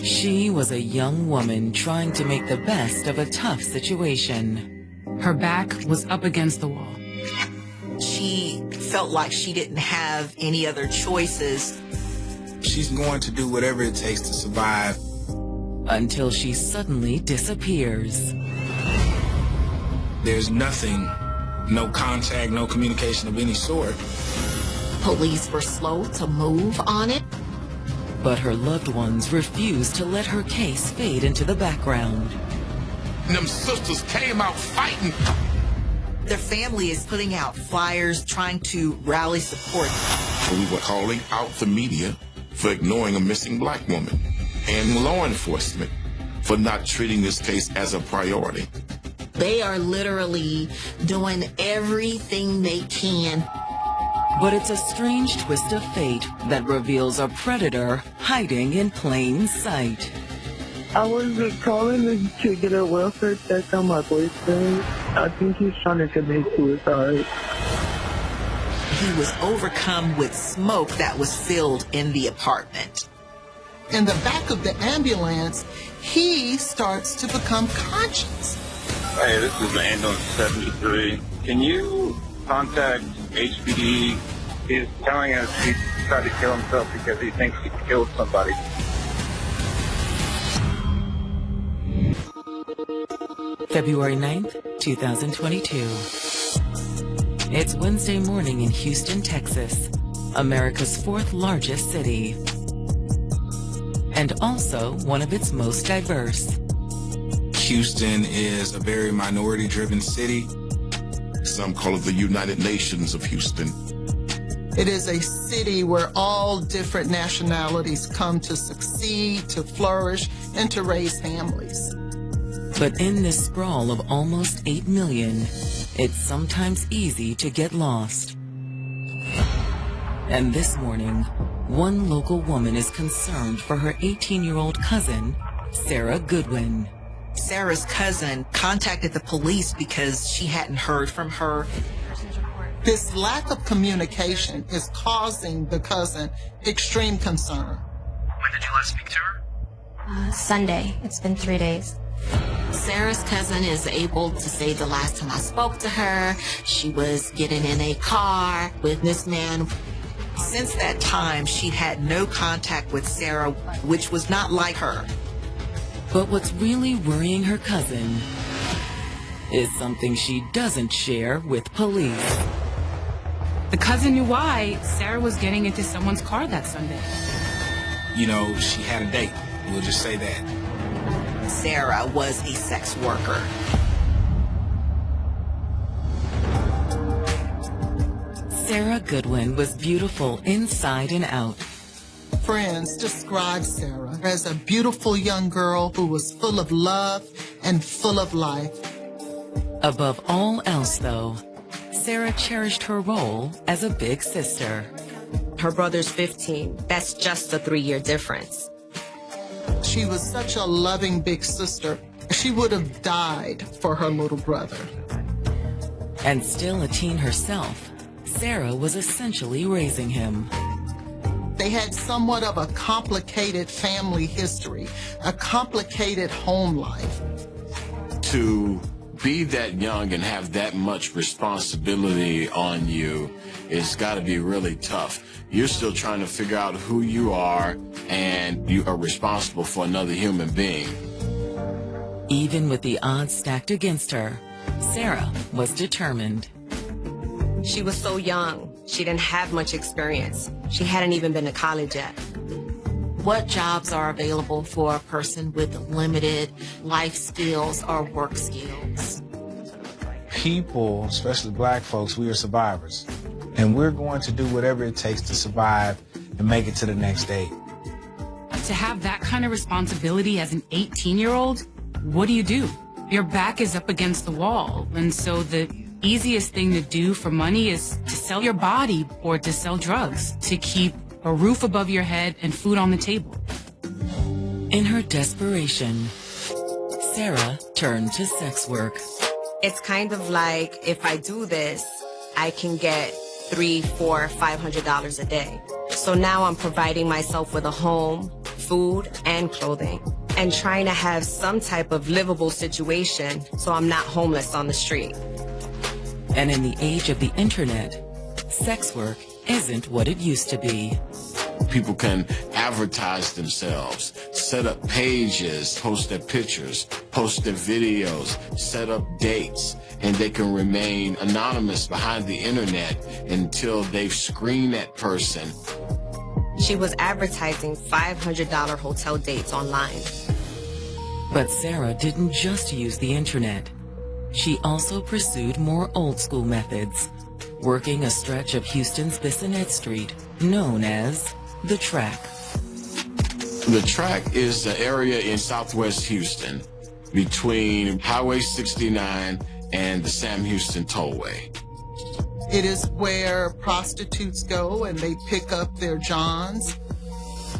She was a young woman trying to make the best of a tough situation. Her back was up against the wall. She felt like she didn't have any other choices. She's going to do whatever it takes to survive. Until she suddenly disappears. There's nothing, no contact, no communication of any sort. Police were slow to move on it. But her loved ones refused to let her case fade into the background. Them sisters came out fighting. Their family is putting out flyers trying to rally support. We were calling out the media for ignoring a missing black woman and law enforcement for not treating this case as a priority. They are literally doing everything they can. But it's a strange twist of fate that reveals a predator hiding in plain sight. I was calling to get a welfare check on my boyfriend. I think he's trying to commit suicide. He was overcome with smoke that was filled in the apartment. In the back of the ambulance, he starts to become conscious. Hey, this is the ambulance 73. Can you contact HPD? He's telling us he tried to kill himself because he thinks he killed somebody. February 9th, 2022. It's Wednesday morning in Houston, Texas, America's fourth largest city, and also one of its most diverse. Houston is a very minority-driven city. Some call it the United Nations of Houston. It is a city where all different nationalities come to succeed, to flourish, and to raise families. But in this sprawl of almost 8 million, it's sometimes easy to get lost. And this morning, one local woman is concerned for her 18-year-old cousin, Sarah Goodwin. Sarah's cousin contacted the police because she hadn't heard from her. This lack of communication is causing the cousin extreme concern. When did you last speak to her? Sunday. It's been 3 days. Sarah's cousin is able to say the last time I spoke to her, she was getting in a car with this man. Since that time, she had no contact with Sarah, which was not like her. But what's really worrying her cousin is something she doesn't share with police. The cousin knew why Sarah was getting into someone's car that Sunday. You know, she had a date. We'll just say that. Sarah was a sex worker. Sarah Goodwin was beautiful inside and out. Friends describe Sarah as a beautiful young girl who was full of love and full of life. Above all else, though, Sarah cherished her role as a big sister. Her brother's 15. That's just a 3-year difference. She was such a loving big sister. She would have died for her little brother. And still a teen herself, Sarah was essentially raising him. They had somewhat of a complicated family history, a complicated home life. To be that young and have that much responsibility on you, it's got to be really tough. You're still trying to figure out who you are, and you are responsible for another human being. Even with the odds stacked against her, Sarah was determined. She was so young. She didn't have much experience. She hadn't even been to college yet. What jobs are available for a person with limited life skills or work skills? People, especially black folks, we are survivors. And we're going to do whatever it takes to survive and make it to the next day. To have that kind of responsibility as an 18-year-old, what do? Your back is up against the wall, and so the easiest thing to do for money is to sell your body or to sell drugs to keep a roof above your head and food on the table. In her desperation, Sarah turned to sex work. It's kind of like, if I do this, I can get $300, $400, $500 a day. So now I'm providing myself with a home, food and clothing, and trying to have some type of livable situation so I'm not homeless on the street. And in the age of the internet, sex work isn't what it used to be. People can advertise themselves, set up pages, post their pictures, post their videos, set up dates, and they can remain anonymous behind the internet until they've screened that person. She was advertising $500 hotel dates online. But Sarah didn't just use the internet. She also pursued more old-school methods, working a stretch of Houston's Bissonnette Street, known as the Track. The Track is the area in southwest Houston between Highway 69 and the Sam Houston Tollway. It is where prostitutes go and they pick up their johns.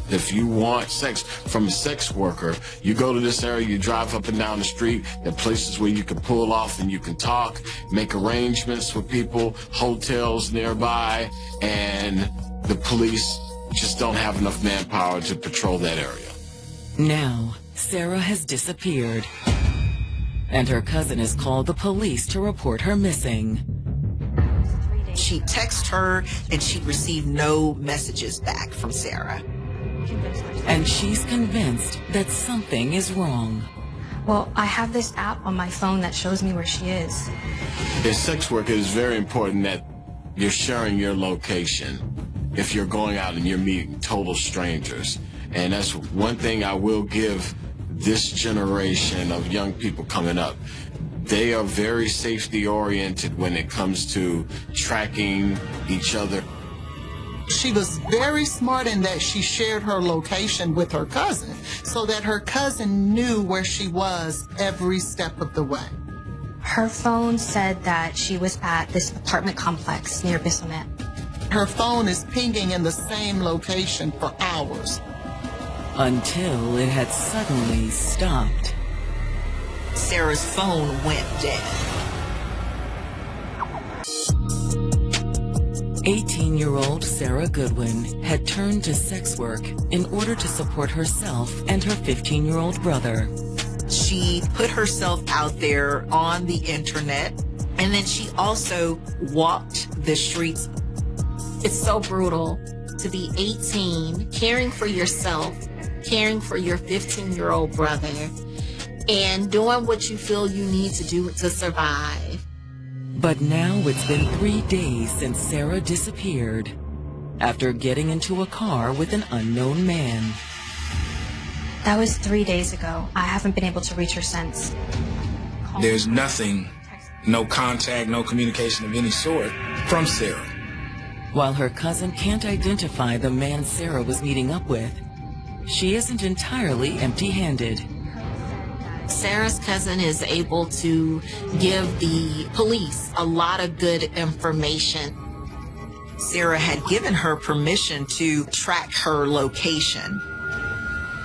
If you want sex from a sex worker, you go to this area, you drive up and down the street. There are places where you can pull off and you can talk, make arrangements with people, hotels nearby, and the police just don't have enough manpower to patrol that area. Now, Sarah has disappeared, and her cousin has called the police to report her missing. She texted her and she received no messages back from Sarah. And she's convinced that something is wrong. Well, I have this app on my phone that shows me where she is. As sex worker, it is very important that you're sharing your location if you're going out and you're meeting total strangers. And that's one thing I will give this generation of young people coming up. They are very safety oriented when it comes to tracking each other. She was very smart in that she shared her location with her cousin so that her cousin knew where she was every step of the way. Her phone said that she was at this apartment complex near Bissonnette. Her phone is pinging in the same location for hours. Until it had suddenly stopped. Sarah's phone went dead. 18-year-old Sarah Goodwin had turned to sex work in order to support herself and her 15-year-old brother. She put herself out there on the internet, and then she also walked the streets. It's so brutal to be 18, caring for yourself, caring for your 15-year-old brother, and doing what you feel you need to do to survive. But now it's been 3 days since Sarah disappeared after getting into a car with an unknown man. That was 3 days ago. I haven't been able to reach her since. There's nothing, no contact, no communication of any sort from Sarah. While her cousin can't identify the man Sarah was meeting up with, she isn't entirely empty-handed. Sarah's cousin is able to give the police a lot of good information. Sarah had given her permission to track her location.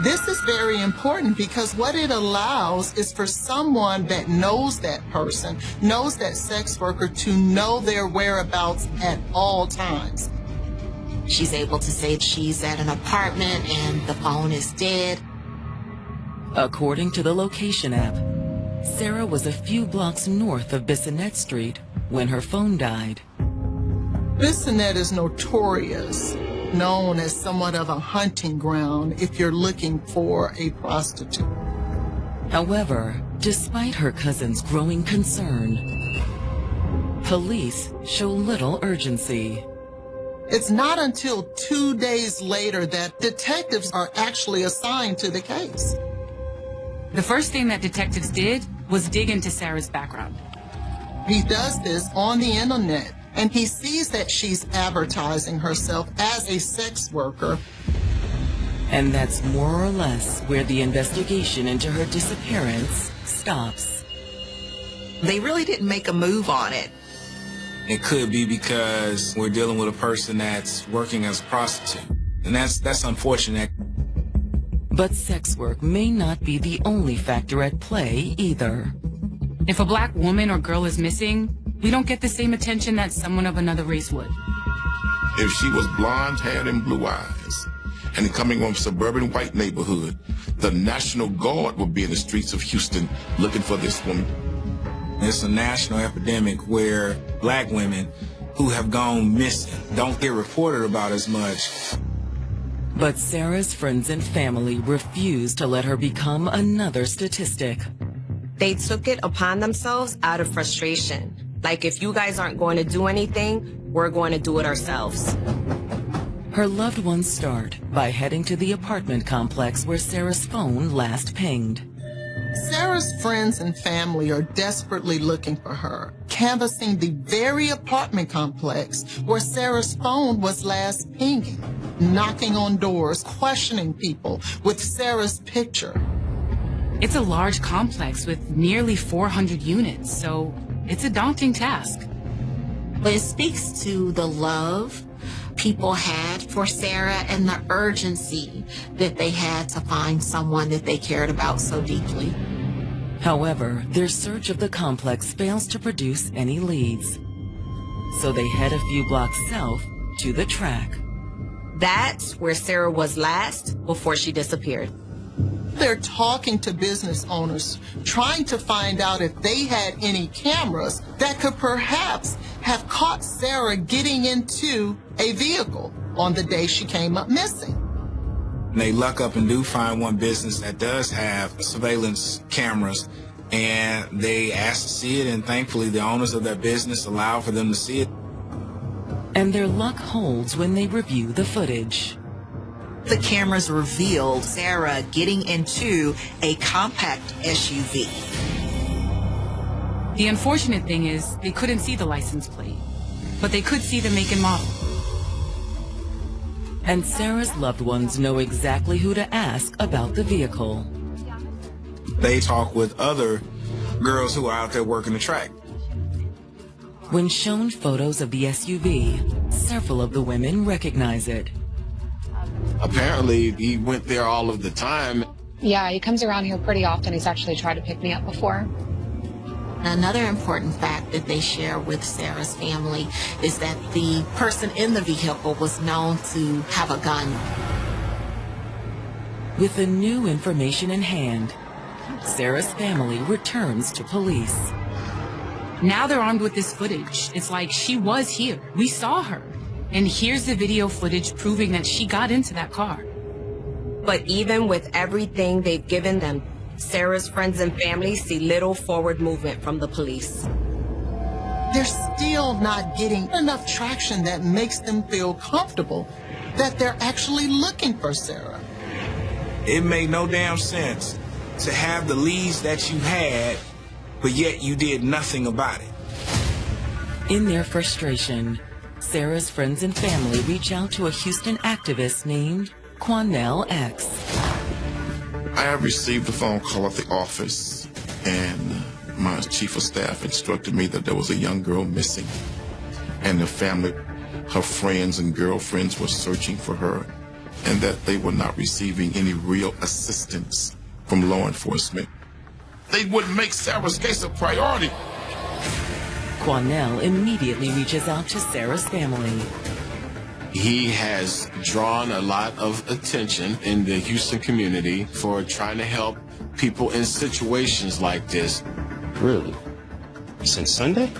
This is very important because what it allows is for someone that knows that person, knows that sex worker, to know their whereabouts at all times. She's able to say she's at an apartment and the phone is dead. According to the location app, Sarah was a few blocks north of Bissonnette Street when her phone died. Bissonnette is notorious, known as somewhat of a hunting ground if you're looking for a prostitute. However, despite her cousin's growing concern, police show little urgency. It's not until 2 days later that detectives are actually assigned to the case. The first thing that detectives did was dig into Sarah's background. He does this on the internet, and he sees that she's advertising herself as a sex worker. And that's more or less where the investigation into her disappearance stops. They really didn't make a move on it. It could be because we're dealing with a person that's working as a prostitute. And that's unfortunate. But sex work may not be the only factor at play either. If a black woman or girl is missing, we don't get the same attention that someone of another race would. If she was blonde-haired and blue eyes, and coming from a suburban white neighborhood, the National Guard would be in the streets of Houston looking for this woman. It's a national epidemic where black women who have gone missing don't get reported about as much. But Sarah's friends and family refused to let her become another statistic. They took it upon themselves out of frustration. Like, if you guys aren't going to do anything, we're going to do it ourselves. Her loved ones start by heading to the apartment complex where Sarah's phone last pinged. Sarah's friends and family are desperately looking for her, canvassing the very apartment complex where Sarah's phone was last pinging, knocking on doors, questioning people with Sarah's picture. It's a large complex with nearly 400 units, so it's a daunting task. But it speaks to the love people had for Sarah and the urgency that they had to find someone that they cared about so deeply. However, their search of the complex fails to produce any leads. So they head a few blocks south to the track. That's where Sarah was last before she disappeared. They're talking to business owners, trying to find out if they had any cameras that could perhaps have caught Sarah getting into a vehicle on the day she came up missing. They luck up and do find one business that does have surveillance cameras, and they ask to see it, and thankfully the owners of that business allow for them to see it. And their luck holds when they review the footage. The cameras revealed Sarah getting into a compact SUV. The unfortunate thing is they couldn't see the license plate, but they could see the make and model. And Sarah's loved ones know exactly who to ask about the vehicle. They talk with other girls who are out there working the track. When shown photos of the SUV, several of the women recognize it. Apparently, he went there all of the time. Yeah, he comes around here pretty often. He's actually tried to pick me up before. Another important fact that they share with Sarah's family is that the person in the vehicle was known to have a gun. With the new information in hand, Sarah's family returns to police. Now they're armed with this footage. It's like she was here. We saw her. And here's the video footage proving that she got into that car. But even with everything they've given them, Sarah's friends and family see little forward movement from the police. They're still not getting enough traction that makes them feel comfortable that they're actually looking for Sarah. It made no damn sense to have the leads that you had, but yet you did nothing about it. In their frustration, Sarah's friends and family reach out to a Houston activist named Quanell X. I have received a phone call at the office, and my chief of staff instructed me that there was a young girl missing, and the family, her friends and girlfriends were searching for her, and that they were not receiving any real assistance from law enforcement. They wouldn't make Sarah's case a priority. Quanell immediately reaches out to Sarah's family. He has drawn a lot of attention in the Houston community for trying to help people in situations like this. Really? Since Sunday?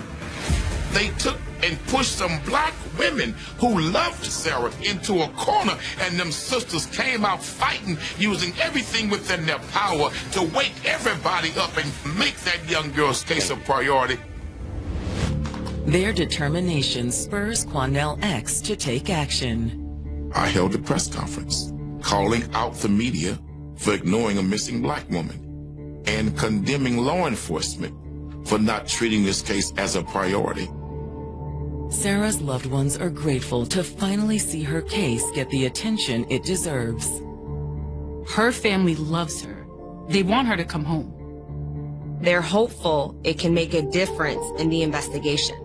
They took and pushed some black women who loved Sarah into a corner, and them sisters came out fighting, using everything within their power to wake everybody up and make that young girl's case a priority. Their determination spurs Quanell X to take action. I held a press conference calling out the media for ignoring a missing black woman and condemning law enforcement for not treating this case as a priority. Sarah's loved ones are grateful to finally see her case get the attention it deserves. Her family loves her. They want her to come home. They're hopeful it can make a difference in the investigation.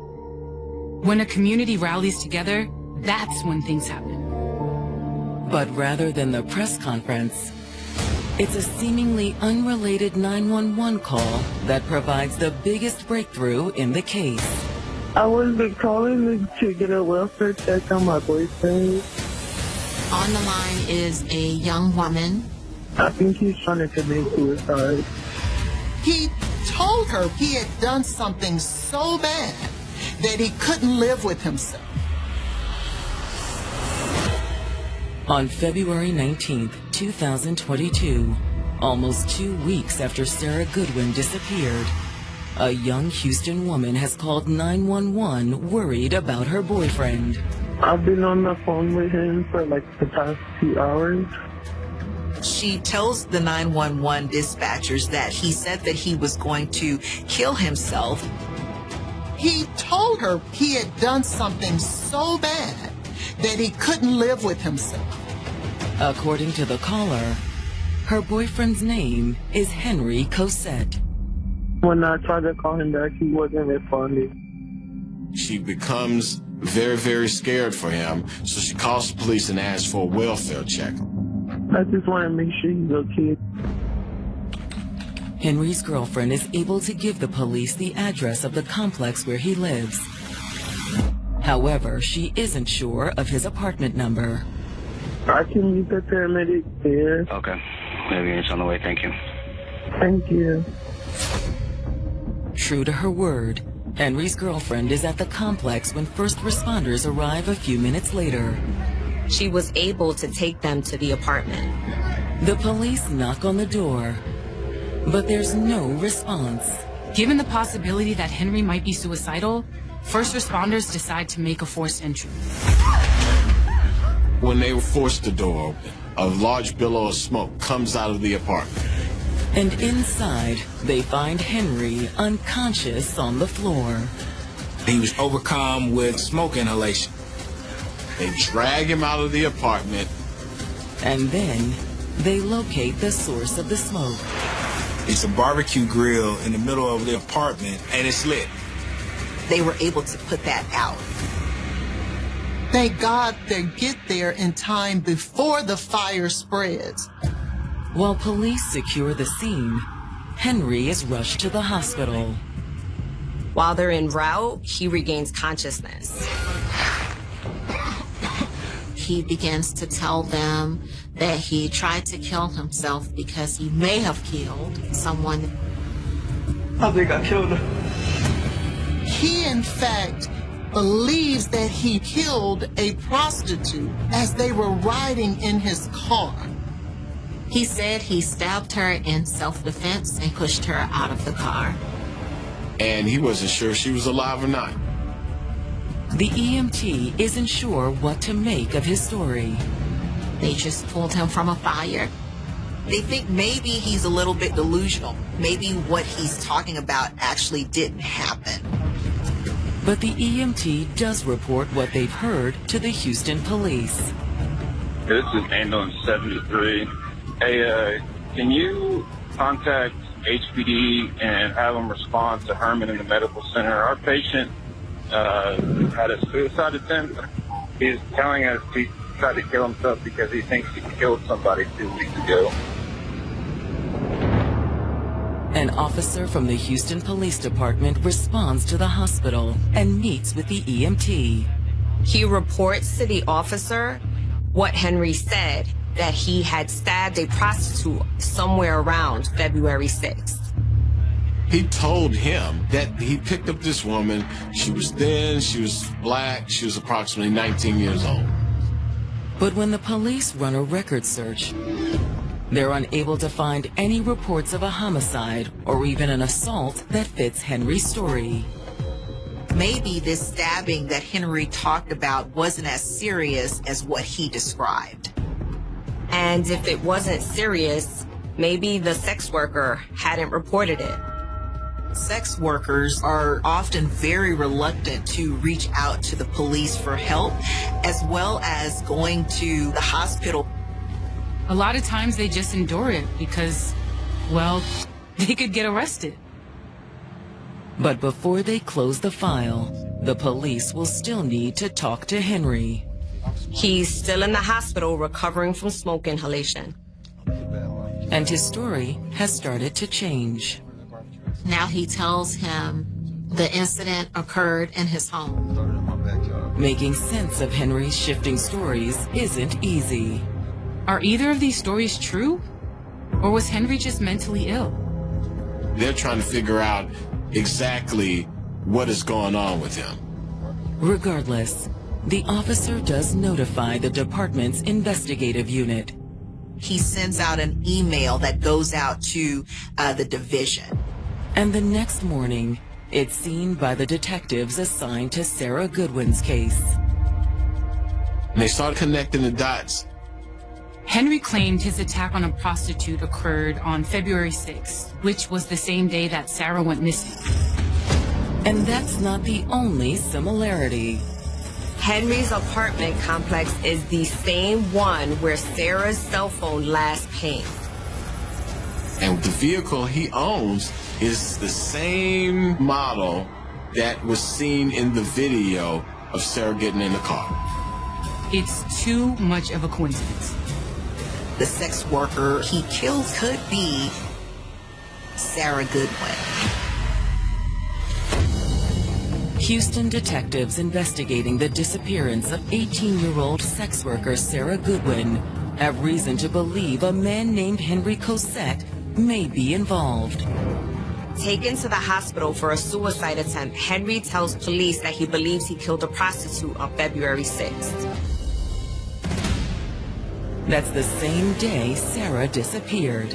When a community rallies together, that's when things happen. But rather than the press conference, it's a seemingly unrelated 911 call that provides the biggest breakthrough in the case. I was calling to get a welfare check on my boyfriend. On the line is a young woman. I think he's trying to commit suicide. He told her he had done something so bad that he couldn't live with himself. On February 19th, 2022, almost 2 weeks after Sarah Goodwin disappeared, a young Houston woman has called 911 worried about her boyfriend. I've been on the phone with him for like the past 2 hours. She tells the 911 dispatchers that he said that he was going to kill himself. He told her he had done something so bad that he couldn't live with himself. According to the caller, her boyfriend's name is Henry Cosette. When I tried to call him back, he wasn't responding. She becomes very, very scared for him, so she calls the police and asks for a welfare check. I just want to make sure he's okay. Henry's girlfriend is able to give the police the address of the complex where he lives. However, she isn't sure of his apartment number. I can meet the paramedic there. Okay. Maybe it's on the way. Thank you. Thank you. True to her word, Henry's girlfriend is at the complex when first responders arrive a few minutes later. She was able to take them to the apartment. The police knock on the door, but there's no response. Given the possibility that Henry might be suicidal, first responders decide to make a forced entry. When they force the door open, a large billow of smoke comes out of the apartment. And inside, they find Henry unconscious on the floor. He was overcome with smoke inhalation. They drag him out of the apartment. And then they locate the source of the smoke. It's a barbecue grill in the middle of the apartment, and it's lit. They were able to put that out. Thank God they get there in time before the fire spreads. While police secure the scene, Henry is rushed to the hospital. While they're en route, he regains consciousness. He begins to tell them that he tried to kill himself because he may have killed someone. I think I killed him. He, in fact, believes that he killed a prostitute as they were riding in his car. He said he stabbed her in self-defense and pushed her out of the car. And he wasn't sure she was alive or not. The EMT isn't sure what to make of his story. They just pulled him from a fire. They think maybe he's a little bit delusional. Maybe what he's talking about actually didn't happen. But the EMT does report what they've heard to the Houston police. This is ambulance 73. Hey, can you contact HPD and have them respond to Herman in the medical center? Our patient had a suicide attempt. He's telling us he tried to kill himself because he thinks he killed somebody 2 weeks ago. An officer from the Houston Police Department responds to the hospital and meets with the EMT. He reports to the officer what Henry said, that he had stabbed a prostitute somewhere around February 6th. He told him that he picked up this woman. She was thin, she was black, she was approximately 19 years old. But when the police run a record search, they're unable to find any reports of a homicide or even an assault that fits Henry's story. Maybe this stabbing that Henry talked about wasn't as serious as what he described. And if it wasn't serious, maybe the sex worker hadn't reported it. Sex workers are often very reluctant to reach out to the police for help, as well as going to the hospital. A lot of times they just endure it because, well, they could get arrested. But before they close the file, the police will still need to talk to Henry. He's still in the hospital recovering from smoke inhalation. And his story has started to change. Now he tells him the incident occurred in his home. Making sense of Henry's shifting stories isn't easy. Are either of these stories true? Or was Henry just mentally ill? They're trying to figure out exactly what is going on with him. Regardless, the officer does notify the department's investigative unit. He sends out an email that goes out to the division. And the next morning, it's seen by the detectives assigned to Sarah Goodwin's case. And they started connecting the dots. Henry claimed his attack on a prostitute occurred on February 6th, which was the same day that Sarah went missing. And that's not the only similarity. Henry's apartment complex is the same one where Sarah's cell phone last pinged. And the vehicle he owns is the same model that was seen in the video of Sarah getting in the car. It's too much of a coincidence. The sex worker he killed could be Sarah Goodwin. Houston detectives investigating the disappearance of 18-year-old sex worker Sarah Goodwin have reason to believe a man named Henry Cosette may be involved. Taken to the hospital for a suicide attempt, Henry tells police that he believes he killed a prostitute on February 6th. That's the same day Sarah disappeared.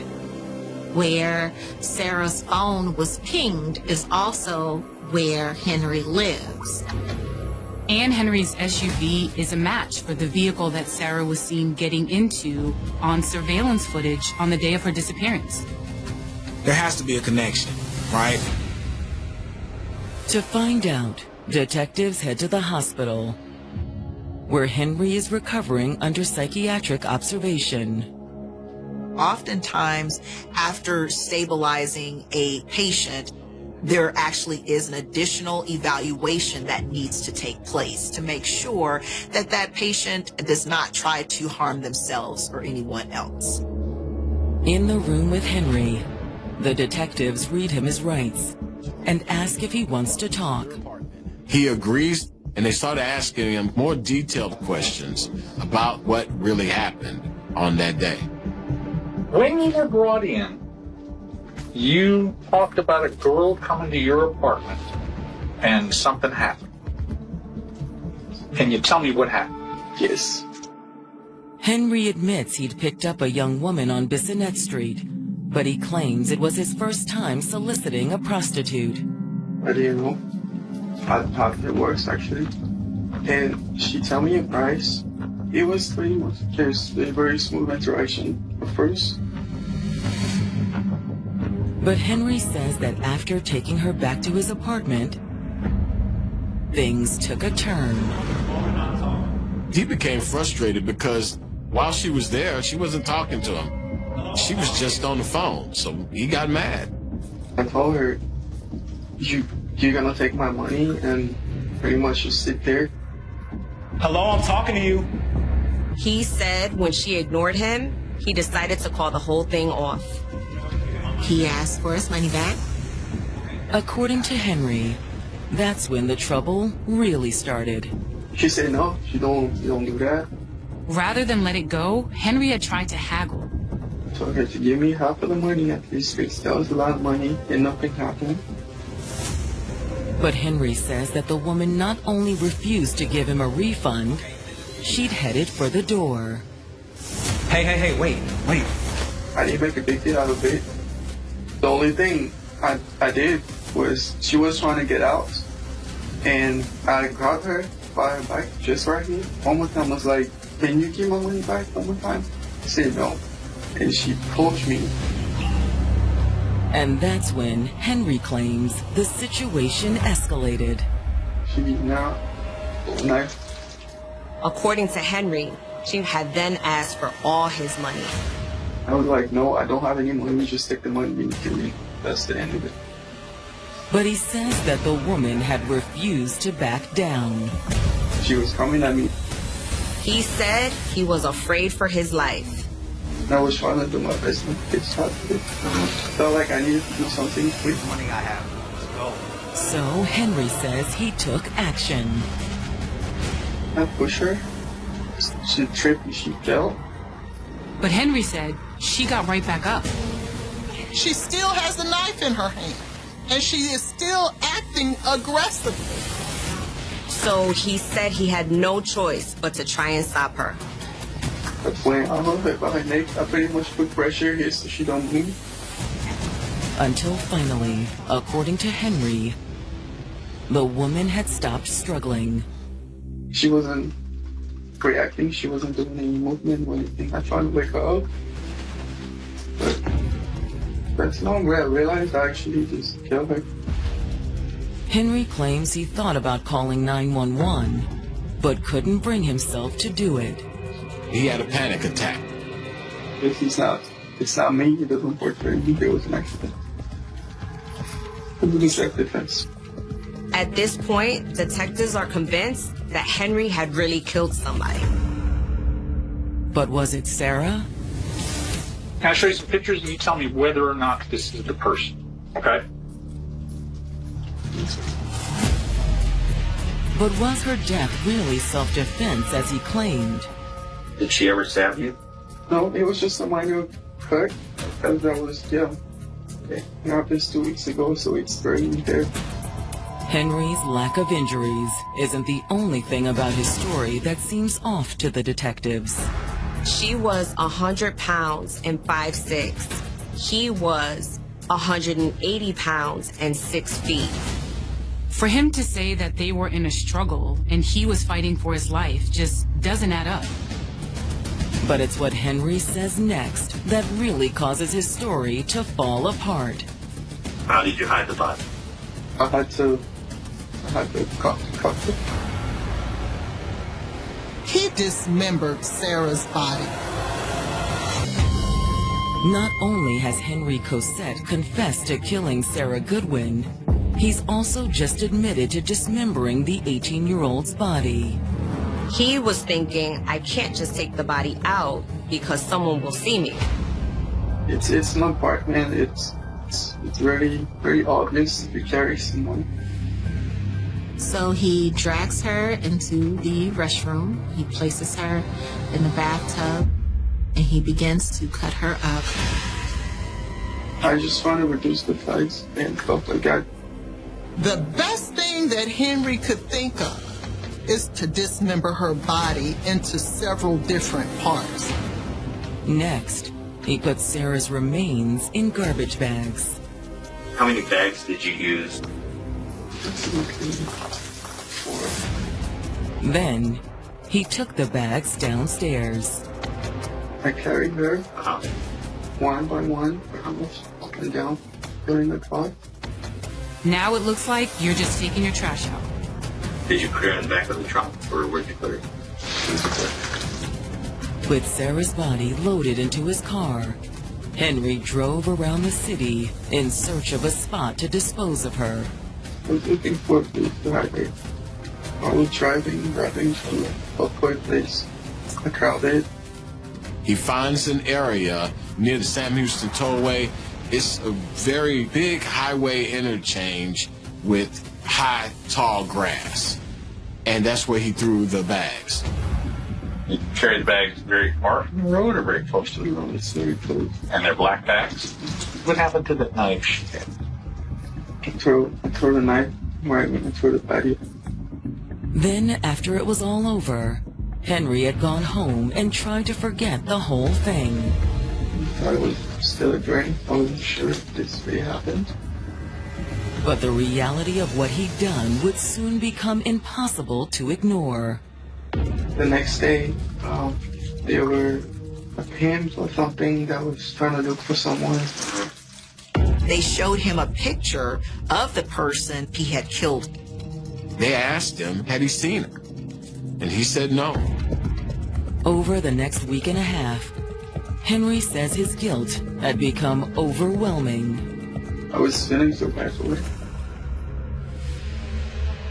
Where Sarah's phone was pinged is also where Henry lives. And Henry's SUV is a match for the vehicle that Sarah was seen getting into on surveillance footage on the day of her disappearance. There has to be a connection, right? To find out, detectives head to the hospital, where Henry is recovering under psychiatric observation. Oftentimes, after stabilizing a patient, there actually is an additional evaluation that needs to take place to make sure that that patient does not try to harm themselves or anyone else. In the room with Henry, the detectives read him his rights and ask if he wants to talk. He agrees, and they started asking him more detailed questions about what really happened on that day. When you were brought in, you talked about a girl coming to your apartment and something happened. Can you tell me what happened? Yes. Henry admits he'd picked up a young woman on Bissonnette Street, but he claims it was his first time soliciting a prostitute. I didn't know how it works, actually. And she told me a price. It was pretty much just a very smooth interaction at first. But Henry says that after taking her back to his apartment, things took a turn. He became frustrated because while she was there, she wasn't talking to him. She was just on the phone, so he got mad. I told her, you're gonna take my money and pretty much just sit there. Hello, I'm talking to you. He said when she ignored him, he decided to call the whole thing off. He asked for his money back. According to Henry, that's when the trouble really started. She said no, you don't do that. Rather than let it go, Henry had tried to haggle. Told her to give me half of the money at least, because that was a lot of money and nothing happened. But Henry says that the woman not only refused to give him a refund, she'd headed for the door. Hey, wait. I didn't make a big deal out of it. The only thing I did was she was trying to get out, and I grabbed her by her back just right here. One more time, I was like, can you give my money back one more time? She said no, and she pushed me. And that's when Henry claims the situation escalated. She beat me out with a knife. According to Henry, she had then asked for all his money. I was like, no, I don't have any money, just take the money and give me. That's the end of it. But he says that the woman had refused to back down. She was coming at me. He said he was afraid for his life. I was trying to do my best to get started. Felt like I needed to do something with the money I have. Let's go. So Henry says he took action. I pushed her. She tripped and she fell. But Henry said she got right back up. She still has a knife in her hand, and she is still acting aggressively. So he said he had no choice but to try and stop her. That's when I hold her by her neck. I pretty much put pressure here so she don't move. Until finally, according to Henry, the woman had stopped struggling. She wasn't reacting. She wasn't doing any movement or anything. I tried to wake her up. But that's not where I realized I actually just killed her. Henry claims he thought about calling 911, but couldn't bring himself to do it. He had a panic attack. It's not me. It doesn't portray me. There was an accident. It was self-defense. At this point, detectives are convinced that Henry had really killed somebody. But was it Sarah? Can I show you some pictures and you tell me whether or not this is the person, okay? But was her death really self-defense as he claimed? Did she ever stab you? No, it was just a minor cut. Because that was, it happened 2 weeks ago, so it's burning there. Henry's lack of injuries isn't the only thing about his story that seems off to the detectives. She was 100 pounds and 5'6". He was 180 pounds and 6 feet. For him to say that they were in a struggle and he was fighting for his life just doesn't add up. But it's what Henry says next that really causes his story to fall apart. How did you hide the body? I had to cut it. He dismembered Sarah's body. Not only has Henry Cosette confessed to killing Sarah Goodwin, he's also just admitted to dismembering the 18-year-old's body. He was thinking, I can't just take the body out because someone will see me. It's an apartment. It's very, very obvious if you carry someone. So he drags her into the restroom. He places her in the bathtub and he begins to cut her up. I just want to reduce the size and stuff like that. The best thing that Henry could think of is to dismember her body into several different parts. Next, he put Sarah's remains in garbage bags. How many bags did you use? Then, he took the bags downstairs. I carried her one by one, up and down, putting the car. Now it looks like you're just taking your trash out. Did you put her in the back of the trunk, or where'd you put her? With Sarah's body loaded into his car, Henry drove around the city in search of a spot to dispose of her. I was looking for a place to hide her. I was driving to a quiet place, a crowded. He finds an area near the Sam Houston Tollway. It's a very big highway interchange with high, tall grass. And that's where he threw the bags. You carry the bags very far from the road or very close to the road? It's very close. And they're black bags? What happened to the knife she had? I threw the knife right when I threw the patio. Then, after it was all over, Henry had gone home and tried to forget the whole thing. I thought it was still a dream. I wasn't sure if this really happened. But the reality of what he'd done would soon become impossible to ignore. The next day, there were a pimp or something that was trying to look for someone. They showed him a picture of the person he had killed. They asked him, had he seen her? And he said no. Over the next week and a half, Henry says his guilt had become overwhelming. I was feeling so bad for it.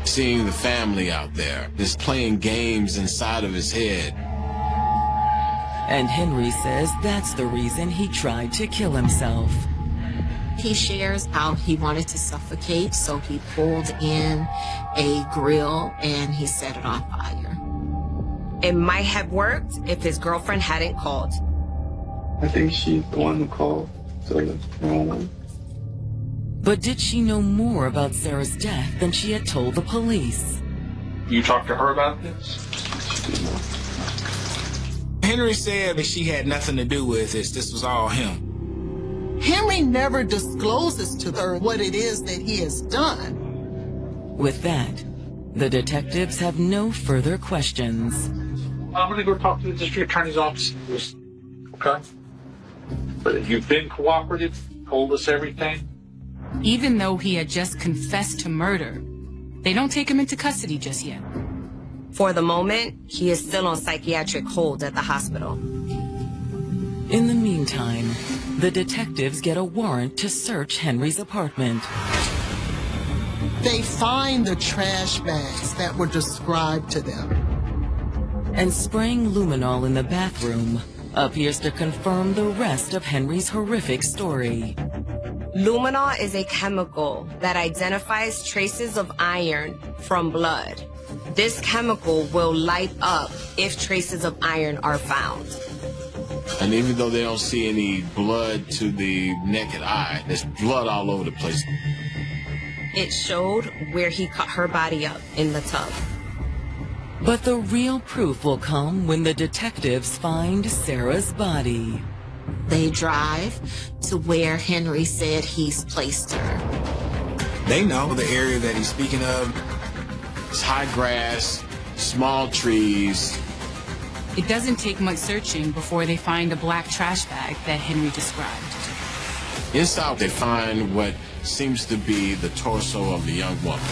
Seeing the family out there, just playing games inside of his head. And Henry says that's the reason he tried to kill himself. He shares how he wanted to suffocate, so he pulled in a grill and he set it on fire. It might have worked if his girlfriend hadn't called. I think she's the one who called, so that's the wrong one. But did she know more about Sarah's death than she had told the police? You talked to her about this? Henry said that she had nothing to do with this. This was all him. Henry never discloses to her what it is that he has done. With that, the detectives have no further questions. I'm going to go talk to the district attorney's office. Okay? But you've been cooperative, told us everything. Even though he had just confessed to murder, they don't take him into custody just yet. For the moment, he is still on psychiatric hold at the hospital. In the meantime, the detectives get a warrant to search Henry's apartment. They find the trash bags that were described to them. And spraying luminol in the bathroom appears to confirm the rest of Henry's horrific story. Luminol is a chemical that identifies traces of iron from blood. This chemical will light up if traces of iron are found. And even though they don't see any blood to the naked eye, there's blood all over the place. It showed where he cut her body up in the tub. But the real proof will come when the detectives find Sarah's body. They drive to where Henry said he's placed her. They know the area that he's speaking of. It's high grass, small trees. It doesn't take much searching before they find a black trash bag that Henry described. Inside, they find what seems to be the torso of the young woman.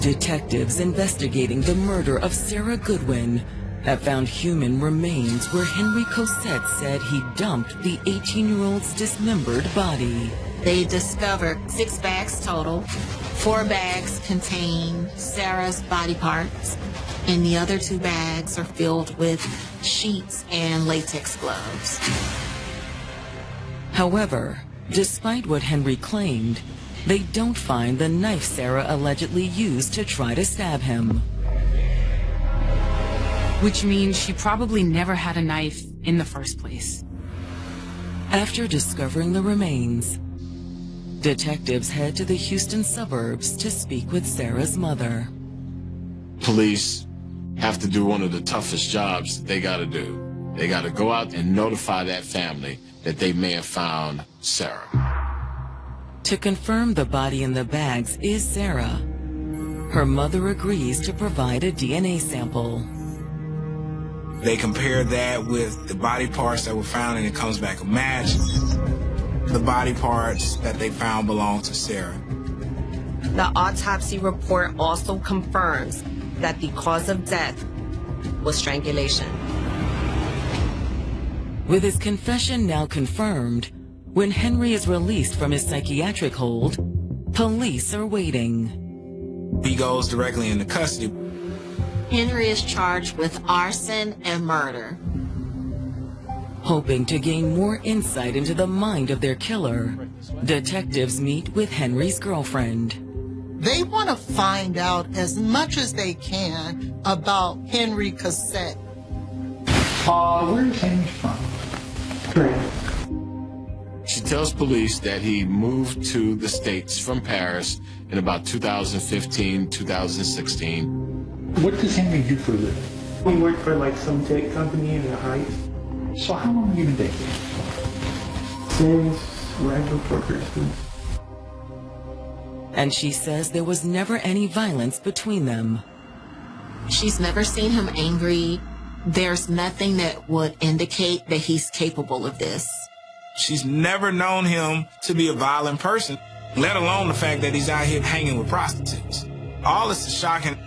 Detectives investigating the murder of Sarah Goodwin have found human remains where Henry Cosette said he dumped the 18-year-old's dismembered body. They discovered 6 bags total. 4 bags contain Sarah's body parts, and the other 2 bags are filled with sheets and latex gloves. However, despite what Henry claimed, they don't find the knife Sarah allegedly used to try to stab him. Which means she probably never had a knife in the first place. After discovering the remains, detectives head to the Houston suburbs to speak with Sarah's mother. Police have to do one of the toughest jobs they gotta do. They gotta go out and notify that family that they may have found Sarah. To confirm the body in the bags is Sarah, her mother agrees to provide a DNA sample. They compare that with the body parts that were found, and it comes back a match. The body parts that they found belong to Sarah. The autopsy report also confirms that the cause of death was strangulation. With his confession now confirmed, when Henry is released from his psychiatric hold, police are waiting. He goes directly into custody. Henry is charged with arson and murder. Hoping to gain more insight into the mind of their killer, detectives meet with Henry's girlfriend. They want to find out as much as they can about Henry Cosette. Where's Henry from? She tells police that he moved to the States from Paris in about 2015, 2016. What does Henry do for a living? We work for like some tech company in the Heights. So how long have you been dating? Since right before Christmas. And she says there was never any violence between them. She's never seen him angry. There's nothing that would indicate that he's capable of this. She's never known him to be a violent person, let alone the fact that he's out here hanging with prostitutes. All this is shocking.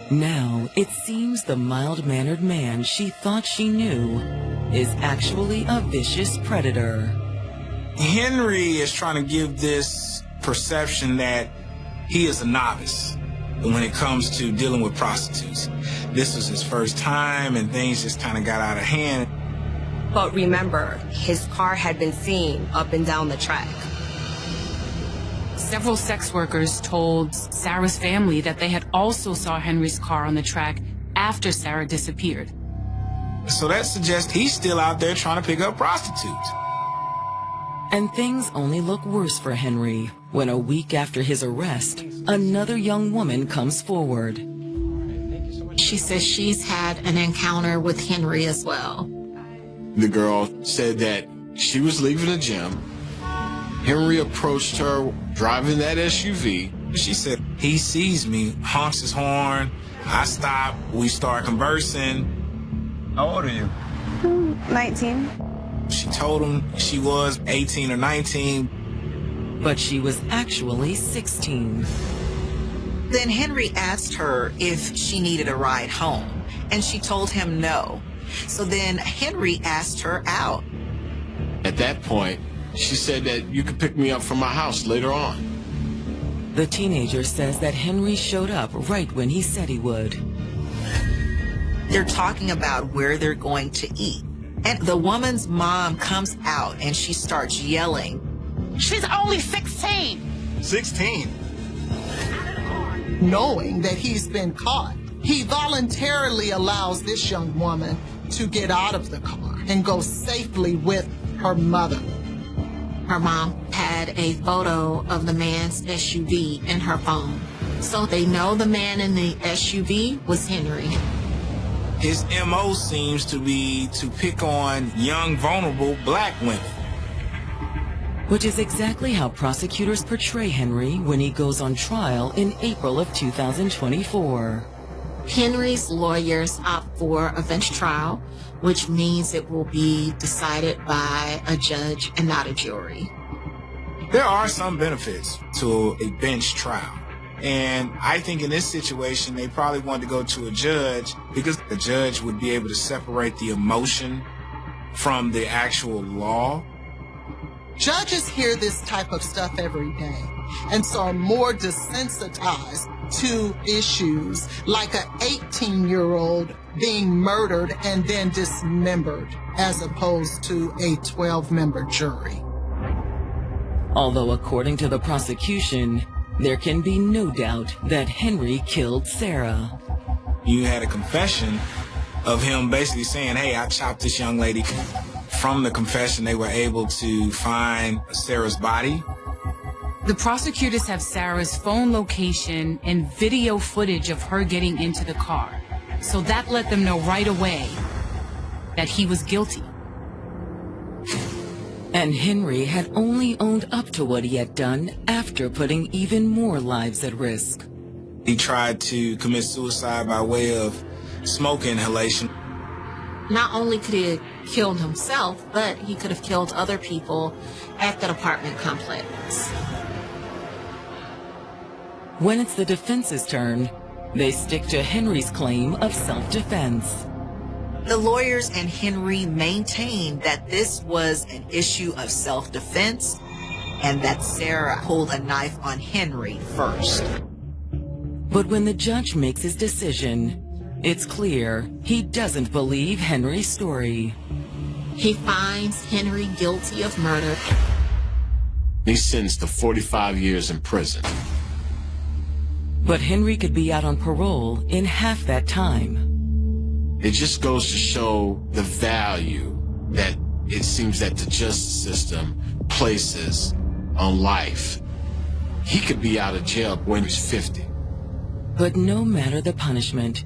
Now, it seems the mild-mannered man she thought she knew is actually a vicious predator. Henry is trying to give this perception that he is a novice when it comes to dealing with prostitutes. This was his first time, and things just kind of got out of hand. But remember, his car had been seen up and down the track. Several sex workers told Sarah's family that they had also saw Henry's car on the track after Sarah disappeared. So that suggests he's still out there trying to pick up prostitutes. And things only look worse for Henry when a week after his arrest, another young woman comes forward. She says she's had an encounter with Henry as well. The girl said that she was leaving the gym. Henry approached her driving that SUV. She said, he sees me, honks his horn, I stop, we start conversing. How old are you? 19. She told him she was 18 or 19. But she was actually 16. Then Henry asked her if she needed a ride home, and she told him no. So then Henry asked her out. At that point, she said that you could pick me up from my house later on. The teenager says that Henry showed up right when he said he would. They're talking about where they're going to eat. And the woman's mom comes out and she starts yelling, "She's only 16. 16? Knowing that he's been caught, he voluntarily allows this young woman to get out of the car and go safely with her mother. Her mom had a photo of the man's SUV in her phone. So they know the man in the SUV was Henry. His MO seems to be to pick on young, vulnerable black women. Which is exactly how prosecutors portray Henry when he goes on trial in April of 2024. Henry's lawyers opt for a bench trial, which means it will be decided by a judge and not a jury. There are some benefits to a bench trial. And I think in this situation, they probably wanted to go to a judge because the judge would be able to separate the emotion from the actual law. Judges hear this type of stuff every day, and so are more desensitized to issues like an 18-year-old being murdered and then dismembered, as opposed to a 12-member jury. Although according to the prosecution, there can be no doubt that Henry killed Sarah. You had a confession of him basically saying, hey, I chopped this young lady. From the confession, they were able to find Sarah's body. The prosecutors have Sarah's phone location and video footage of her getting into the car. So that let them know right away that he was guilty. And Henry had only owned up to what he had done after putting even more lives at risk. He tried to commit suicide by way of smoke inhalation. Not only could he have killed himself, but he could have killed other people at that apartment complex. When it's the defense's turn, they stick to Henry's claim of self-defense. The lawyers and Henry maintained that this was an issue of self-defense and that Sarah pulled a knife on Henry first. But when the judge makes his decision, it's clear he doesn't believe Henry's story. He finds Henry guilty of murder. He's sentenced to 45 years in prison. But Henry could be out on parole in half that time. It just goes to show the value that it seems that the justice system places on life. He could be out of jail when he's 50. But no matter the punishment,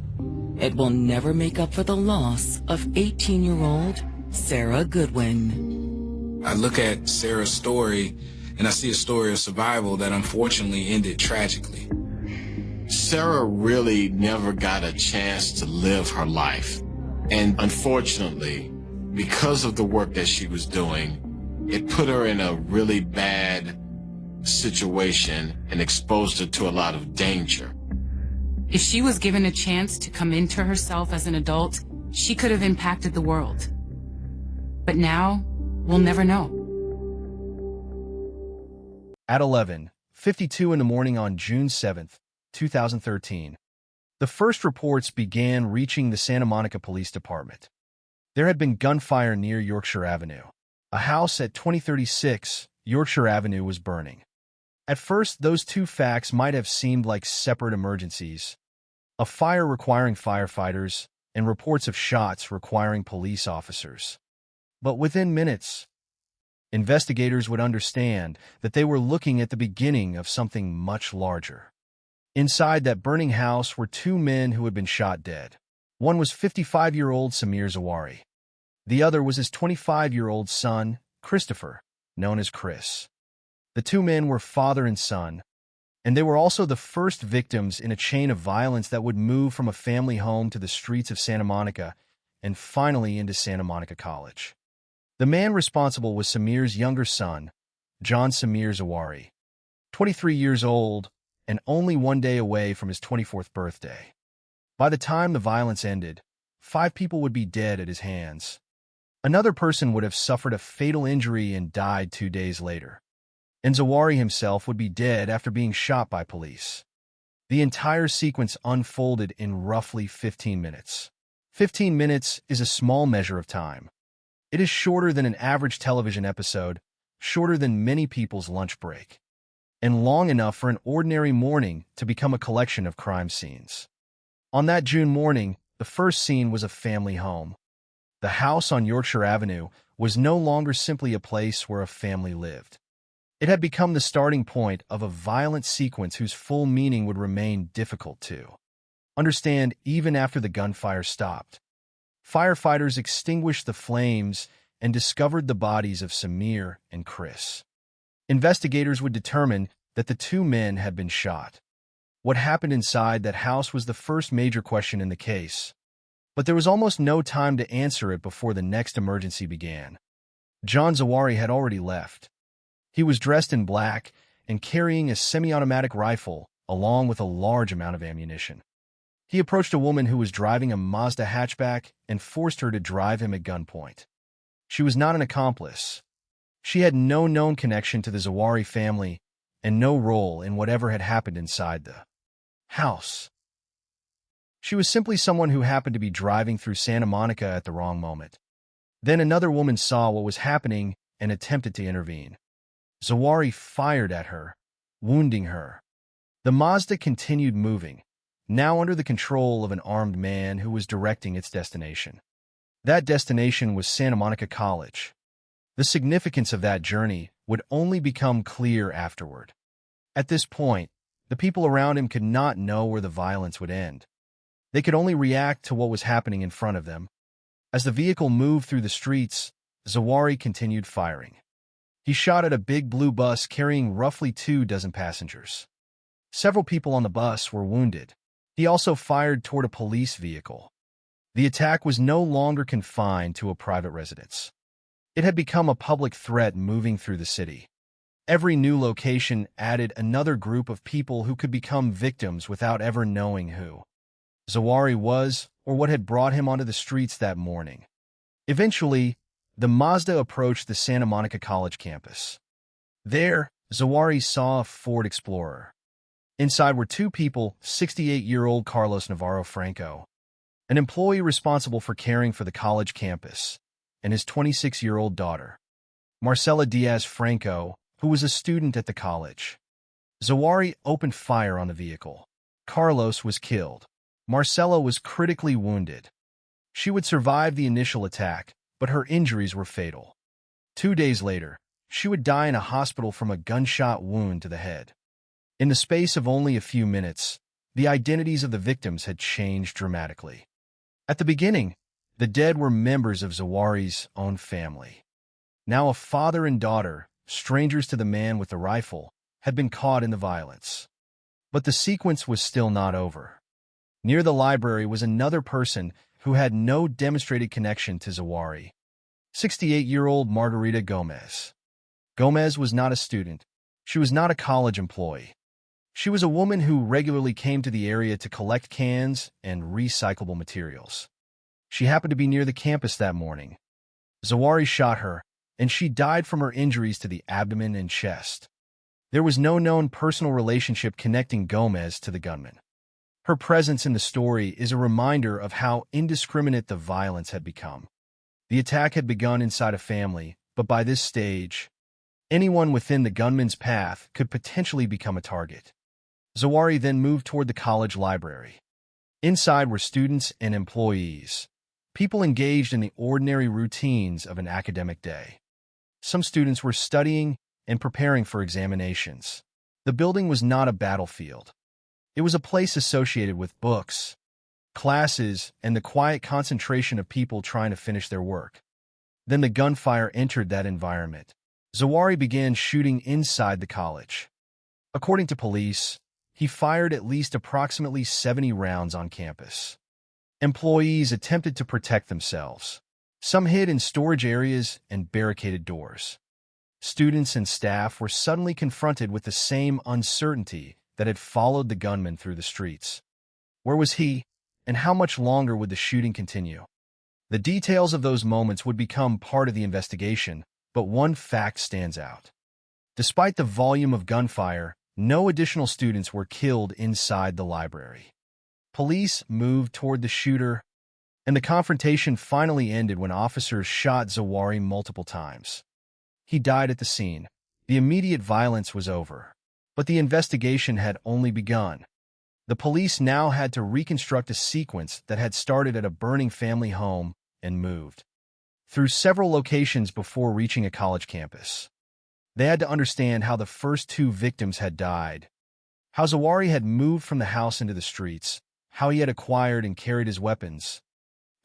it will never make up for the loss of 18-year-old Sarah Goodwin. I look at Sarah's story and I see a story of survival that unfortunately ended tragically. Sarah really never got a chance to live her life. And unfortunately, because of the work that she was doing, it put her in a really bad situation and exposed her to a lot of danger. If she was given a chance to come into herself as an adult, she could have impacted the world. But now, we'll never know. At 11:52 in the morning on June 7th, 2013, the first reports began reaching the Santa Monica Police Department. There had been gunfire near Yorkshire Avenue. A house at 2036 Yorkshire Avenue was burning. At first, those two facts might have seemed like separate emergencies, a fire requiring firefighters and reports of shots requiring police officers. But within minutes, investigators would understand that they were looking at the beginning of something much larger. Inside that burning house were two men who had been shot dead. One was 55-year-old Samir Zawari. The other was his 25-year-old son, Christopher, known as Chris. The two men were father and son, and they were also the first victims in a chain of violence that would move from a family home to the streets of Santa Monica and finally into Santa Monica College. The man responsible was Samir's younger son, John Samir Zawari, 23 years old and only 1 day away from his 24th birthday. By the time the violence ended, 5 people would be dead at his hands. Another person would have suffered a fatal injury and died 2 days later. And Zawari himself would be dead after being shot by police. The entire sequence unfolded in roughly 15 minutes. 15 minutes is a small measure of time. It is shorter than an average television episode, shorter than many people's lunch break, and long enough for an ordinary morning to become a collection of crime scenes. On that June morning, the first scene was a family home. The house on Yorkshire Avenue was no longer simply a place where a family lived. It had become the starting point of a violent sequence whose full meaning would remain difficult to understand even after the gunfire stopped. Firefighters extinguished the flames and discovered the bodies of Samir and Chris. Investigators would determine that the two men had been shot. What happened inside that house was the first major question in the case, but there was almost no time to answer it before the next emergency began. John Zawari had already left. He was dressed in black and carrying a semi-automatic rifle along with a large amount of ammunition. He approached a woman who was driving a Mazda hatchback and forced her to drive him at gunpoint. She was not an accomplice. She had no known connection to the Zawari family and no role in whatever had happened inside the house. She was simply someone who happened to be driving through Santa Monica at the wrong moment. Then another woman saw what was happening and attempted to intervene. Zawari fired at her, wounding her. The Mazda continued moving, now under the control of an armed man who was directing its destination. That destination was Santa Monica College. The significance of that journey would only become clear afterward. At this point, the people around him could not know where the violence would end. They could only react to what was happening in front of them. As the vehicle moved through the streets, Zawari continued firing. He shot at a big blue bus carrying roughly 24 passengers. Several people on the bus were wounded. He also fired toward a police vehicle. The attack was no longer confined to a private residence. It had become a public threat moving through the city. Every new location added another group of people who could become victims without ever knowing who Zawari was or what had brought him onto the streets that morning. Eventually, the Mazda approached the Santa Monica College campus. There, Zawari saw a Ford Explorer. Inside were 2 people, 68-year-old Carlos Navarro Franco, an employee responsible for caring for the college campus, and his 26-year-old daughter, Marcela Diaz Franco, who was a student at the college. Zawari opened fire on the vehicle. Carlos was killed. Marcela was critically wounded. She would survive the initial attack, but her injuries were fatal. 2 days later, she would die in a hospital from a gunshot wound to the head. In the space of only a few minutes, the identities of the victims had changed dramatically. At the beginning, the dead were members of Zawari's own family. Now a father and daughter, strangers to the man with the rifle, had been caught in the violence. But the sequence was still not over. Near the library was another person who had no demonstrated connection to Zawari, 68-year-old Margarita Gomez. Gomez was not a student. She was not a college employee. She was a woman who regularly came to the area to collect cans and recyclable materials. She happened to be near the campus that morning. Zawari shot her, and she died from her injuries to the abdomen and chest. There was no known personal relationship connecting Gomez to the gunman. Her presence in the story is a reminder of how indiscriminate the violence had become. The attack had begun inside a family, but by this stage, Anyone within the gunman's path could potentially become a target. Zawahri then moved toward the college library. Inside were students and employees, people engaged in the ordinary routines of an academic day. Some students were studying and preparing for examinations. The building was not a battlefield. It was a place associated with books, classes, and the quiet concentration of people trying to finish their work. Then the gunfire entered that environment. Zawahri began shooting inside the college. According to police, he fired at least approximately 70 rounds on campus. Employees attempted to protect themselves. Some hid in storage areas and barricaded doors. Students and staff were suddenly confronted with the same uncertainty that had followed the gunman through the streets. Where was he, and how much longer would the shooting continue? The details of those moments would become part of the investigation, but one fact stands out. Despite the volume of gunfire, no additional students were killed inside the library. Police moved toward the shooter, and the confrontation finally ended when officers shot Zawahri multiple times. He died at the scene. The immediate violence was over, but the investigation had only begun. The police now had to reconstruct a sequence that had started at a burning family home and moved through several locations before reaching a college campus. They had to understand how the first two victims had died, how Zawahri had moved from the house into the streets, how he had acquired and carried his weapons,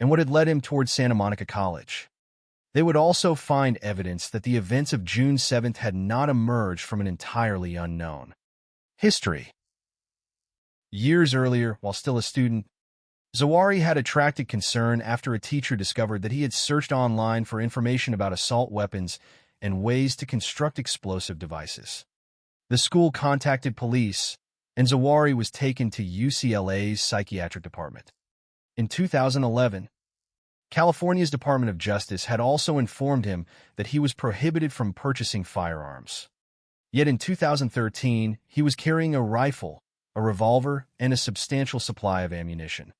and what had led him towards Santa Monica College. They would also find evidence that the events of June 7th had not emerged from an entirely unknown history. Years earlier, while still a student, Zawahri had attracted concern after a teacher discovered that he had searched online for information about assault weapons and ways to construct explosive devices. The school contacted police, and Zawahri was taken to UCLA's psychiatric department. In 2011, California's Department of Justice had also informed him that he was prohibited from purchasing firearms. Yet in 2013, he was carrying a rifle, a revolver, and a substantial supply of ammunition.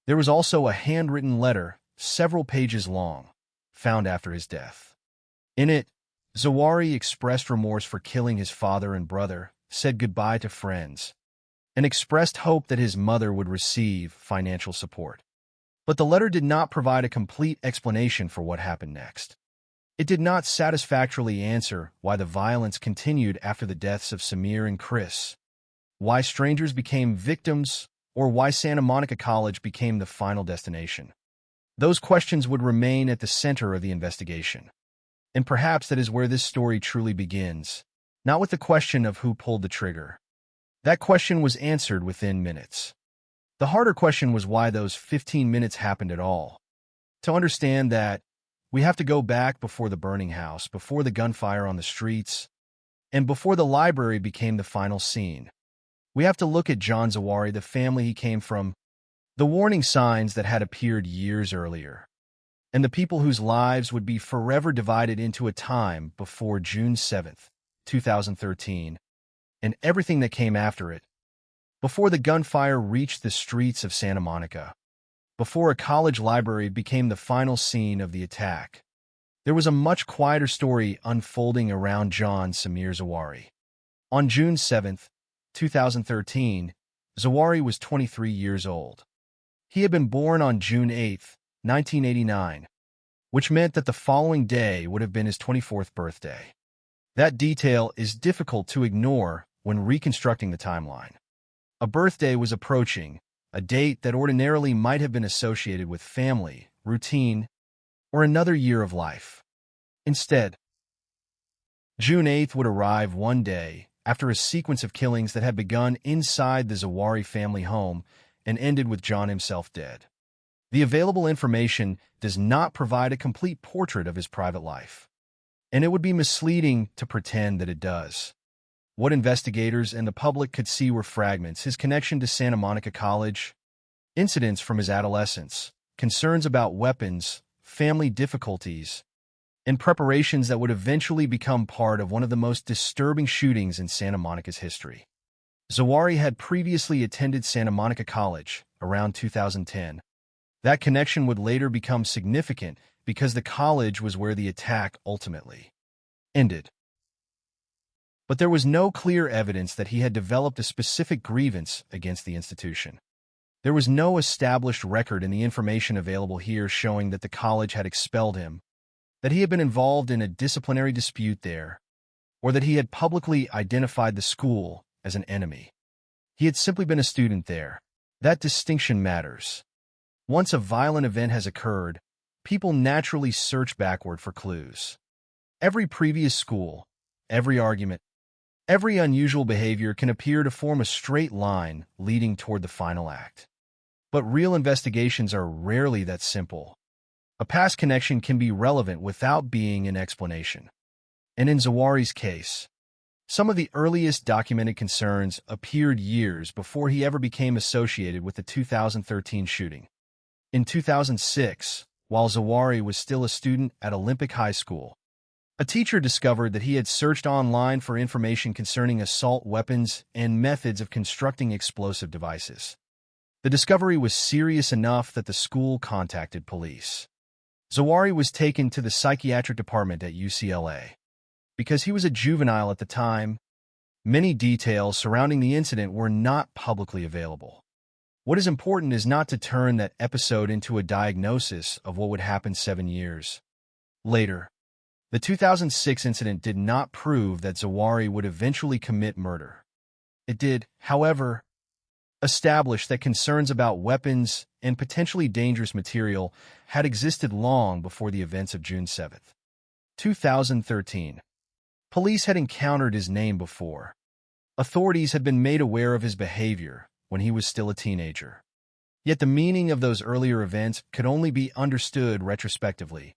There was also a handwritten letter, several pages long, found after his death. In it, Zawahri expressed remorse for killing his father and brother, said goodbye to friends, and expressed hope that his mother would receive financial support. But the letter did not provide a complete explanation for what happened next. It did not satisfactorily answer why the violence continued after the deaths of Samir and Chris, why strangers became victims, or why Santa Monica College became the final destination. Those questions would remain at the center of the investigation. And perhaps that is where this story truly begins, not with the question of who pulled the trigger. That question was answered within minutes. The harder question was why those 15 minutes happened at all. To understand that, we have to go back before the burning house, before the gunfire on the streets, and before the library became the final scene. We have to look at John Zawahri, the family he came from, the warning signs that had appeared years earlier, and the people whose lives would be forever divided into a time before June 7th, 2013, and everything that came after it. Before the gunfire reached the streets of Santa Monica, before a college library became the final scene of the attack, there was a much quieter story unfolding around John Samir Zawahri. On June 7th, 2013, Zawahri was 23 years old. He had been born on June 8th, 1989, which meant that the following day would have been his 24th birthday. That detail is difficult to ignore when reconstructing the timeline. A birthday was approaching, a date that ordinarily might have been associated with family, routine, or another year of life. Instead, June 8th would arrive one day after a sequence of killings that had begun inside the Zawahri family home and ended with John himself dead. The available information does not provide a complete portrait of his private life, and it would be misleading to pretend that it does. What investigators and the public could see were fragments: his connection to Santa Monica College, incidents from his adolescence, concerns about weapons, family difficulties, and preparations that would eventually become part of one of the most disturbing shootings in Santa Monica's history. Zawahri had previously attended Santa Monica College around 2010. That connection would later become significant because the college was where the attack ultimately ended. But there was no clear evidence that he had developed a specific grievance against the institution. There was no established record in the information available here showing that the college had expelled him, that he had been involved in a disciplinary dispute there, or that he had publicly identified the school as an enemy. He had simply been a student there. That distinction matters. Once a violent event has occurred, people naturally search backward for clues. Every previous school, every argument, every unusual behavior can appear to form a straight line leading toward the final act. But real investigations are rarely that simple. A past connection can be relevant without being an explanation. And in Zawahiri's case, some of the earliest documented concerns appeared years before he ever became associated with the 2013 shooting. In 2006, while Zawahiri was still a student at Olympic High School, a teacher discovered that he had searched online for information concerning assault weapons and methods of constructing explosive devices. The discovery was serious enough that the school contacted police. Zawahiri was taken to the psychiatric department at UCLA. Because he was a juvenile at the time, many details surrounding the incident were not publicly available. What is important is not to turn that episode into a diagnosis of what would happen 7 years later. The 2006 incident did not prove that Zawahiri would eventually commit murder. It did, however, establish that concerns about weapons and potentially dangerous material had existed long before the events of June 7, 2013. Police had encountered his name before. Authorities had been made aware of his behavior when he was still a teenager. Yet the meaning of those earlier events could only be understood retrospectively,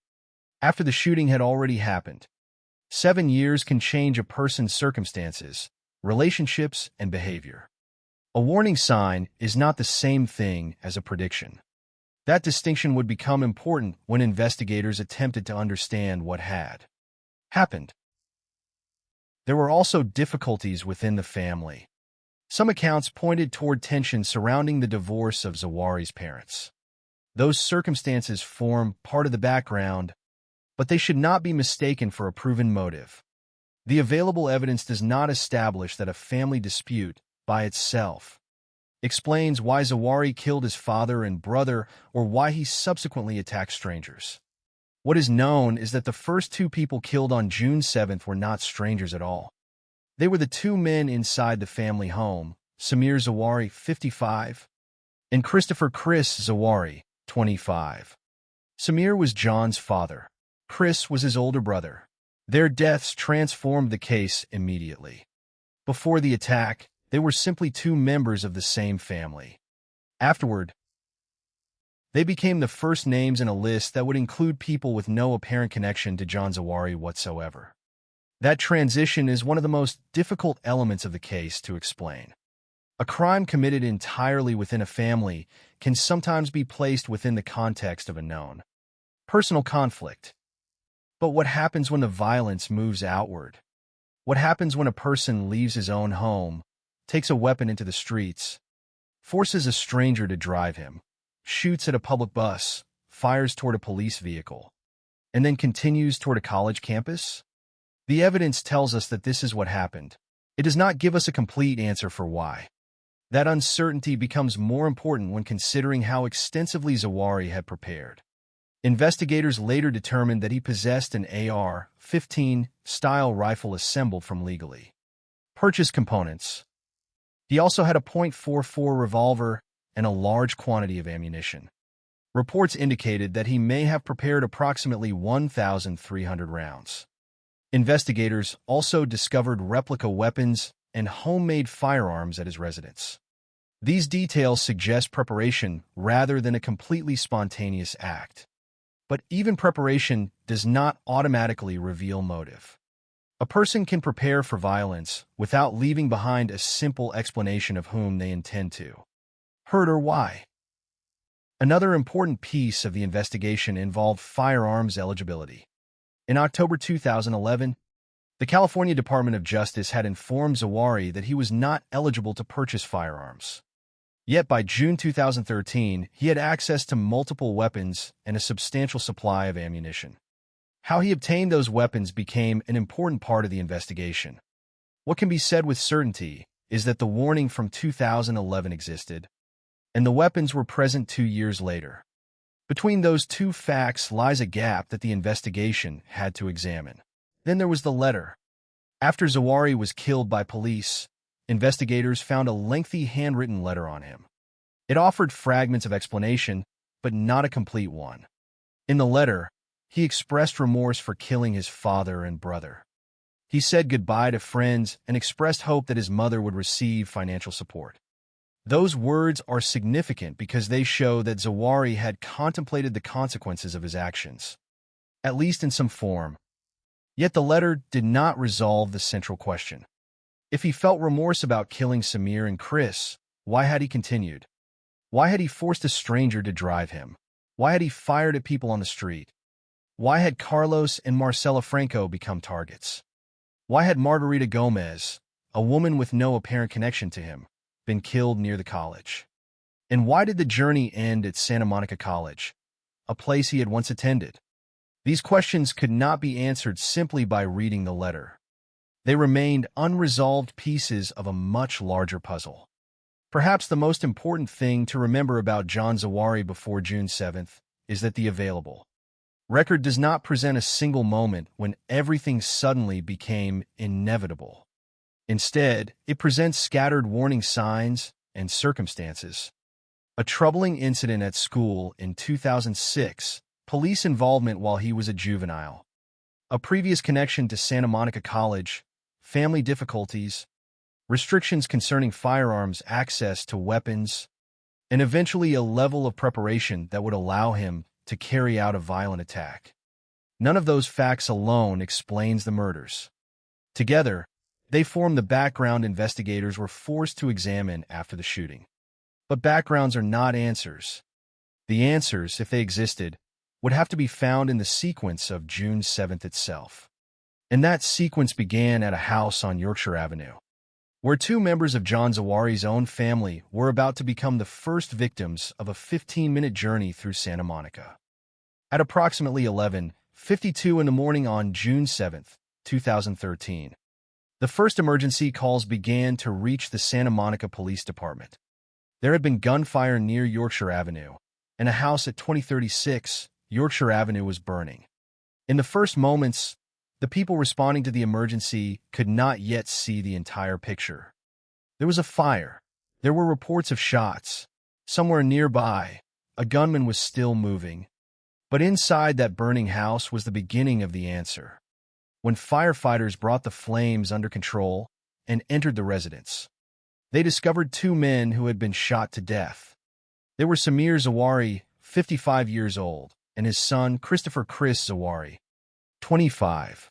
after the shooting had already happened. 7 years can change a person's circumstances, relationships, and behavior. A warning sign is not the same thing as a prediction. That distinction would become important when investigators attempted to understand what had happened. There were also difficulties within the family. Some accounts pointed toward tension surrounding the divorce of Zawahiri's parents. Those circumstances form part of the background, but they should not be mistaken for a proven motive. The available evidence does not establish that a family dispute, by itself, explains why Zawahiri killed his father and brother or why he subsequently attacked strangers. What is known is that the first 2 people killed on June 7th were not strangers at all. They were the 2 men inside the family home, Samir Zawahiri, 55, and Christopher Chris Zawahiri, 25. Samir was John's father. Chris was his older brother. Their deaths transformed the case immediately. Before the attack, they were simply 2 members of the same family. Afterward, they became the first names in a list that would include people with no apparent connection to John Zawahiri whatsoever. That transition is one of the most difficult elements of the case to explain. A crime committed entirely within a family can sometimes be placed within the context of a known personal conflict. But what happens when the violence moves outward? What happens when a person leaves his own home, takes a weapon into the streets, forces a stranger to drive him, shoots at a public bus, fires toward a police vehicle, and then continues toward a college campus? The evidence tells us that this is what happened. It does not give us a complete answer for why. That uncertainty becomes more important when considering how extensively Zawahiri had prepared. Investigators later determined that he possessed an AR-15 style rifle assembled from legally purchased components. He also had a .44 revolver and a large quantity of ammunition. Reports indicated that he may have prepared approximately 1,300 rounds. Investigators also discovered replica weapons and homemade firearms at his residence. These details suggest preparation rather than a completely spontaneous act. But even preparation does not automatically reveal motive. A person can prepare for violence without leaving behind a simple explanation of whom they intend to hurt or why. Another important piece of the investigation involved firearms eligibility. In October 2011, the California Department of Justice had informed Zawahiri that he was not eligible to purchase firearms. Yet by June 2013, he had access to multiple weapons and a substantial supply of ammunition. How he obtained those weapons became an important part of the investigation. What can be said with certainty is that the warning from 2011 existed, and the weapons were present 2 years later. Between those two facts lies a gap that the investigation had to examine. Then there was the letter. After Zawahiri was killed by police, investigators found a lengthy handwritten letter on him. It offered fragments of explanation, but not a complete one. In the letter, he expressed remorse for killing his father and brother. He said goodbye to friends and expressed hope that his mother would receive financial support. Those words are significant because they show that Zawahiri had contemplated the consequences of his actions, at least in some form. Yet the letter did not resolve the central question. If he felt remorse about killing Samir and Chris, why had he continued? Why had he forced a stranger to drive him? Why had he fired at people on the street? Why had Carlos and Marcela Franco become targets? Why had Margarita Gomez, a woman with no apparent connection to him, been killed near the college? And why did the journey end at Santa Monica College, a place he had once attended? These questions could not be answered simply by reading the letter. They remained unresolved pieces of a much larger puzzle. Perhaps the most important thing to remember about John Zawahiri before June 7th is that the available record does not present a single moment when everything suddenly became inevitable. Instead, it presents scattered warning signs and circumstances. A troubling incident at school in 2006, police involvement while he was a juvenile, a previous connection to Santa Monica College, family difficulties, restrictions concerning firearms access to weapons, and eventually a level of preparation that would allow him to carry out a violent attack. None of those facts alone explains the murders. Together, they form the background investigators were forced to examine after the shooting. But backgrounds are not answers. The answers, if they existed, would have to be found in the sequence of June 7th itself. And that sequence began at a house on Yorkshire Avenue, where two members of John Zawahiri's own family were about to become the first victims of a 15-minute journey through Santa Monica. At approximately 11:52 in the morning on June 7th, 2013, the first emergency calls began to reach the Santa Monica Police Department. There had been gunfire near Yorkshire Avenue, and a house at 2036 Yorkshire Avenue was burning. In the first moments, the people responding to the emergency could not yet see the entire picture. There was a fire. There were reports of shots. Somewhere nearby, a gunman was still moving. But inside that burning house was the beginning of the answer. When firefighters brought the flames under control and entered the residence, they discovered two men who had been shot to death. They were Samir Zawahiri, 55 years old, and his son, Christopher Chris Zawahiri, 25.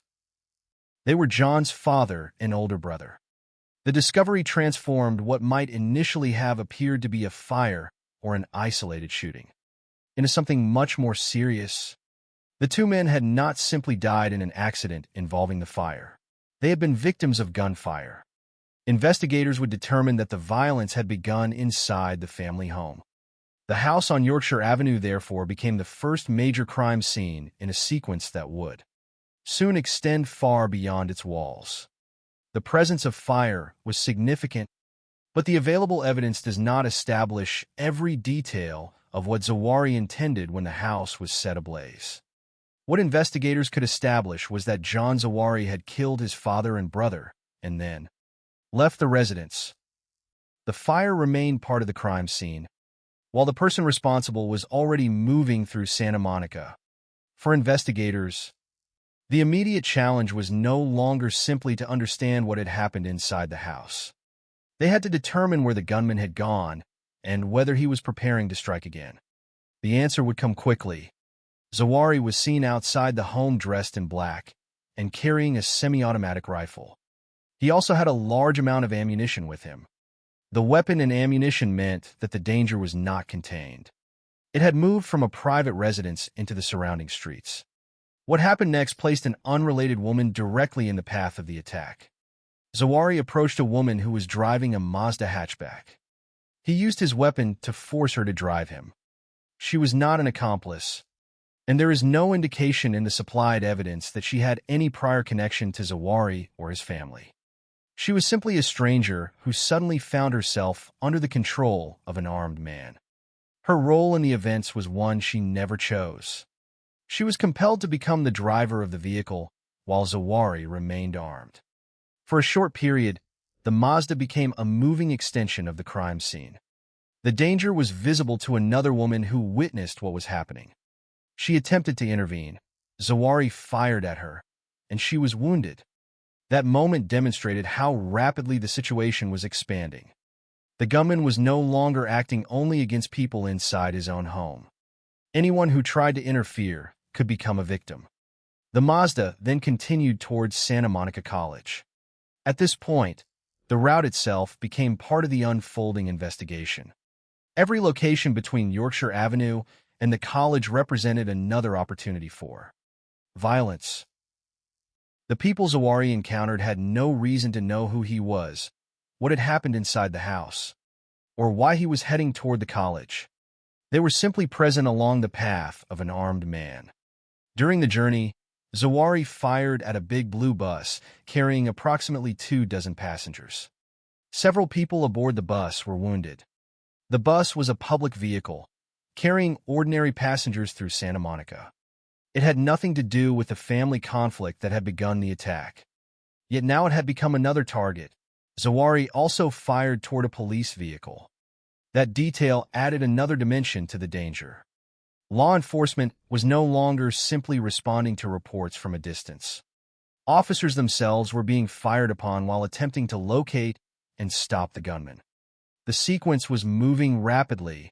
They were John's father and older brother. The discovery transformed what might initially have appeared to be a fire or an isolated shooting into something much more serious. The two men had not simply died in an accident involving the fire. They had been victims of gunfire. Investigators would determine that the violence had begun inside the family home. The house on Yorkshire Avenue, therefore, became the first major crime scene in a sequence that would soon extend far beyond its walls. The presence of fire was significant, but the available evidence does not establish every detail of what Zawahiri intended when the house was set ablaze. What investigators could establish was that John Zawahiri had killed his father and brother and then left the residence. The fire remained part of the crime scene, while the person responsible was already moving through Santa Monica. For investigators, the immediate challenge was no longer simply to understand what had happened inside the house. They had to determine where the gunman had gone and whether he was preparing to strike again. The answer would come quickly. Zawahiri was seen outside the home dressed in black and carrying a semi-automatic rifle. He also had a large amount of ammunition with him. The weapon and ammunition meant that the danger was not contained. It had moved from a private residence into the surrounding streets. What happened next placed an unrelated woman directly in the path of the attack. Zawahiri approached a woman who was driving a Mazda hatchback. He used his weapon to force her to drive him. She was not an accomplice, and there is no indication in the supplied evidence that she had any prior connection to Zawahiri or his family. She was simply a stranger who suddenly found herself under the control of an armed man. Her role in the events was one she never chose. She was compelled to become the driver of the vehicle, while Zawari remained armed. For a short period, the Mazda became a moving extension of the crime scene. The danger was visible to another woman who witnessed what was happening. She attempted to intervene. Zawari fired at her, and she was wounded. That moment demonstrated how rapidly the situation was expanding. The gunman was no longer acting only against people inside his own home. Anyone who tried to interfere could become a victim. The Mazda then continued towards Santa Monica College. At this point, the route itself became part of the unfolding investigation. Every location between Yorkshire Avenue and the college represented another opportunity for violence. The people Zawari encountered had no reason to know who he was, what had happened inside the house, or why he was heading toward the college. They were simply present along the path of an armed man. During the journey, Zawari fired at a big blue bus carrying approximately 24 passengers. Several people aboard the bus were wounded. The bus was a public vehicle, carrying ordinary passengers through Santa Monica. It had nothing to do with the family conflict that had begun the attack. Yet now it had become another target. Zawari also fired toward a police vehicle. That detail added another dimension to the danger. Law enforcement was no longer simply responding to reports from a distance. Officers themselves were being fired upon while attempting to locate and stop the gunman. The sequence was moving rapidly,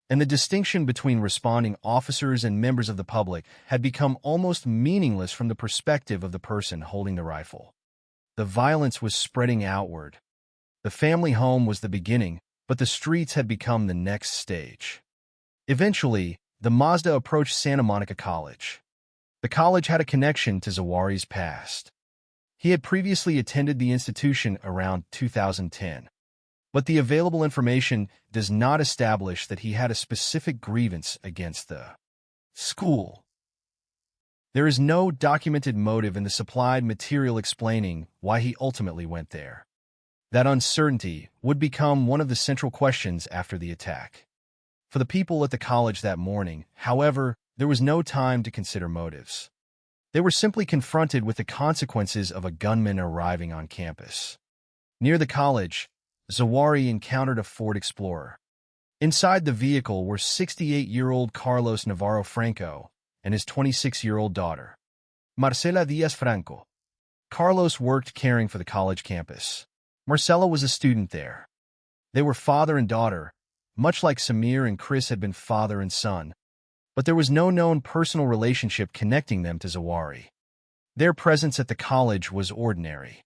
and the distinction between responding officers and members of the public had become almost meaningless from the perspective of the person holding the rifle. The violence was spreading outward. The family home was the beginning, but the streets had become the next stage. Eventually, the Mazda approached Santa Monica College. The college had a connection to Zawari's past. He had previously attended the institution around 2010. But the available information does not establish that he had a specific grievance against the school. There is no documented motive in the supplied material explaining why he ultimately went there. That uncertainty would become one of the central questions after the attack. For the people at the college that morning, however, there was no time to consider motives. They were simply confronted with the consequences of a gunman arriving on campus. Near the college, Zawari encountered a Ford Explorer. Inside the vehicle were 68-year-old Carlos Navarro Franco and his 26-year-old daughter, Marcela Diaz Franco. Carlos worked caring for the college campus. Marcela was a student there. They were father and daughter, much like Samir and Chris had been father and son, but there was no known personal relationship connecting them to Zawari. Their presence at the college was ordinary.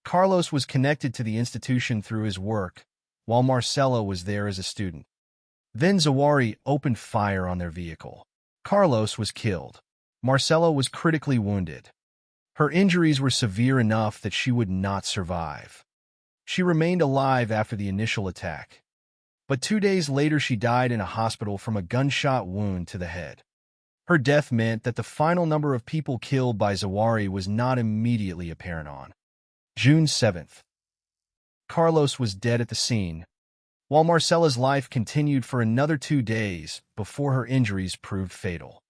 Carlos was connected to the institution through his work, while Marcela was there as a student. Then Zawari opened fire on their vehicle. Carlos was killed. Marcela was critically wounded. Her injuries were severe enough that she would not survive. She remained alive after the initial attack, but 2 days later she died in a hospital from a gunshot wound to the head. Her death meant that the final number of people killed by Zawari was not immediately apparent on June 7th. Carlos was dead at the scene, while Marcela's life continued for another 2 days before her injuries proved fatal.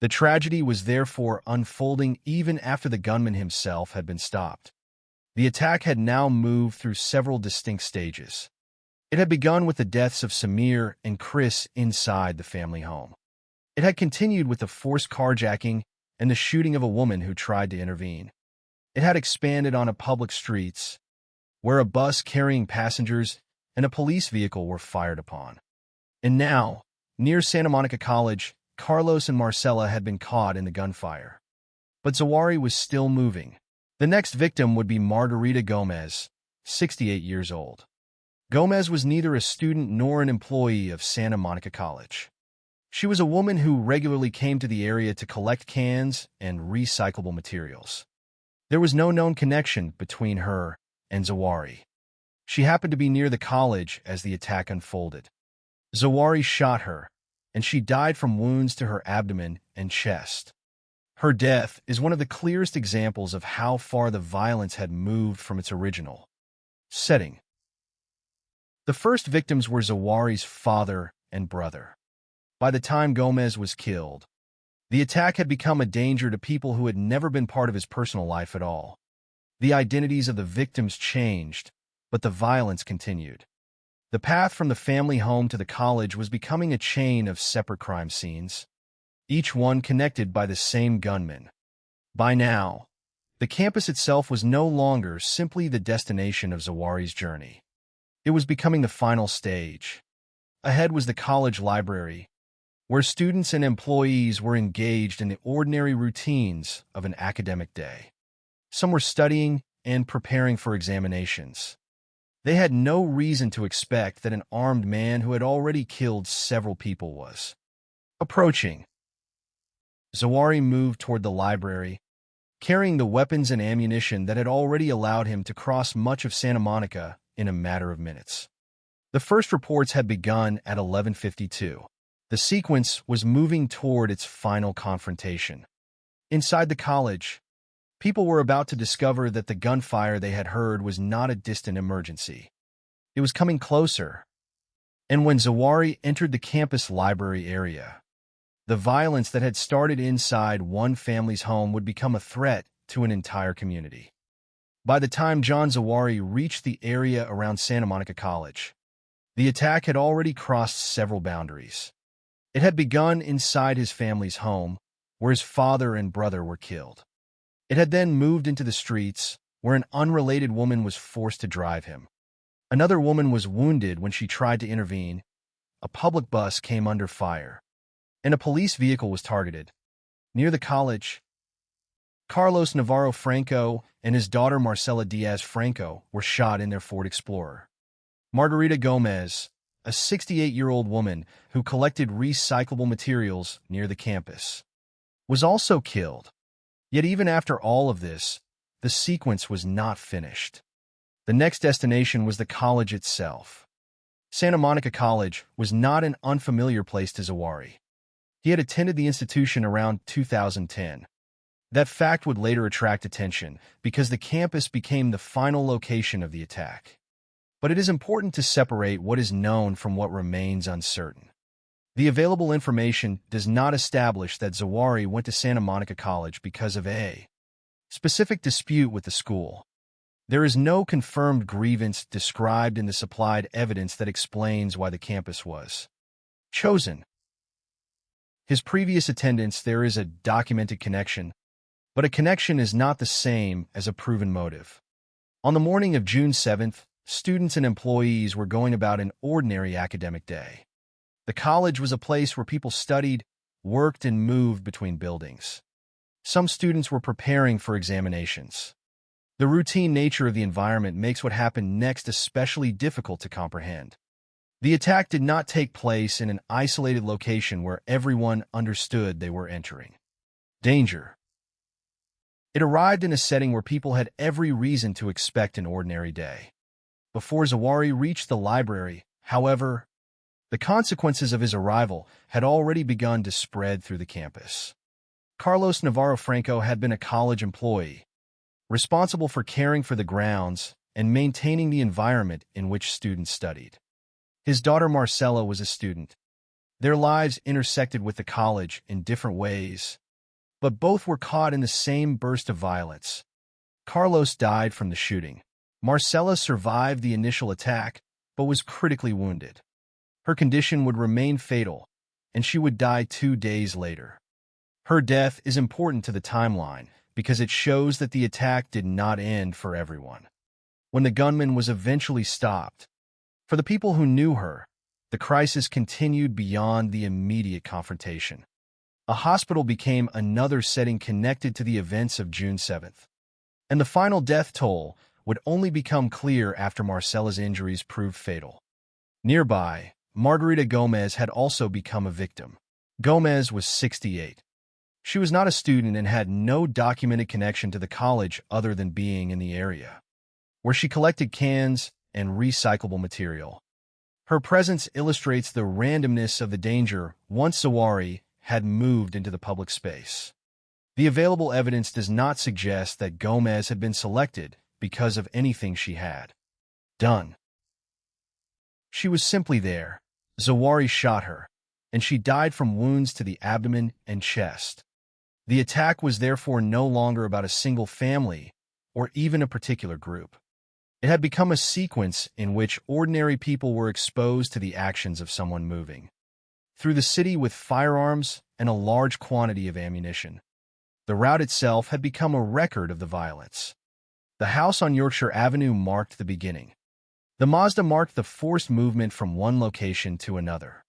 The tragedy was therefore unfolding even after the gunman himself had been stopped. The attack had now moved through several distinct stages. It had begun with the deaths of Samir and Chris inside the family home. It had continued with the forced carjacking and the shooting of a woman who tried to intervene. It had expanded onto public streets, where a bus carrying passengers and a police vehicle were fired upon. And now, near Santa Monica College, Carlos and Marcela had been caught in the gunfire. But Zawari was still moving. The next victim would be Margarita Gomez, 68 years old. Gomez was neither a student nor an employee of Santa Monica College. She was a woman who regularly came to the area to collect cans and recyclable materials. There was no known connection between her and Zawari. She happened to be near the college as the attack unfolded. Zawari shot her, and she died from wounds to her abdomen and chest. Her death is one of the clearest examples of how far the violence had moved from its original setting. The first victims were Zawahiri's father and brother. By the time Gomez was killed, the attack had become a danger to people who had never been part of his personal life at all. The identities of the victims changed, but the violence continued. The path from the family home to the college was becoming a chain of separate crime scenes, each one connected by the same gunman. By now, the campus itself was no longer simply the destination of Zawahiri's journey. It was becoming the final stage. Ahead was the college library, where students and employees were engaged in the ordinary routines of an academic day. Some were studying and preparing for examinations. They had no reason to expect that an armed man who had already killed several people was approaching. Zawahiri moved toward the library, carrying the weapons and ammunition that had already allowed him to cross much of Santa Monica in a matter of minutes. The first reports had begun at 11:52. The sequence was moving toward its final confrontation. Inside the college, people were about to discover that the gunfire they had heard was not a distant emergency. It was coming closer. And when Zawahiri entered the campus library area, the violence that had started inside one family's home would become a threat to an entire community. By the time John Zawahiri reached the area around Santa Monica College, the attack had already crossed several boundaries. It had begun inside his family's home, where his father and brother were killed. It had then moved into the streets, where an unrelated woman was forced to drive him. Another woman was wounded when she tried to intervene. A public bus came under fire, and a police vehicle was targeted. Near the college, Carlos Navarro Franco and his daughter Marcela Diaz Franco were shot in their Ford Explorer. Margarita Gomez, a 68-year-old woman who collected recyclable materials near the campus, was also killed. Yet even after all of this, the sequence was not finished. The next destination was the college itself. Santa Monica College was not an unfamiliar place to Zawahiri. He had attended the institution around 2010. That fact would later attract attention because the campus became the final location of the attack. But it is important to separate what is known from what remains uncertain. The available information does not establish that Zawahiri went to Santa Monica College because of a specific dispute with the school. There is no confirmed grievance described in the supplied evidence that explains why the campus was chosen. His previous attendance, there is a documented connection, but a connection is not the same as a proven motive. On the morning of June 7th, students and employees were going about an ordinary academic day. The college was a place where people studied, worked, and moved between buildings. Some students were preparing for examinations. The routine nature of the environment makes what happened next especially difficult to comprehend. The attack did not take place in an isolated location where everyone understood they were entering danger. It arrived in a setting where people had every reason to expect an ordinary day. Before Zawahiri reached the library, however, the consequences of his arrival had already begun to spread through the campus. Carlos Navarro Franco had been a college employee, responsible for caring for the grounds and maintaining the environment in which students studied. His daughter Marcela was a student. Their lives intersected with the college in different ways, but both were caught in the same burst of violence. Carlos died from the shooting. Marcela survived the initial attack, but was critically wounded. Her condition would remain fatal, and she would die 2 days later. Her death is important to the timeline because it shows that the attack did not end for everyone. When the gunman was eventually stopped, for the people who knew her, the crisis continued beyond the immediate confrontation. A hospital became another setting connected to the events of June 7th. And the final death toll would only become clear after Marcela's injuries proved fatal. Nearby, Margarita Gomez had also become a victim. Gomez was 68. She was not a student and had no documented connection to the college other than being in the area, where she collected cans and recyclable material. Her presence illustrates the randomness of the danger once Zawahiri had moved into the public space. The available evidence does not suggest that Gomez had been selected because of anything she had done. She was simply there. Zawahri shot her, and she died from wounds to the abdomen and chest. The attack was therefore no longer about a single family or even a particular group. It had become a sequence in which ordinary people were exposed to the actions of someone moving through the city with firearms and a large quantity of ammunition. The route itself had become a record of the violence. The house on Yorkshire Avenue marked the beginning. The Mazda marked the forced movement from one location to another.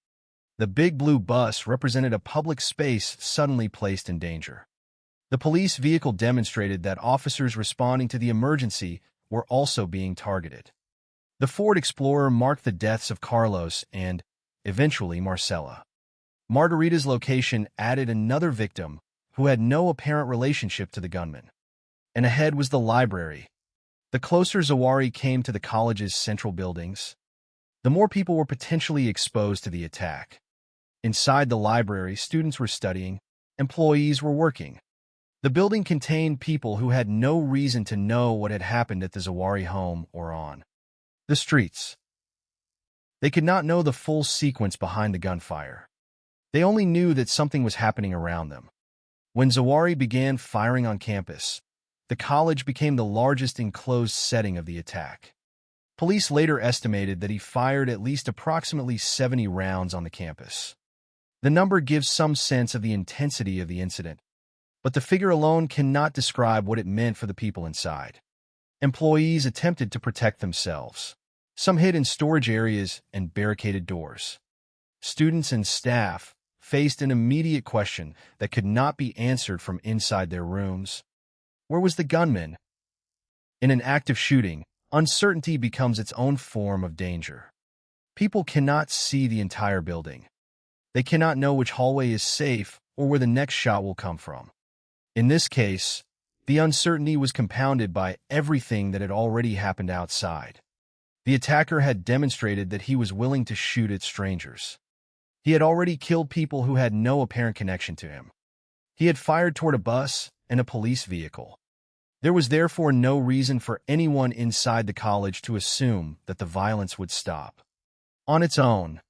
The big blue bus represented a public space suddenly placed in danger. The police vehicle demonstrated that officers responding to the emergency were also being targeted. The Ford Explorer marked the deaths of Carlos and, eventually, Marcella. Margarita's location added another victim who had no apparent relationship to the gunman. And ahead was the library. The closer Zawahri came to the college's central buildings, the more people were potentially exposed to the attack. Inside the library, students were studying, employees were working. The building contained people who had no reason to know what had happened at the Zawahri home or on the streets. They could not know the full sequence behind the gunfire. They only knew that something was happening around them. When Zawahri began firing on campus, the college became the largest enclosed setting of the attack. Police later estimated that he fired at least approximately 70 rounds on the campus. The number gives some sense of the intensity of the incident, but the figure alone cannot describe what it meant for the people inside. Employees attempted to protect themselves. Some hid in storage areas and barricaded doors. Students and staff faced an immediate question that could not be answered from inside their rooms. Where was the gunman? In an active shooting, uncertainty becomes its own form of danger. People cannot see the entire building. They cannot know which hallway is safe or where the next shot will come from. In this case, the uncertainty was compounded by everything that had already happened outside. The attacker had demonstrated that he was willing to shoot at strangers. He had already killed people who had no apparent connection to him. He had fired toward a bus and a police vehicle. There was therefore no reason for anyone inside the college to assume that the violence would stop on its own.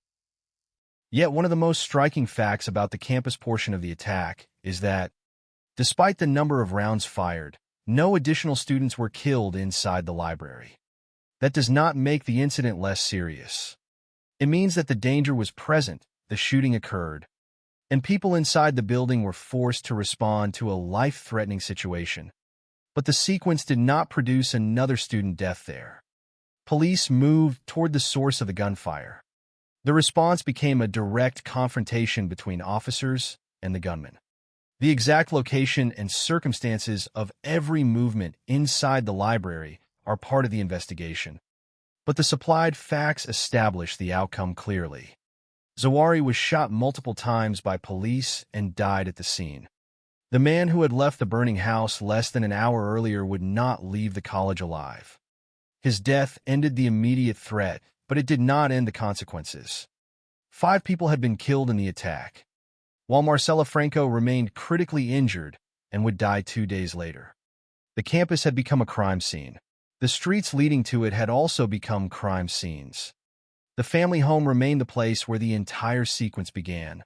Yet one of the most striking facts about the campus portion of the attack is that, despite the number of rounds fired, no additional students were killed inside the library. That does not make the incident less serious. It means that the danger was present, the shooting occurred, and people inside the building were forced to respond to a life-threatening situation. But the sequence did not produce another student death there. Police moved toward the source of the gunfire. The response became a direct confrontation between officers and the gunman. The exact location and circumstances of every movement inside the library are part of the investigation, but the supplied facts establish the outcome clearly. Zawahri was shot multiple times by police and died at the scene. The man who had left the burning house less than an hour earlier would not leave the college alive. His death ended the immediate threat, but it did not end the consequences. 5 people had been killed in the attack, while Marcela Franco remained critically injured and would die 2 days later. The campus had become a crime scene. The streets leading to it had also become crime scenes. The family home remained the place where the entire sequence began.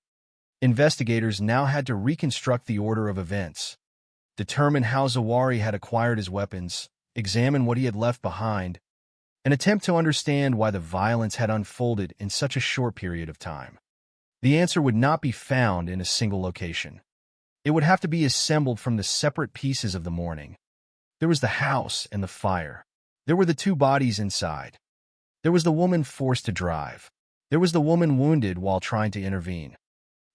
Investigators now had to reconstruct the order of events, determine how Zawahri had acquired his weapons, examine what he had left behind, and attempt to understand why the violence had unfolded in such a short period of time. The answer would not be found in a single location. It would have to be assembled from the separate pieces of the morning. There was the house and the fire. There were the 2 bodies inside. There was the woman forced to drive. There was the woman wounded while trying to intervene.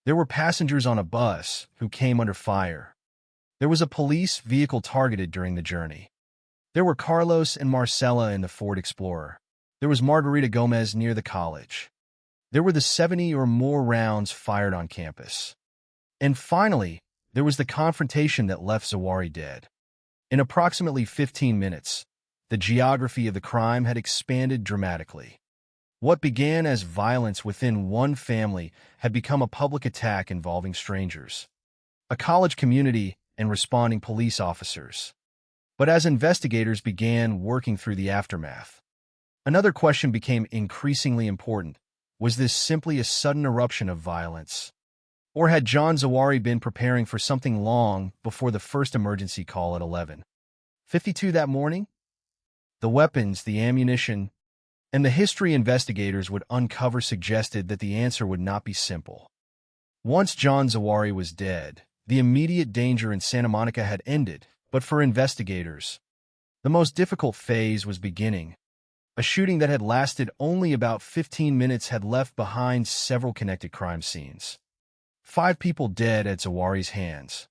There were passengers on a bus who came under fire. There was a police vehicle targeted during the journey. There were Carlos and Marcella in the Ford Explorer. There was Margarita Gomez near the college. There were the 70 or more rounds fired on campus. And finally, there was the confrontation that left Zawahri dead. In approximately 15 minutes, the geography of the crime had expanded dramatically. What began as violence within one family had become a public attack involving strangers. A college community and responding police officers. But as investigators began working through the aftermath, another question became increasingly important. Was this simply a sudden eruption of violence? Or had John Zawahiri been preparing for something long before the first emergency call at 11:52 that morning? The weapons, the ammunition, and the history investigators would uncover suggested that the answer would not be simple. Once John Zawahiri was dead, the immediate danger in Santa Monica had ended, but for investigators, the most difficult phase was beginning. A shooting that had lasted only about 15 minutes had left behind several connected crime scenes. 5 people dead at Zawahiri's hands.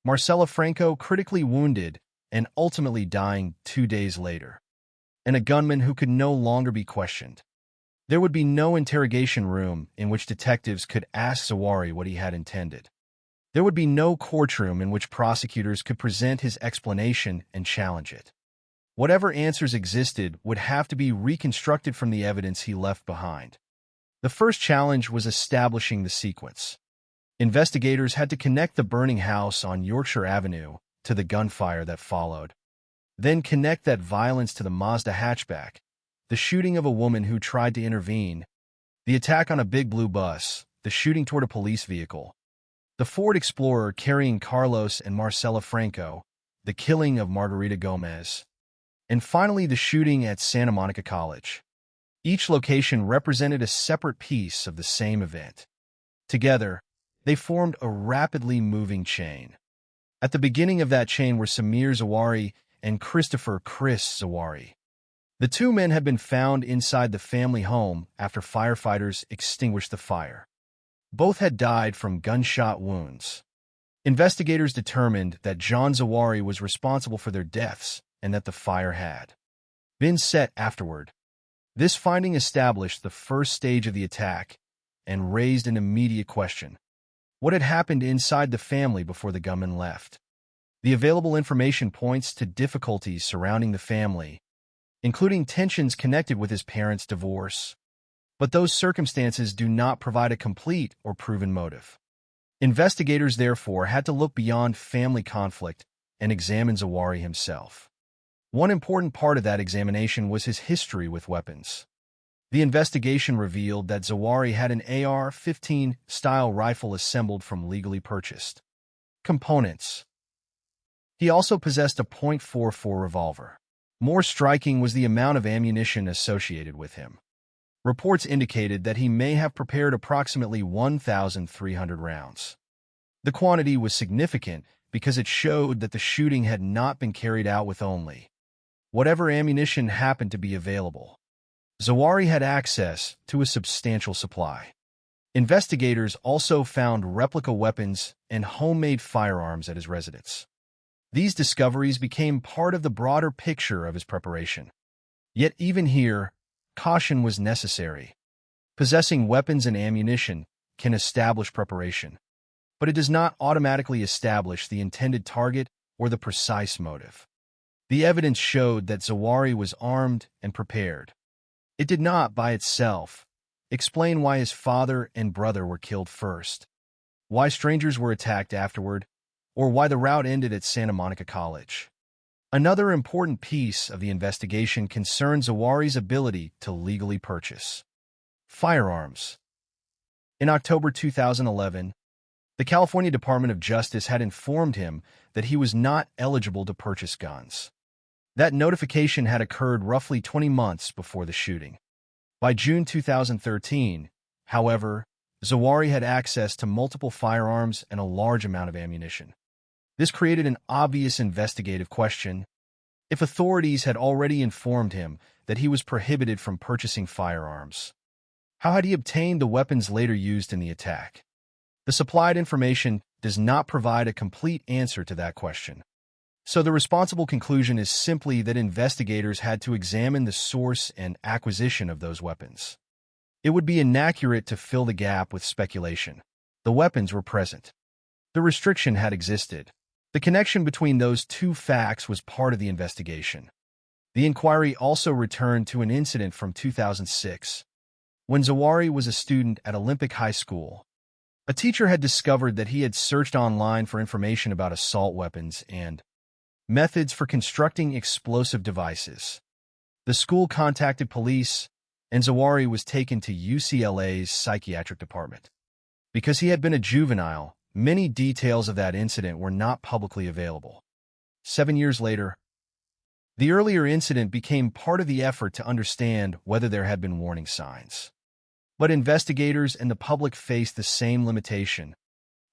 Marcela Franco critically wounded and ultimately dying 2 days later. And a gunman who could no longer be questioned. There would be no interrogation room in which detectives could ask Zawahiri what he had intended. There would be no courtroom in which prosecutors could present his explanation and challenge it. Whatever answers existed would have to be reconstructed from the evidence he left behind. The first challenge was establishing the sequence. Investigators had to connect the burning house on Yorkshire Avenue to the gunfire that followed. Then connect that violence to the Mazda hatchback, the shooting of a woman who tried to intervene, the attack on a big blue bus, the shooting toward a police vehicle, the Ford Explorer carrying Carlos and Marcela Franco, the killing of Margarita Gomez, and finally the shooting at Santa Monica College. Each location represented a separate piece of the same event. Together, they formed a rapidly moving chain. At the beginning of that chain were Samir Zawahiri and Christopher "Chris" Zawahiri. The 2 men had been found inside the family home after firefighters extinguished the fire. Both had died from gunshot wounds. Investigators determined that John Zawahiri was responsible for their deaths and that the fire had been set afterward. This finding established the first stage of the attack and raised an immediate question. What had happened inside the family before the gunman left? The available information points to difficulties surrounding the family, including tensions connected with his parents' divorce. But those circumstances do not provide a complete or proven motive. Investigators, therefore, had to look beyond family conflict and examine Zawahiri himself. One important part of that examination was his history with weapons. The investigation revealed that Zawahiri had an AR-15 style rifle assembled from legally purchased components. He also possessed a .44 revolver. More striking was the amount of ammunition associated with him. Reports indicated that he may have prepared approximately 1,300 rounds. The quantity was significant because it showed that the shooting had not been carried out with only whatever ammunition happened to be available. Zawahiri had access to a substantial supply. Investigators also found replica weapons and homemade firearms at his residence. These discoveries became part of the broader picture of his preparation. Yet even here, caution was necessary. Possessing weapons and ammunition can establish preparation, but it does not automatically establish the intended target or the precise motive. The evidence showed that Zawahiri was armed and prepared. It did not, by itself, explain why his father and brother were killed first, why strangers were attacked afterward, or why the route ended at Santa Monica College. Another important piece of the investigation concerned Zawahiri's ability to legally purchase firearms. In October 2011, the California Department of Justice had informed him that he was not eligible to purchase guns. That notification had occurred roughly 20 months before the shooting. By June 2013, however, Zawahiri had access to multiple firearms and a large amount of ammunition. This created an obvious investigative question. If authorities had already informed him that he was prohibited from purchasing firearms, how had he obtained the weapons later used in the attack? The supplied information does not provide a complete answer to that question. So the responsible conclusion is simply that investigators had to examine the source and acquisition of those weapons. It would be inaccurate to fill the gap with speculation. The weapons were present. The restriction had existed. The connection between those two facts was part of the investigation. The inquiry also returned to an incident from 2006, when Zawahiri was a student at Olympic High School. A teacher had discovered that he had searched online for information about assault weapons and methods for constructing explosive devices. The school contacted police, and Zawahri was taken to UCLA's psychiatric department. Because he had been a juvenile, many details of that incident were not publicly available. 7 years later, the earlier incident became part of the effort to understand whether there had been warning signs. But investigators and the public faced the same limitation.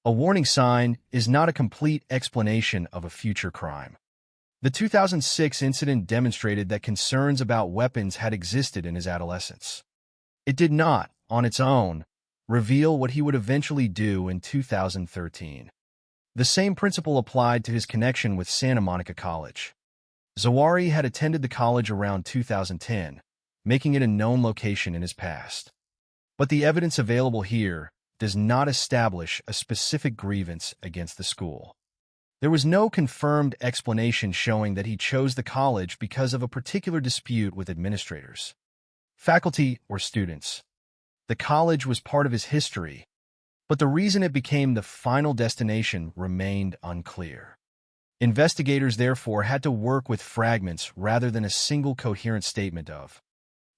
A warning sign is not a complete explanation of a future crime. The 2006 incident demonstrated that concerns about weapons had existed in his adolescence. It did not, on its own, reveal what he would eventually do in 2013. The same principle applied to his connection with Santa Monica College. Zawahri had attended the college around 2010, making it a known location in his past. But the evidence available here does not establish a specific grievance against the school. There was no confirmed explanation showing that he chose the college because of a particular dispute with administrators, faculty, or students. The college was part of his history, but the reason it became the final destination remained unclear. Investigators therefore had to work with fragments rather than a single coherent statement of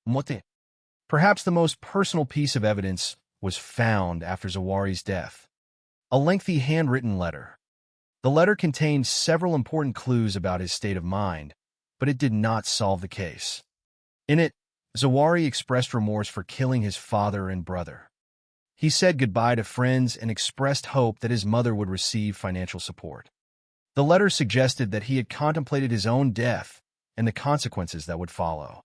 motive. Perhaps the most personal piece of evidence was found after Zawahri's death. A lengthy handwritten letter. The letter contained several important clues about his state of mind, but it did not solve the case. In it, Zawahri expressed remorse for killing his father and brother. He said goodbye to friends and expressed hope that his mother would receive financial support. The letter suggested that he had contemplated his own death and the consequences that would follow.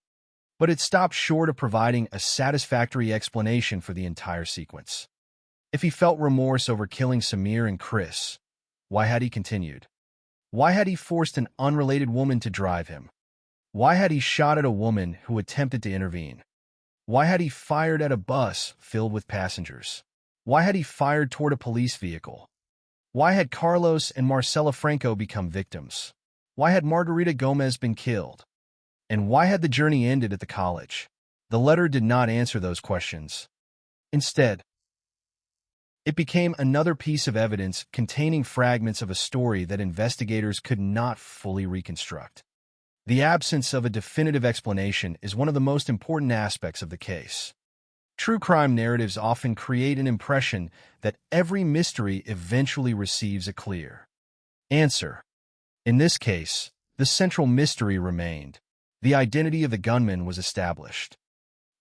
But it stopped short of providing a satisfactory explanation for the entire sequence. If he felt remorse over killing Samir and Chris, why had he continued? Why had he forced an unrelated woman to drive him? Why had he shot at a woman who attempted to intervene? Why had he fired at a bus filled with passengers? Why had he fired toward a police vehicle? Why had Carlos and Marcela Franco become victims? Why had Margarita Gomez been killed? And why had the journey ended at the college? The letter did not answer those questions. Instead, it became another piece of evidence containing fragments of a story that investigators could not fully reconstruct. The absence of a definitive explanation is one of the most important aspects of the case. True crime narratives often create an impression that every mystery eventually receives a clear answer. In this case, the central mystery remained. The identity of the gunman was established.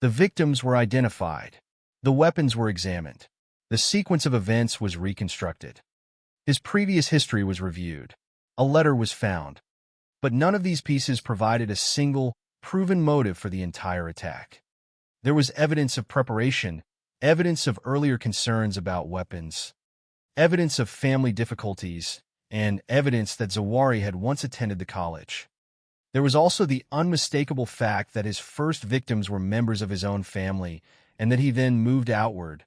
The victims were identified. The weapons were examined. The sequence of events was reconstructed. His previous history was reviewed. A letter was found. But none of these pieces provided a single, proven motive for the entire attack. There was evidence of preparation, evidence of earlier concerns about weapons, evidence of family difficulties, and evidence that Zawahri had once attended the college. There was also the unmistakable fact that his first victims were members of his own family and that he then moved outward,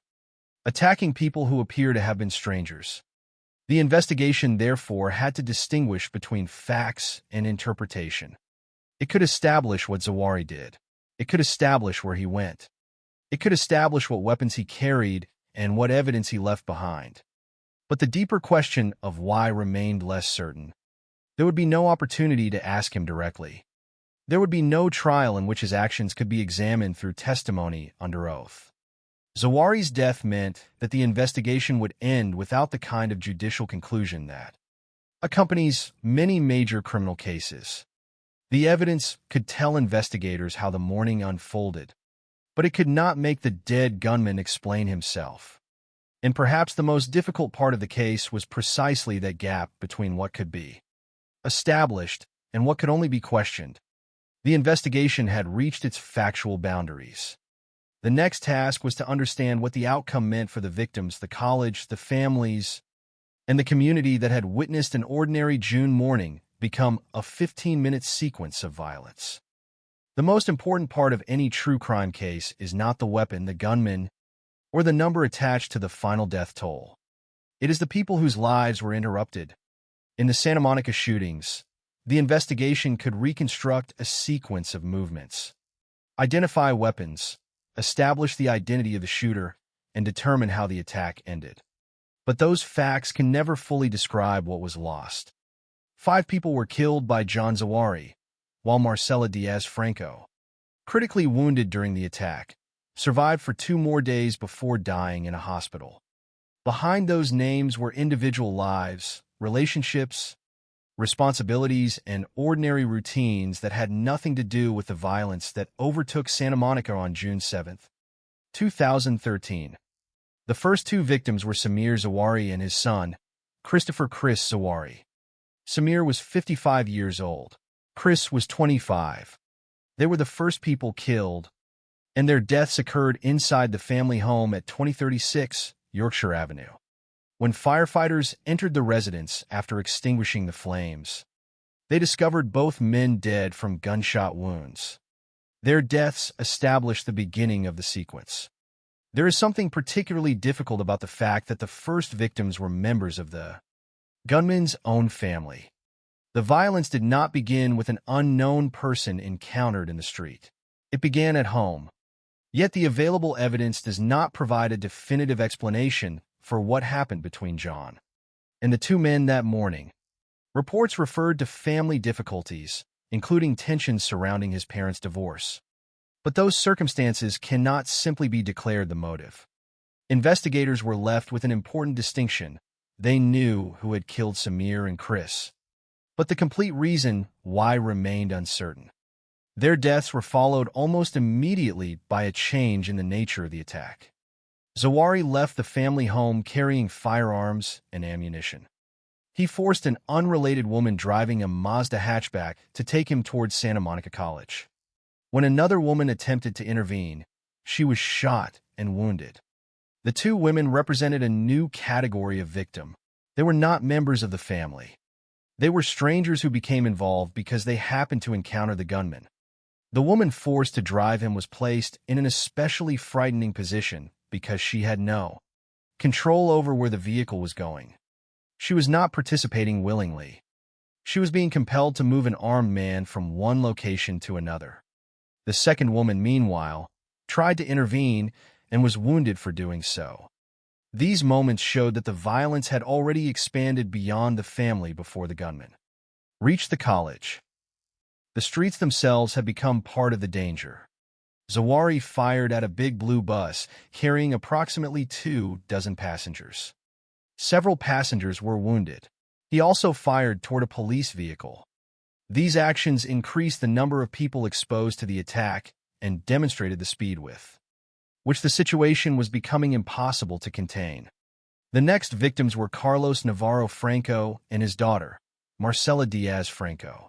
attacking people who appear to have been strangers. The investigation, therefore, had to distinguish between facts and interpretation. It could establish what Zawahri did. It could establish where he went. It could establish what weapons he carried and what evidence he left behind. But the deeper question of why remained less certain. There would be no opportunity to ask him directly. There would be no trial in which his actions could be examined through testimony under oath. Zawahri's death meant that the investigation would end without the kind of judicial conclusion that accompanies many major criminal cases. The evidence could tell investigators how the morning unfolded, but it could not make the dead gunman explain himself. And perhaps the most difficult part of the case was precisely that gap between what could be established and what could only be questioned. The investigation had reached its factual boundaries. The next task was to understand what the outcome meant for the victims, the college, the families, and the community that had witnessed an ordinary June morning become a 15-minute sequence of violence. The most important part of any true crime case is not the weapon, the gunman, or the number attached to the final death toll. It is the people whose lives were interrupted. In the Santa Monica shootings, the investigation could reconstruct a sequence of movements, identify weapons, establish the identity of the shooter, and determine how the attack ended. But those facts can never fully describe what was lost. 5 people were killed by John Zawahiri, while Marcela Diaz-Franco, critically wounded during the attack, survived for 2 more days before dying in a hospital. Behind those names were individual lives, relationships, responsibilities, and ordinary routines that had nothing to do with the violence that overtook Santa Monica on June 7, 2013. The first 2 victims were Samir Zawahiri and his son, Christopher "Chris" Zawahiri. Samir was 55 years old. Chris was 25. They were the first people killed, and their deaths occurred inside the family home at 2036 Yorkshire Avenue. When firefighters entered the residence after extinguishing the flames, they discovered both men dead from gunshot wounds. Their deaths established the beginning of the sequence. There is something particularly difficult about the fact that the first victims were members of the gunman's own family. The violence did not begin with an unknown person encountered in the street. It began at home. Yet the available evidence does not provide a definitive explanation for what happened between John and the 2 men that morning. Reports referred to family difficulties, including tensions surrounding his parents' divorce. But those circumstances cannot simply be declared the motive. Investigators were left with an important distinction. They knew who had killed Samir and Chris, but the complete reason why remained uncertain. Their deaths were followed almost immediately by a change in the nature of the attack. Zawahiri left the family home carrying firearms and ammunition. He forced an unrelated woman driving a Mazda hatchback to take him towards Santa Monica College. When another woman attempted to intervene, she was shot and wounded. The 2 women represented a new category of victim. They were not members of the family. They were strangers who became involved because they happened to encounter the gunman. The woman forced to drive him was placed in an especially frightening position because she had no control over where the vehicle was going. She was not participating willingly. She was being compelled to move an armed man from one location to another. The second woman, meanwhile, tried to intervene and was wounded for doing so. These moments showed that the violence had already expanded beyond the family before the gunman reached the college. The streets themselves had become part of the danger. Zawahiri fired at a big blue bus carrying approximately 24 passengers. Several passengers were wounded. He also fired toward a police vehicle. These actions increased the number of people exposed to the attack and demonstrated the speed with which the situation was becoming impossible to contain. The next victims were Carlos Navarro Franco and his daughter, Marcela Diaz-Franco.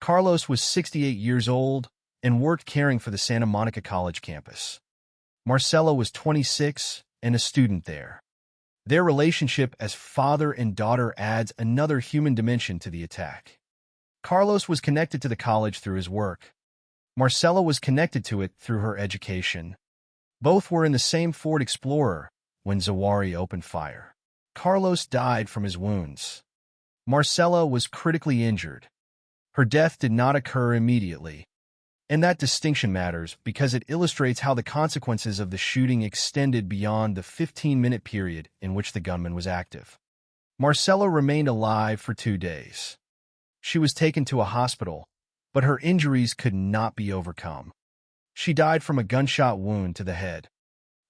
Carlos was 68 years old and worked caring for the Santa Monica College campus. Marcela was 26 and a student there. Their relationship as father and daughter adds another human dimension to the attack. Carlos was connected to the college through his work. Marcela was connected to it through her education. Both were in the same Ford Explorer when Zawahiri opened fire. Carlos died from his wounds. Marcela was critically injured. Her death did not occur immediately. And that distinction matters because it illustrates how the consequences of the shooting extended beyond the 15-minute period in which the gunman was active. Marcela remained alive for 2 days. She was taken to a hospital, but her injuries could not be overcome. She died from a gunshot wound to the head.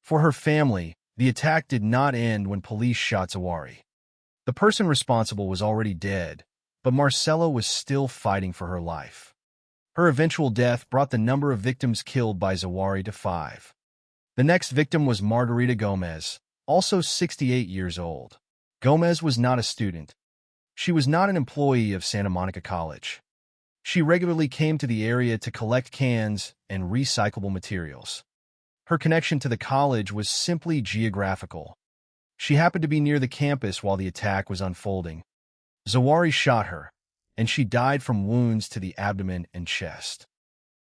For her family, the attack did not end when police shot Zawahiri. The person responsible was already dead, but Marcela was still fighting for her life. Her eventual death brought the number of victims killed by Zawahiri to 5. The next victim was Margarita Gomez, also 68 years old. Gomez was not a student. She was not an employee of Santa Monica College. She regularly came to the area to collect cans and recyclable materials. Her connection to the college was simply geographical. She happened to be near the campus while the attack was unfolding. Zawahiri shot her, and she died from wounds to the abdomen and chest.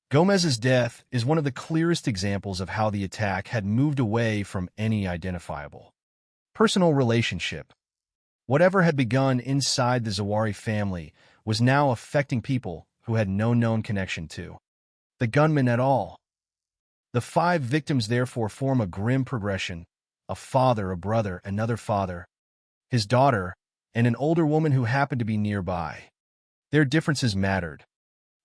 Gomez's death is one of the clearest examples of how the attack had moved away from any identifiable personal relationship. Whatever had begun inside the Zawahiri family was now affecting people who had no known connection to the gunman at all. The 5 victims therefore form a grim progression: a father, a brother, another father, his daughter, and an older woman who happened to be nearby. Their differences mattered.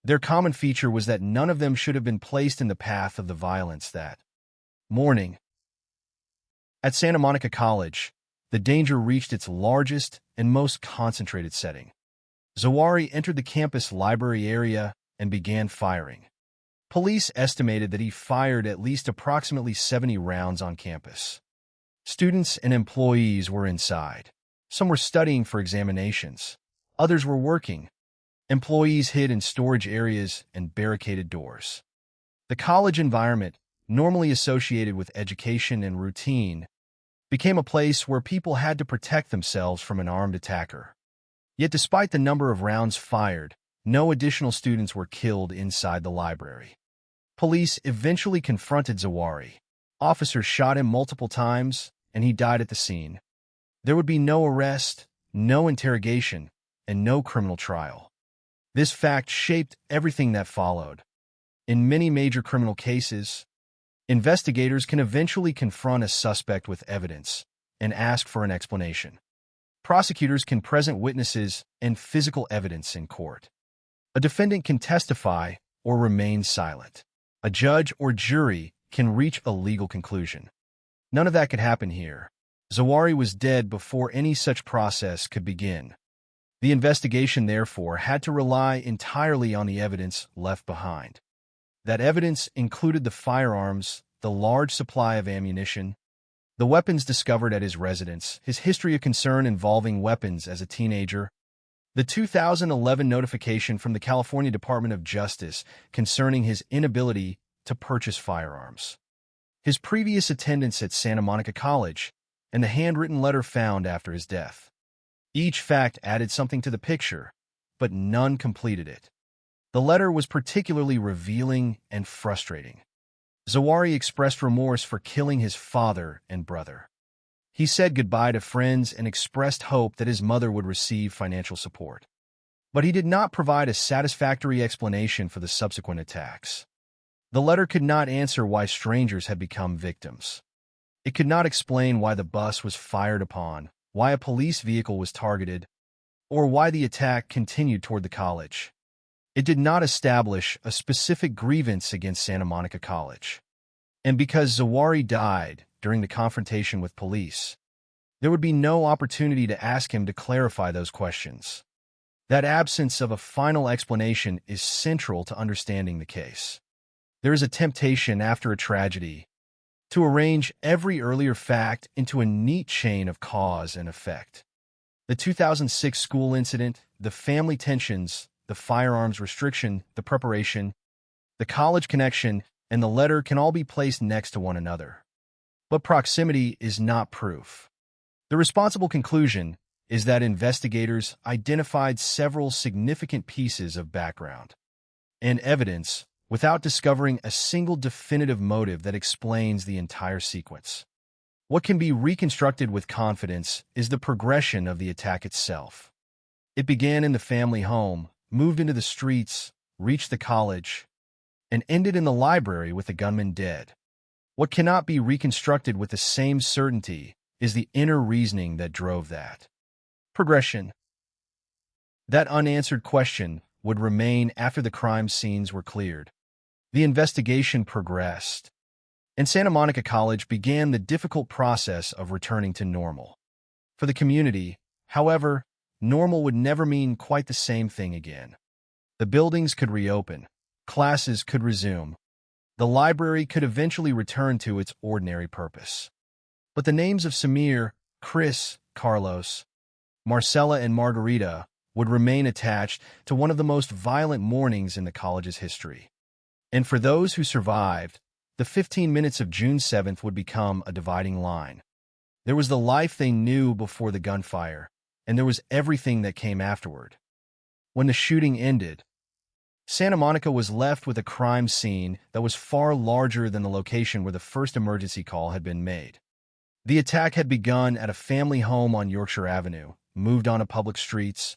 Their common feature was that none of them should have been placed in the path of the violence that morning. At Santa Monica College, the danger reached its largest and most concentrated setting. Zawahiri entered the campus library area and began firing. Police estimated that he fired at least approximately 70 rounds on campus. Students and employees were inside. Some were studying for examinations. Others were working. Employees hid in storage areas and barricaded doors. The college environment, normally associated with education and routine, became a place where people had to protect themselves from an armed attacker. Yet despite the number of rounds fired, no additional students were killed inside the library. Police eventually confronted Zawahiri. Officers shot him multiple times, and he died at the scene. There would be no arrest, no interrogation, and no criminal trial. This fact shaped everything that followed. In many major criminal cases, investigators can eventually confront a suspect with evidence and ask for an explanation. Prosecutors can present witnesses and physical evidence in court. A defendant can testify or remain silent. A judge or jury can reach a legal conclusion. None of that could happen here. Zawahiri was dead before any such process could begin. The investigation, therefore, had to rely entirely on the evidence left behind. That evidence included the firearms, the large supply of ammunition, the weapons discovered at his residence, his history of concern involving weapons as a teenager, the 2011 notification from the California Department of Justice concerning his inability to purchase firearms, his previous attendance at Santa Monica College, and the handwritten letter found after his death. Each fact added something to the picture, but none completed it. The letter was particularly revealing and frustrating. Zawahiri expressed remorse for killing his father and brother. He said goodbye to friends and expressed hope that his mother would receive financial support. But he did not provide a satisfactory explanation for the subsequent attacks. The letter could not answer why strangers had become victims. It could not explain why the bus was fired upon, why a police vehicle was targeted, or why the attack continued toward the college. It did not establish a specific grievance against Santa Monica College. And because Zawahiri died during the confrontation with police, there would be no opportunity to ask him to clarify those questions. That absence of a final explanation is central to understanding the case. There is a temptation after a tragedy to arrange every earlier fact into a neat chain of cause and effect. The 2006 school incident, the family tensions, the firearms restriction, the preparation, the college connection, and the letter can all be placed next to one another. But proximity is not proof. The responsible conclusion is that investigators identified several significant pieces of background and evidence without discovering a single definitive motive that explains the entire sequence. What can be reconstructed with confidence is the progression of the attack itself. It began in the family home, moved into the streets, reached the college, and ended in the library with the gunman dead. What cannot be reconstructed with the same certainty is the inner reasoning that drove that progression. That unanswered question would remain after the crime scenes were cleared. The investigation progressed, and Santa Monica College began the difficult process of returning to normal. For the community, however, normal would never mean quite the same thing again. The buildings could reopen, classes could resume, the library could eventually return to its ordinary purpose. But the names of Samir, Chris, Carlos, Marcella, and Margarita would remain attached to one of the most violent mornings in the college's history. And for those who survived, the 15 minutes of June 7th would become a dividing line. There was the life they knew before the gunfire, and there was everything that came afterward. When the shooting ended, Santa Monica was left with a crime scene that was far larger than the location where the first emergency call had been made. The attack had begun at a family home on Yorkshire Avenue, moved onto public streets,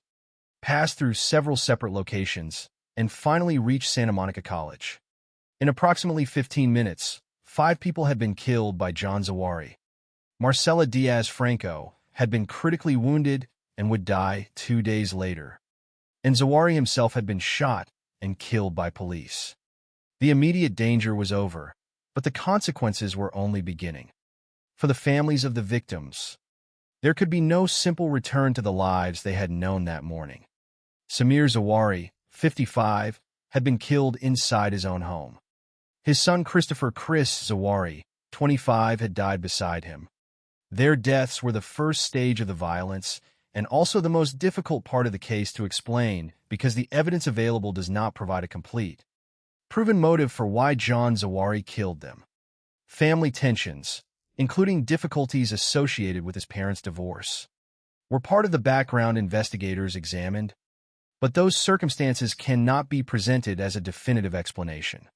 passed through several separate locations, and finally reached Santa Monica College. In approximately 15 minutes, 5 people had been killed by John Zawahiri. Marcela Diaz Franco, had been critically wounded and would die 2 days later. And Zawahri himself had been shot and killed by police. The immediate danger was over, but the consequences were only beginning. For the families of the victims, there could be no simple return to the lives they had known that morning. Samir Zawahri, 55, had been killed inside his own home. His son Christopher Chris Zawahri, 25, had died beside him. Their deaths were the first stage of the violence and also the most difficult part of the case to explain because the evidence available does not provide a complete, proven motive for why John Zawahri killed them. Family tensions, including difficulties associated with his parents' divorce, were part of the background investigators examined, but those circumstances cannot be presented as a definitive explanation.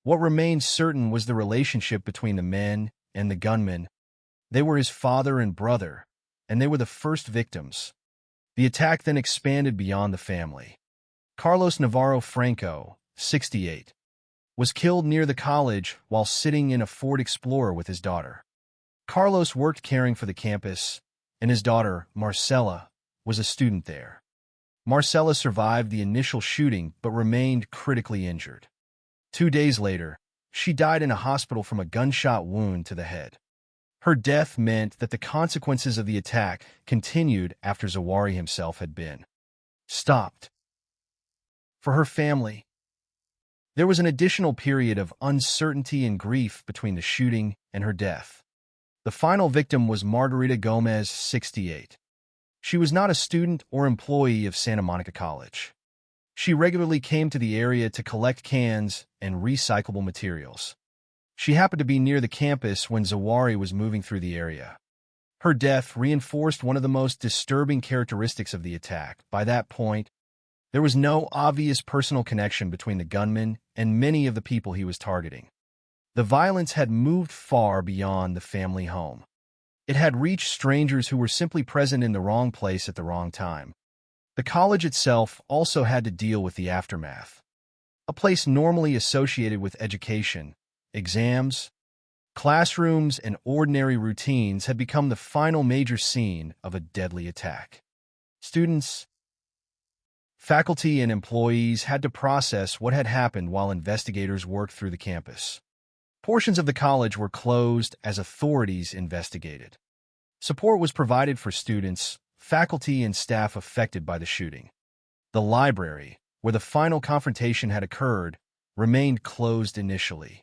What remained certain was the relationship between the men and the gunmen. They were his father and brother, and they were the first victims. The attack then expanded beyond the family. Carlos Navarro Franco, 68, was killed near the college while sitting in a Ford Explorer with his daughter. Carlos worked caring for the campus, and his daughter, Marcela, was a student there. Marcela survived the initial shooting but remained critically injured. 2 days later, she died in a hospital from a gunshot wound to the head. Her death meant that the consequences of the attack continued after Zawahri himself had been stopped. For her family, there was an additional period of uncertainty and grief between the shooting and her death. The final victim was Margarita Gomez, 68. She was not a student or employee of Santa Monica College. She regularly came to the area to collect cans and recyclable materials. She happened to be near the campus when Zawahri was moving through the area. Her death reinforced one of the most disturbing characteristics of the attack. By that point, there was no obvious personal connection between the gunman and many of the people he was targeting. The violence had moved far beyond the family home. It had reached strangers who were simply present in the wrong place at the wrong time. The college itself also had to deal with the aftermath. A place normally associated with education, exams, classrooms, and ordinary routines had become the final major scene of a deadly attack. Students, faculty, and employees had to process what had happened while investigators worked through the campus. Portions of the college were closed as authorities investigated. Support was provided for students, faculty, and staff affected by the shooting. The library, where the final confrontation had occurred, remained closed initially.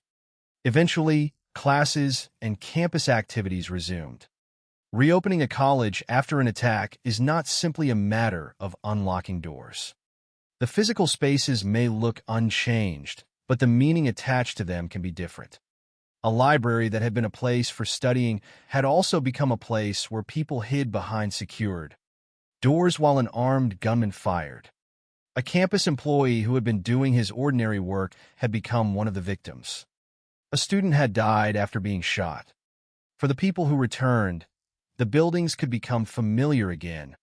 Eventually, classes and campus activities resumed. Reopening a college after an attack is not simply a matter of unlocking doors. The physical spaces may look unchanged, but the meaning attached to them can be different. A library that had been a place for studying had also become a place where people hid behind secured doors while an armed gunman fired. A campus employee who had been doing his ordinary work had become one of the victims. A student had died after being shot. For the people who returned, the buildings could become familiar again,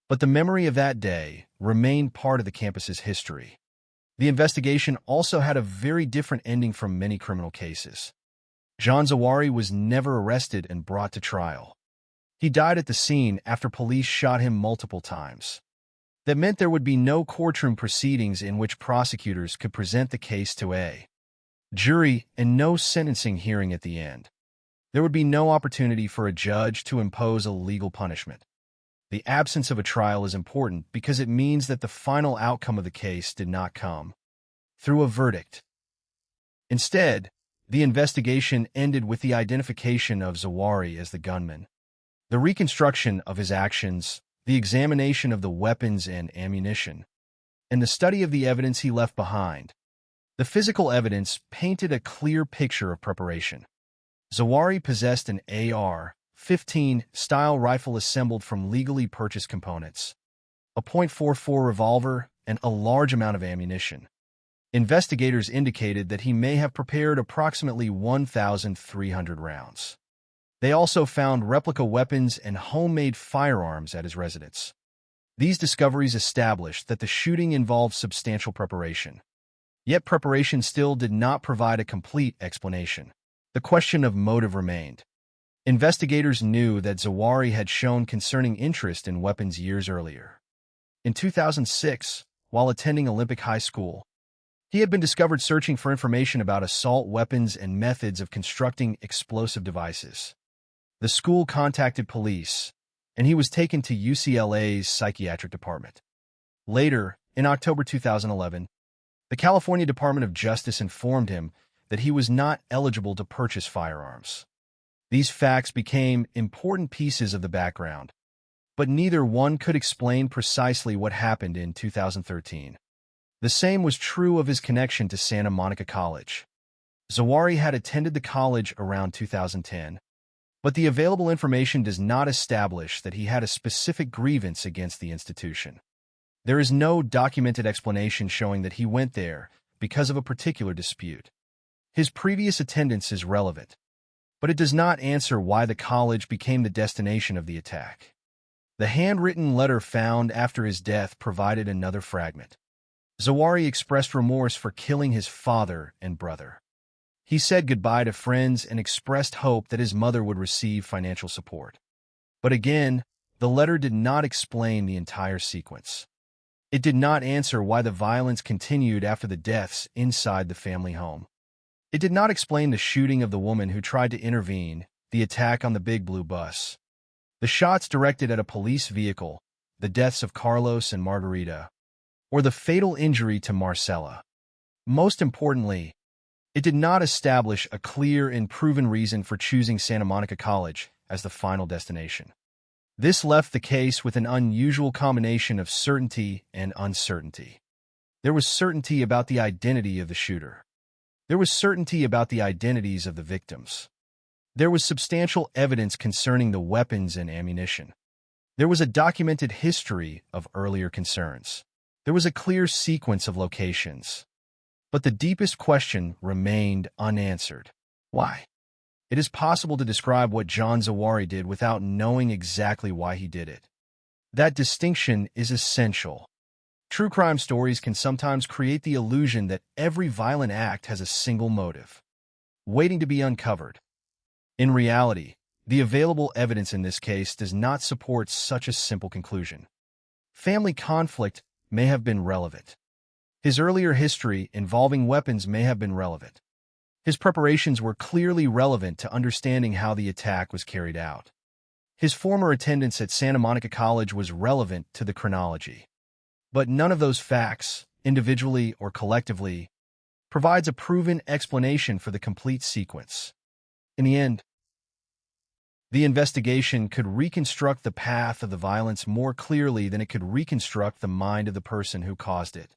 but the memory of that day remained part of the campus's history. The investigation also had a very different ending from many criminal cases. John Zawahri was never arrested and brought to trial. He died at the scene after police shot him multiple times. That meant there would be no courtroom proceedings in which prosecutors could present the case to a jury and no sentencing hearing at the end. There would be no opportunity for a judge to impose a legal punishment. The absence of a trial is important because it means that the final outcome of the case did not come through a verdict. Instead, the investigation ended with the identification of Zawahri as the gunman, the reconstruction of his actions, the examination of the weapons and ammunition, and the study of the evidence he left behind. The physical evidence painted a clear picture of preparation. Zawahri possessed an AR-15 style rifle assembled from legally purchased components, a .44 revolver, and a large amount of ammunition. Investigators indicated that he may have prepared approximately 1,300 rounds. They also found replica weapons and homemade firearms at his residence. These discoveries established that the shooting involved substantial preparation. Yet preparation still did not provide a complete explanation. The question of motive remained. Investigators knew that Zawahri had shown concerning interest in weapons years earlier. In 2006, while attending Olympic High School, he had been discovered searching for information about assault weapons and methods of constructing explosive devices. The school contacted police, and he was taken to UCLA's psychiatric department. Later, in October 2011, the California Department of Justice informed him that he was not eligible to purchase firearms. These facts became important pieces of the background, but neither one could explain precisely what happened in 2013. The same was true of his connection to Santa Monica College. Zawahri had attended the college around 2010, but the available information does not establish that he had a specific grievance against the institution. There is no documented explanation showing that he went there because of a particular dispute. His previous attendance is relevant, but it does not answer why the college became the destination of the attack. The handwritten letter found after his death provided another fragment. Zawahri expressed remorse for killing his father and brother. He said goodbye to friends and expressed hope that his mother would receive financial support. But again, the letter did not explain the entire sequence. It did not answer why the violence continued after the deaths inside the family home. It did not explain the shooting of the woman who tried to intervene, the attack on the Big Blue bus, the shots directed at a police vehicle, the deaths of Carlos and Margarita, or the fatal injury to Marcella. Most importantly, it did not establish a clear and proven reason for choosing Santa Monica College as the final destination. This left the case with an unusual combination of certainty and uncertainty. There was certainty about the identity of the shooter. There was certainty about the identities of the victims. There was substantial evidence concerning the weapons and ammunition. There was a documented history of earlier concerns. There was a clear sequence of locations. But the deepest question remained unanswered. Why? It is possible to describe what John Zawahri did without knowing exactly why he did it. That distinction is essential. True crime stories can sometimes create the illusion that every violent act has a single motive, waiting to be uncovered. In reality, the available evidence in this case does not support such a simple conclusion. Family conflict may have been relevant. His earlier history involving weapons may have been relevant. His preparations were clearly relevant to understanding how the attack was carried out. His former attendance at Santa Monica College was relevant to the chronology. But none of those facts, individually or collectively, provides a proven explanation for the complete sequence. In the end, the investigation could reconstruct the path of the violence more clearly than it could reconstruct the mind of the person who caused it.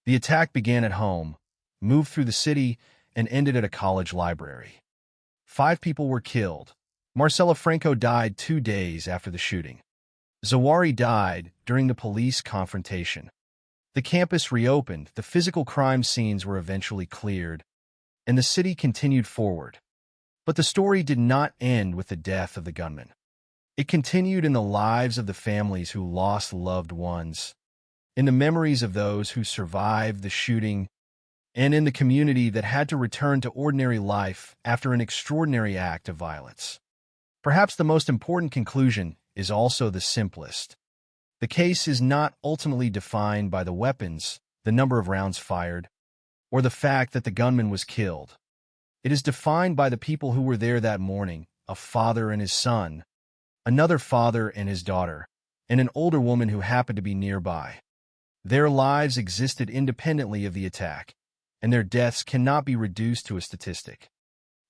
The attack began at home, moved through the city, and ended at a college library. 5 people were killed. Marcela Franco died 2 days after the shooting. Zawahri died during the police confrontation. The campus reopened, the physical crime scenes were eventually cleared, and the city continued forward. But the story did not end with the death of the gunman. It continued in the lives of the families who lost loved ones, in the memories of those who survived the shooting, and in the community that had to return to ordinary life after an extraordinary act of violence. Perhaps the most important conclusion is also the simplest. The case is not ultimately defined by the weapons, the number of rounds fired, or the fact that the gunman was killed. It is defined by the people who were there that morning, a father and his son, another father and his daughter, and an older woman who happened to be nearby. Their lives existed independently of the attack, and their deaths cannot be reduced to a statistic.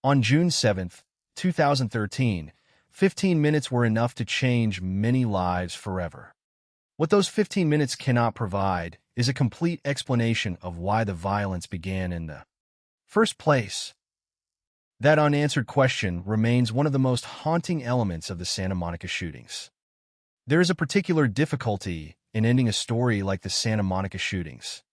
On June 7, 2013, 15 minutes were enough to change many lives forever. What those 15 minutes cannot provide is a complete explanation of why the violence began in the first place. That unanswered question remains one of the most haunting elements of the Santa Monica shootings. There is a particular difficulty in ending a story like the Santa Monica shootings.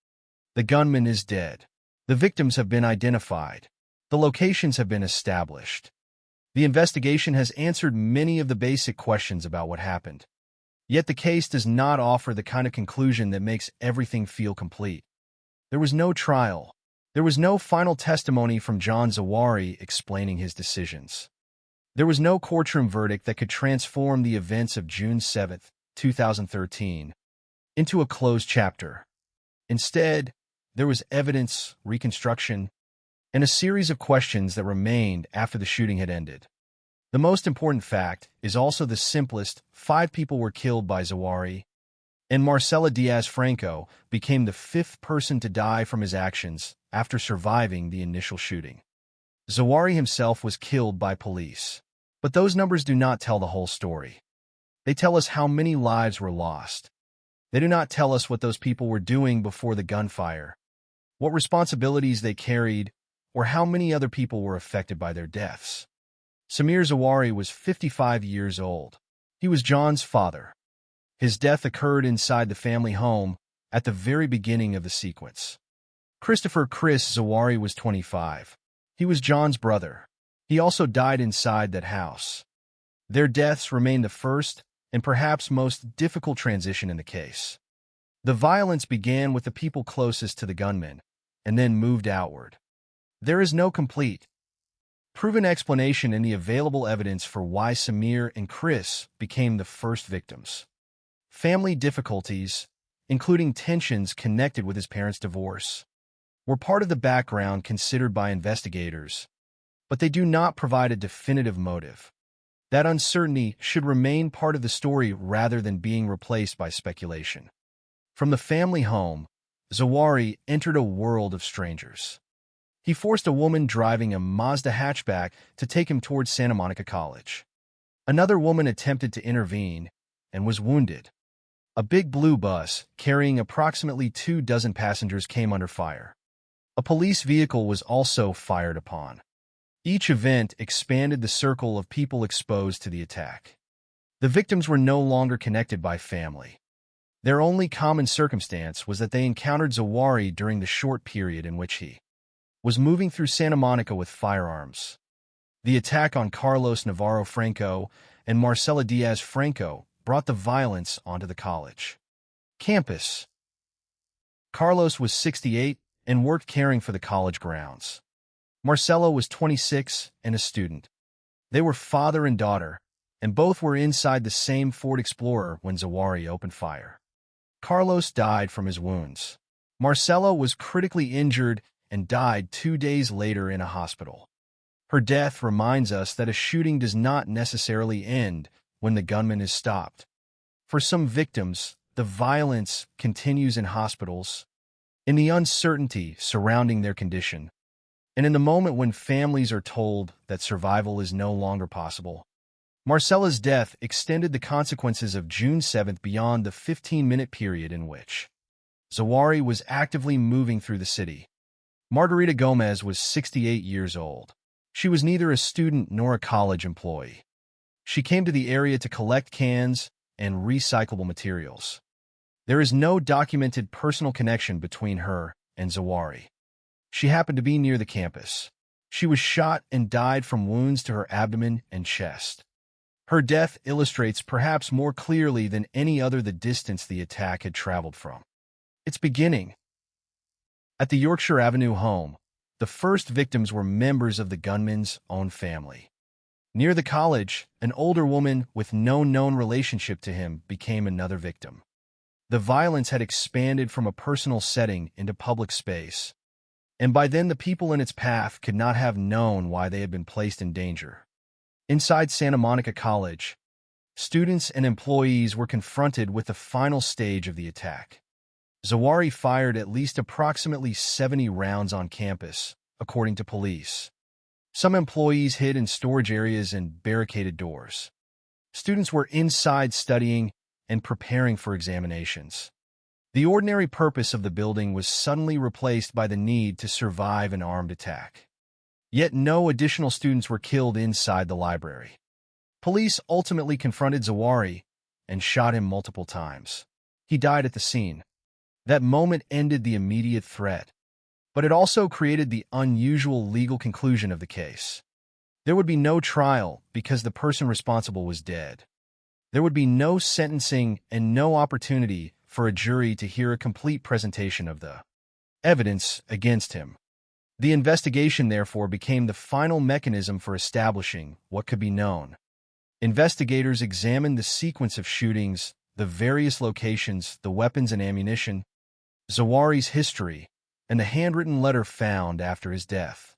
The gunman is dead. The victims have been identified. The locations have been established. The investigation has answered many of the basic questions about what happened. Yet the case does not offer the kind of conclusion that makes everything feel complete. There was no trial. There was no final testimony from John Zawahri explaining his decisions. There was no courtroom verdict that could transform the events of June 7, 2013, into a closed chapter. Instead, there was evidence, reconstruction, and a series of questions that remained after the shooting had ended. The most important fact is also the simplest: 5 people were killed by Zawahiri, and Marcela Diaz-Franco became the 5th person to die from his actions after surviving the initial shooting. Zawahiri himself was killed by police. But those numbers do not tell the whole story. They tell us how many lives were lost. They do not tell us what those people were doing before the gunfire, what responsibilities they carried, or how many other people were affected by their deaths. Samir Zawahiri was 55 years old. He was John's father. His death occurred inside the family home at the very beginning of the sequence. Christopher "Chris" Zawahiri was 25. He was John's brother. He also died inside that house. Their deaths remain the first and perhaps most difficult transition in the case. The violence began with the people closest to the gunman and then moved outward. There is no complete, proven explanation in the available evidence for why Samir and Chris became the first victims. Family difficulties, including tensions connected with his parents' divorce, were part of the background considered by investigators, but they do not provide a definitive motive. That uncertainty should remain part of the story rather than being replaced by speculation. From the family home, Zawahiri entered a world of strangers. He forced a woman driving a Mazda hatchback to take him towards Santa Monica College. Another woman attempted to intervene and was wounded. A big blue bus carrying approximately 24 passengers came under fire. A police vehicle was also fired upon. Each event expanded the circle of people exposed to the attack. The victims were no longer connected by family. Their only common circumstance was that they encountered Zawahiri during the short period in which he was moving through Santa Monica with firearms. The attack on Carlos Navarro Franco and Marcela Diaz-Franco brought the violence onto the college campus. Carlos was 68 and worked caring for the college grounds. Marcela was 26 and a student. They were father and daughter, and both were inside the same Ford Explorer when Zawahiri opened fire. Carlos died from his wounds. Marcela was critically injured and died 2 days later in a hospital. Her death reminds us that a shooting does not necessarily end when the gunman is stopped. For some victims, the violence continues in hospitals, in the uncertainty surrounding their condition, and in the moment when families are told that survival is no longer possible. Marcela's death extended the consequences of June 7th beyond the 15-minute period in which Zawahiri was actively moving through the city. Margarita Gomez was 68 years old. She was neither a student nor a college employee. She came to the area to collect cans and recyclable materials. There is no documented personal connection between her and Zawahiri. She happened to be near the campus. She was shot and died from wounds to her abdomen and chest. Her death illustrates perhaps more clearly than any other the distance the attack had traveled from its beginning. At the Yorkshire Avenue home, the first victims were members of the gunman's own family. Near the college, an older woman with no known relationship to him became another victim. The violence had expanded from a personal setting into public space, and by then the people in its path could not have known why they had been placed in danger. Inside Santa Monica College, students and employees were confronted with the final stage of the attack. Zawahiri fired at least approximately 70 rounds on campus, according to police. Some employees hid in storage areas and barricaded doors. Students were inside studying and preparing for examinations. The ordinary purpose of the building was suddenly replaced by the need to survive an armed attack. Yet no additional students were killed inside the library. Police ultimately confronted Zawahiri and shot him multiple times. He died at the scene. That moment ended the immediate threat, but it also created the unusual legal conclusion of the case. There would be no trial because the person responsible was dead. There would be no sentencing and no opportunity for a jury to hear a complete presentation of the evidence against him. The investigation, therefore, became the final mechanism for establishing what could be known. Investigators examined the sequence of shootings, the various locations, the weapons and ammunition, Zawahiri's history, and the handwritten letter found after his death.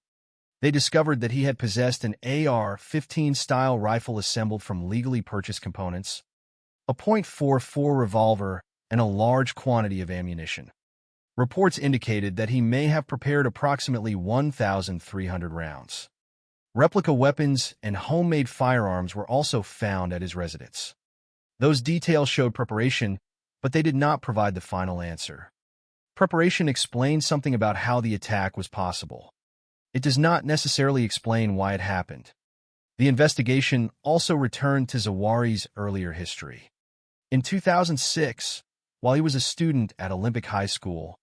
They discovered that he had possessed an AR-15 style rifle assembled from legally purchased components, a .44 revolver, and a large quantity of ammunition. Reports indicated that he may have prepared approximately 1,300 rounds. Replica weapons and homemade firearms were also found at his residence. Those details showed preparation, but they did not provide the final answer. Preparation explained something about how the attack was possible. It does not necessarily explain why it happened. The investigation also returned to Zawahiri's earlier history. In 2006, while he was a student at Olympic High School,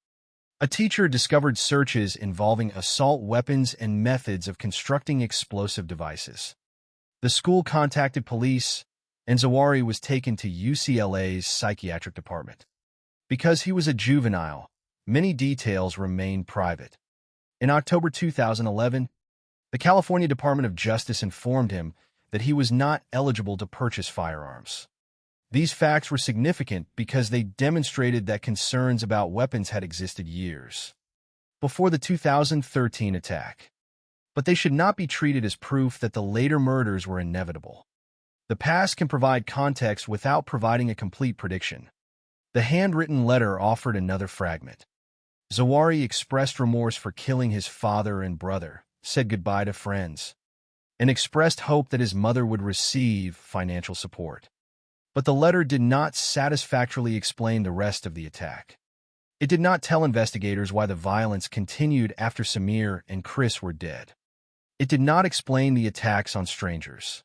a teacher discovered searches involving assault weapons and methods of constructing explosive devices. The school contacted police, and Zawahiri was taken to UCLA's psychiatric department. Because he was a juvenile, many details remained private. In October 2011, the California Department of Justice informed him that he was not eligible to purchase firearms. These facts were significant because they demonstrated that concerns about weapons had existed years before the 2013 attack. But they should not be treated as proof that the later murders were inevitable. The past can provide context without providing a complete prediction. The handwritten letter offered another fragment. Zawahiri expressed remorse for killing his father and brother, said goodbye to friends, and expressed hope that his mother would receive financial support. But the letter did not satisfactorily explain the rest of the attack. It did not tell investigators why the violence continued after Samir and Chris were dead. It did not explain the attacks on strangers.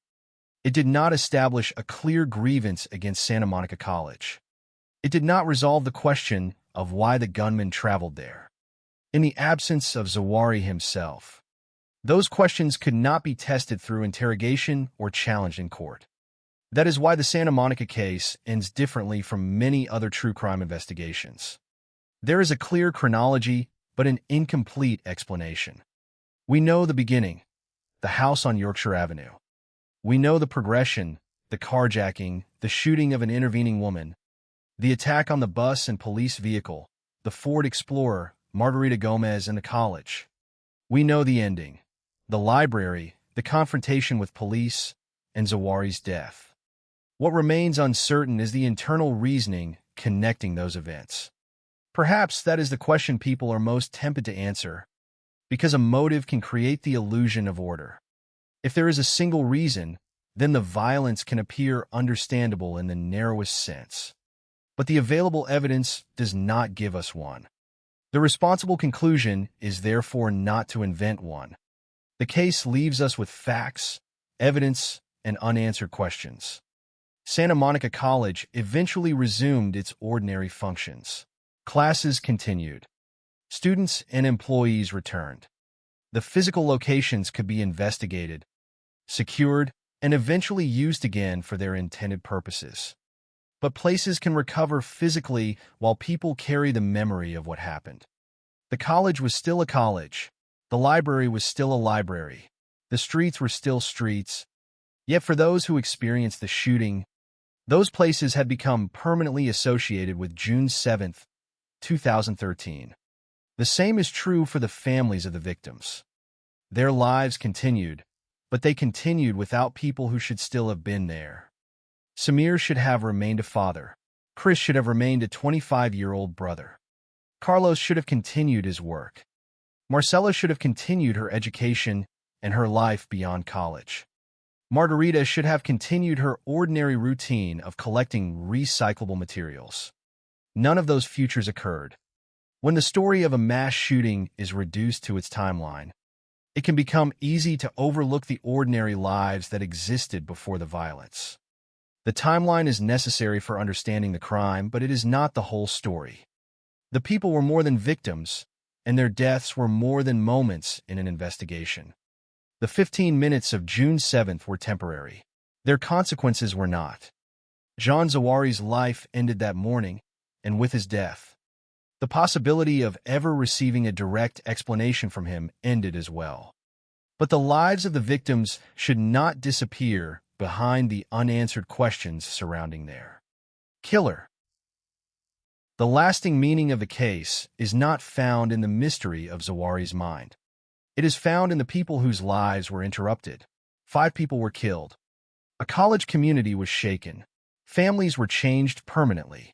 It did not establish a clear grievance against Santa Monica College. It did not resolve the question of why the gunman traveled there. In the absence of Zawahiri himself, those questions could not be tested through interrogation or challenged in court. That is why the Santa Monica case ends differently from many other true crime investigations. There is a clear chronology, but an incomplete explanation. We know the beginning, the house on Yorkshire Avenue. We know the progression, the carjacking, the shooting of an intervening woman, the attack on the bus and police vehicle, the Ford Explorer, Margarita Gomez, and the college. We know the ending, the library, the confrontation with police, and Zawahiri's death. What remains uncertain is the internal reasoning connecting those events. Perhaps that is the question people are most tempted to answer, because a motive can create the illusion of order. If there is a single reason, then the violence can appear understandable in the narrowest sense. But the available evidence does not give us one. The responsible conclusion is therefore not to invent one. The case leaves us with facts, evidence, and unanswered questions. Santa Monica College eventually resumed its ordinary functions. Classes continued. Students and employees returned. The physical locations could be investigated, secured, and eventually used again for their intended purposes. But places can recover physically while people carry the memory of what happened. The college was still a college. The library was still a library. The streets were still streets. Yet for those who experienced the shooting, those places had become permanently associated with June 7, 2013. The same is true for the families of the victims. Their lives continued, but they continued without people who should still have been there. Samir should have remained a father. Chris should have remained a 25-year-old brother. Carlos should have continued his work. Marcella should have continued her education and her life beyond college. Margarita should have continued her ordinary routine of collecting recyclable materials. None of those futures occurred. When the story of a mass shooting is reduced to its timeline, it can become easy to overlook the ordinary lives that existed before the violence. The timeline is necessary for understanding the crime, but it is not the whole story. The people were more than victims, and their deaths were more than moments in an investigation. The 15 minutes of June 7th were temporary. Their consequences were not. John Zawahiri's life ended that morning, and with his death, The possibility of ever receiving a direct explanation from him ended as well. But the lives of the victims should not disappear behind the unanswered questions surrounding their killer. The lasting meaning of the case is not found in the mystery of Zawahiri's mind. It is found in the people whose lives were interrupted. 5 people were killed. A college community was shaken. Families were changed permanently.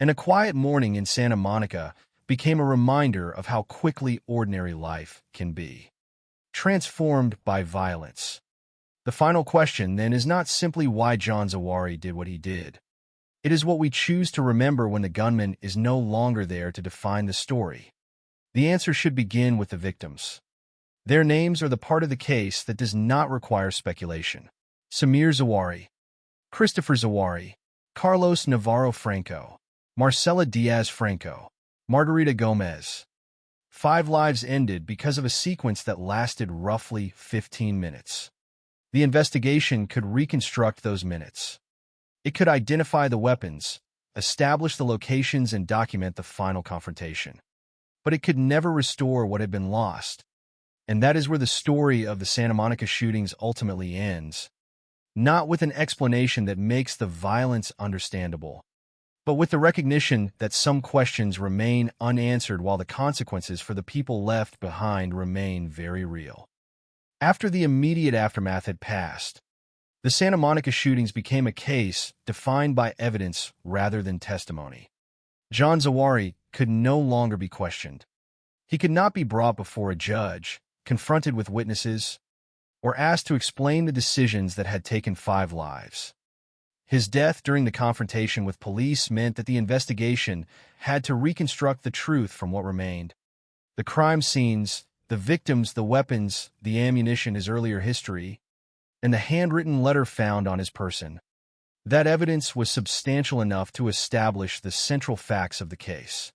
And a quiet morning in Santa Monica became a reminder of how quickly ordinary life can be transformed by violence. The final question, then, is not simply why John Zawahiri did what he did. It is what we choose to remember when the gunman is no longer there to define the story. The answer should begin with the victims. Their names are the part of the case that does not require speculation. Samir Zawahiri, Christopher Zawahiri, Carlos Navarro Franco, Marcela Diaz Franco, Margarita Gomez. 5 lives ended because of a sequence that lasted roughly 15 minutes. The investigation could reconstruct those minutes. It could identify the weapons, establish the locations, and document the final confrontation. But it could never restore what had been lost. And that is where the story of the Santa Monica shootings ultimately ends. Not with an explanation that makes the violence understandable, but with the recognition that some questions remain unanswered while the consequences for the people left behind remain very real. After the immediate aftermath had passed, the Santa Monica shootings became a case defined by evidence rather than testimony. John Zawahiri could no longer be questioned. He could not be brought before a judge, confronted with witnesses, or asked to explain the decisions that had taken 5 lives. His death during the confrontation with police meant that the investigation had to reconstruct the truth from what remained. The crime scenes, the victims, the weapons, the ammunition, his earlier history, and the handwritten letter found on his person. That evidence was substantial enough to establish the central facts of the case.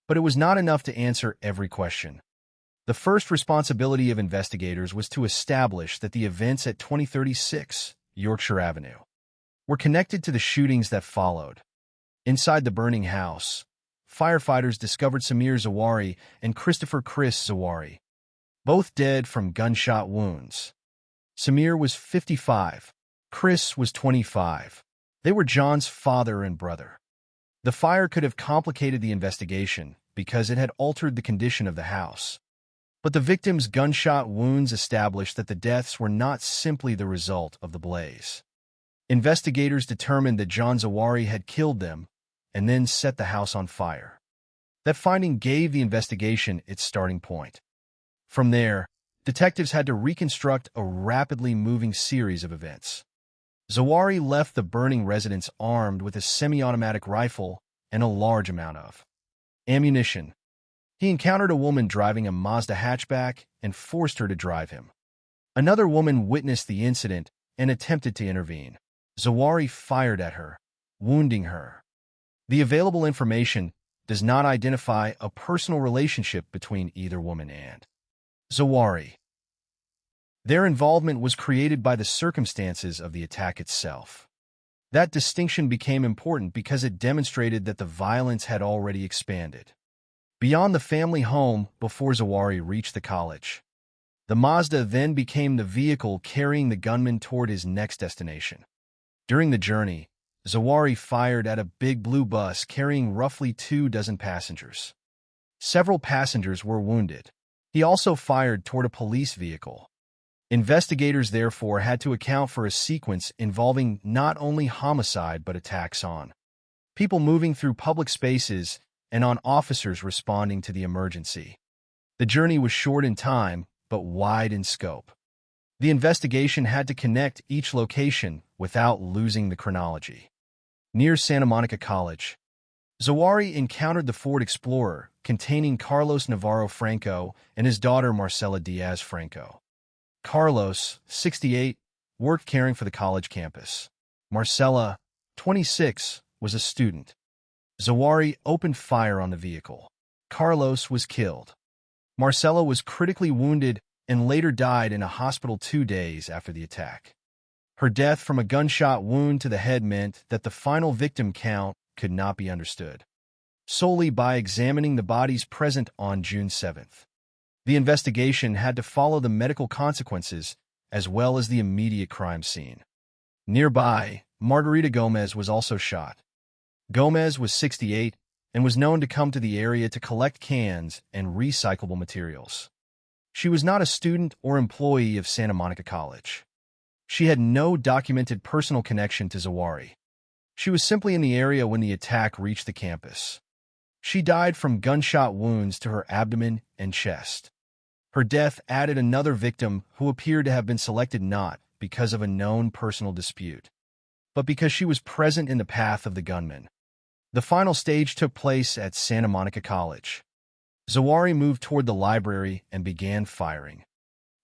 But it was not enough to answer every question. The first responsibility of investigators was to establish that the events at 2036 Yorkshire Avenue were connected to the shootings that followed. Inside the burning house, firefighters discovered Samir Zawahiri and Christopher Chris Zawahiri, both dead from gunshot wounds. Samir was 55. Chris was 25. They were John's father and brother. The fire could have complicated the investigation because it had altered the condition of the house. But the victims' gunshot wounds established that the deaths were not simply the result of the blaze. Investigators determined that John Zawahiri had killed them and then set the house on fire. That finding gave the investigation its starting point. From there, detectives had to reconstruct a rapidly moving series of events. Zawahiri left the burning residence armed with a semi-automatic rifle and a large amount of ammunition. He encountered a woman driving a Mazda hatchback and forced her to drive him. Another woman witnessed the incident and attempted to intervene. Zawahiri fired at her, wounding her. The available information does not identify a personal relationship between either woman and Zawahiri. Their involvement was created by the circumstances of the attack itself. That distinction became important because it demonstrated that the violence had already expanded beyond the family home before Zawahiri reached the college. The Mazda then became the vehicle carrying the gunman toward his next destination. During the journey, Zawahiri fired at a big blue bus carrying roughly 24 passengers. Several passengers were wounded. He also fired toward a police vehicle. Investigators therefore had to account for a sequence involving not only homicide but attacks on people moving through public spaces and on officers responding to the emergency. The journey was short in time but wide in scope. The investigation had to connect each location without losing the chronology. Near Santa Monica College, Zawahiri encountered the Ford Explorer containing Carlos Navarro Franco and his daughter Marcela Diaz Franco. Carlos, 68, worked caring for the college campus. Marcela, 26, was a student. Zawahiri opened fire on the vehicle. Carlos was killed. Marcela was critically wounded and later died in a hospital 2 days after the attack. Her death from a gunshot wound to the head meant that the final victim count could not be understood. solely by examining the bodies present on June 7th. The investigation had to follow the medical consequences as well as the immediate crime scene. Nearby, Margarita Gomez was also shot. Gomez was 68 and was known to come to the area to collect cans and recyclable materials. She was not a student or employee of Santa Monica College. She had no documented personal connection to Zawahri. She was simply in the area when the attack reached the campus. She died from gunshot wounds to her abdomen and chest. Her death added another victim who appeared to have been selected not because of a known personal dispute, but because she was present in the path of the gunman. The final stage took place at Santa Monica College. Zawahri moved toward the library and began firing.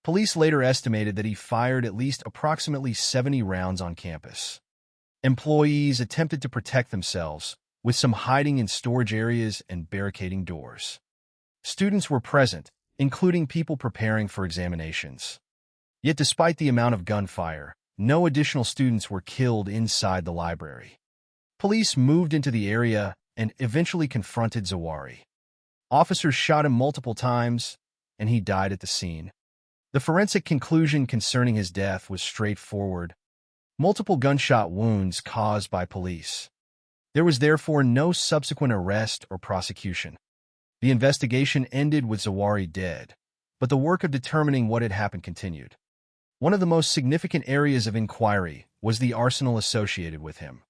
Police later estimated that he fired at least approximately 70 rounds on campus. Employees attempted to protect themselves, with some hiding in storage areas and barricading doors. Students were present, including people preparing for examinations. Yet despite the amount of gunfire, no additional students were killed inside the library. Police moved into the area and eventually confronted Zawahri. Officers shot him multiple times, and he died at the scene. The forensic conclusion concerning his death was straightforward: multiple gunshot wounds caused by police. There was therefore no subsequent arrest or prosecution. The investigation ended with Zawahri dead, but the work of determining what had happened continued. One of the most significant areas of inquiry was the arsenal associated with him.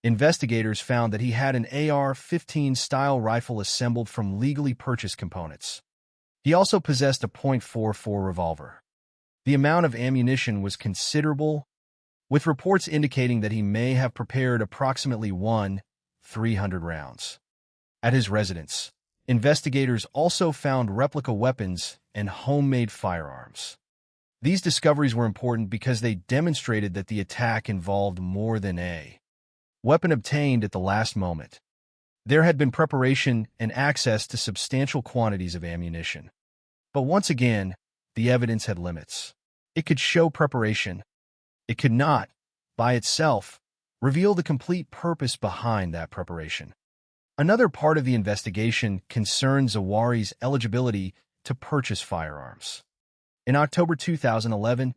Investigators found that he had an AR-15 style rifle assembled from legally purchased components. He also possessed a .44 revolver. The amount of ammunition was considerable, with reports indicating that he may have prepared approximately 300 rounds. At his residence, investigators also found replica weapons and homemade firearms. These discoveries were important because they demonstrated that the attack involved more than a weapon obtained at the last moment. There had been preparation and access to substantial quantities of ammunition. But once again, the evidence had limits. It could show preparation. It could not, by itself, reveal the complete purpose behind that preparation. Another part of the investigation concerned Zawahri's eligibility to purchase firearms. In October 2011,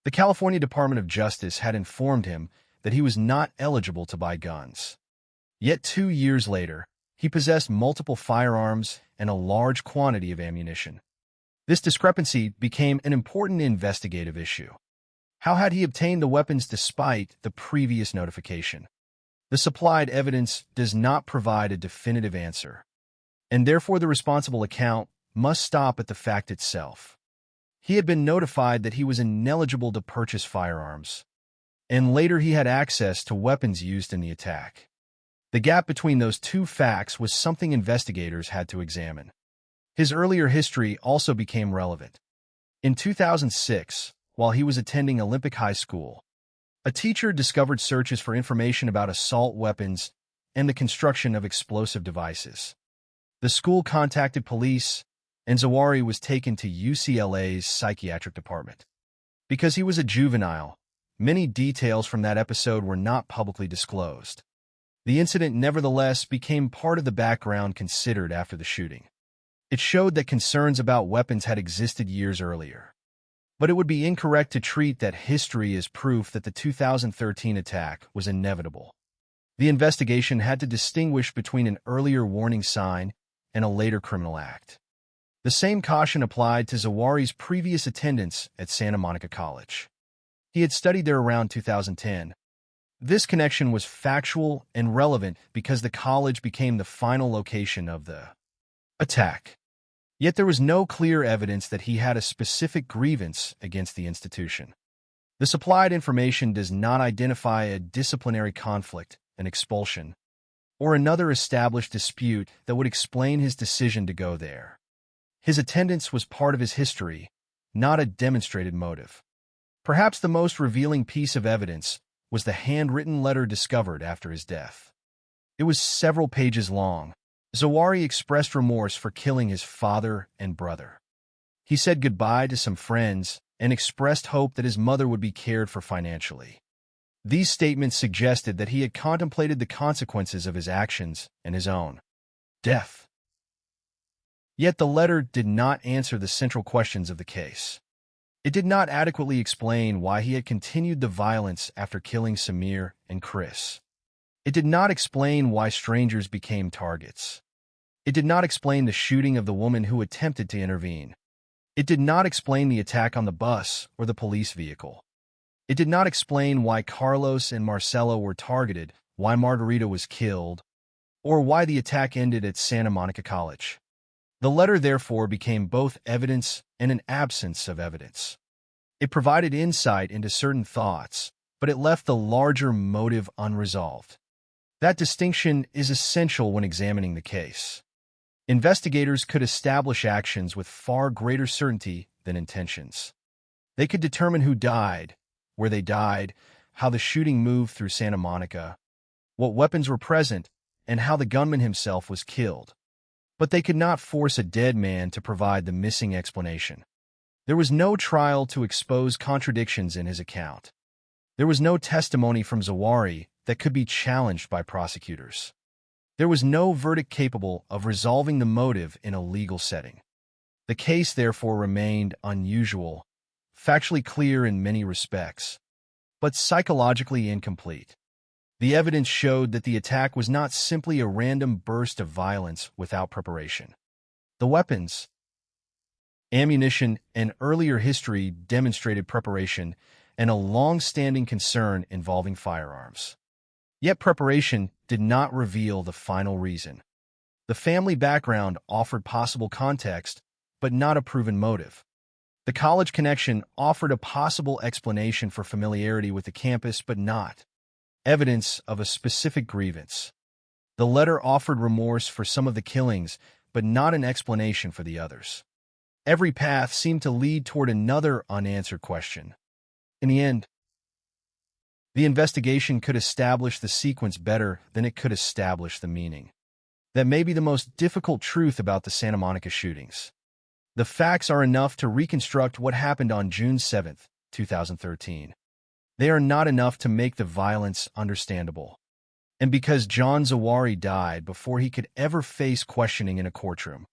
the California Department of Justice had informed him that he was not eligible to buy guns. Yet 2 years later, he possessed multiple firearms and a large quantity of ammunition. This discrepancy became an important investigative issue. How had he obtained the weapons despite the previous notification? The supplied evidence does not provide a definitive answer, and therefore the responsible account must stop at the fact itself. He had been notified that he was ineligible to purchase firearms, and later he had access to weapons used in the attack. The gap between those two facts was something investigators had to examine. His earlier history also became relevant. In 2006, while he was attending Olympic High School, a teacher discovered searches for information about assault weapons and the construction of explosive devices. The school contacted police, and Zawahri was taken to UCLA's psychiatric department. Because he was a juvenile, many details from that episode were not publicly disclosed. The incident nevertheless became part of the background considered after the shooting. It showed that concerns about weapons had existed years earlier. But it would be incorrect to treat that history as proof that the 2013 attack was inevitable. The investigation had to distinguish between an earlier warning sign and a later criminal act. The same caution applied to Zawahri's previous attendance at Santa Monica College. He had studied there around 2010. This connection was factual and relevant because the college became the final location of the attack. Yet there was no clear evidence that he had a specific grievance against the institution. The supplied information does not identify a disciplinary conflict, an expulsion, or another established dispute that would explain his decision to go there. His attendance was part of his history, not a demonstrated motive. Perhaps the most revealing piece of evidence was the handwritten letter discovered after his death. It was several pages long. Zawahri expressed remorse for killing his father and brother. He said goodbye to some friends and expressed hope that his mother would be cared for financially. These statements suggested that he had contemplated the consequences of his actions and his own. death. Yet the letter did not answer the central questions of the case. It did not adequately explain why he had continued the violence after killing Samir and Chris. It did not explain why strangers became targets. It did not explain the shooting of the woman who attempted to intervene. It did not explain the attack on the bus or the police vehicle. It did not explain why Carlos and Marcelo were targeted, why Margarita was killed, or why the attack ended at Santa Monica College. The letter, therefore, became both evidence and an absence of evidence. It provided insight into certain thoughts, but it left the larger motive unresolved. That distinction is essential when examining the case. Investigators could establish actions with far greater certainty than intentions. They could determine who died, where they died, how the shooting moved through Santa Monica, what weapons were present, and how the gunman himself was killed. But they could not force a dead man to provide the missing explanation. There was no trial to expose contradictions in his account. There was no testimony from Zawari that could be challenged by prosecutors. There was no verdict capable of resolving the motive in a legal setting. The case, therefore, remained unusual, factually clear in many respects, but psychologically incomplete. The evidence showed that the attack was not simply a random burst of violence without preparation. The weapons, ammunition, and earlier history demonstrated preparation and a long-standing concern involving firearms. Yet preparation did not reveal the final reason. The family background offered possible context, but not a proven motive. The college connection offered a possible explanation for familiarity with the campus, but not evidence of a specific grievance. The letter offered remorse for some of the killings, but not an explanation for the others. Every path seemed to lead toward another unanswered question. In the end, the investigation could establish the sequence better than it could establish the meaning. That may be the most difficult truth about the Santa Monica shootings. The facts are enough to reconstruct what happened on June 7, 2013. They are not enough to make the violence understandable. And because John Zawari died before he could ever face questioning in a courtroom,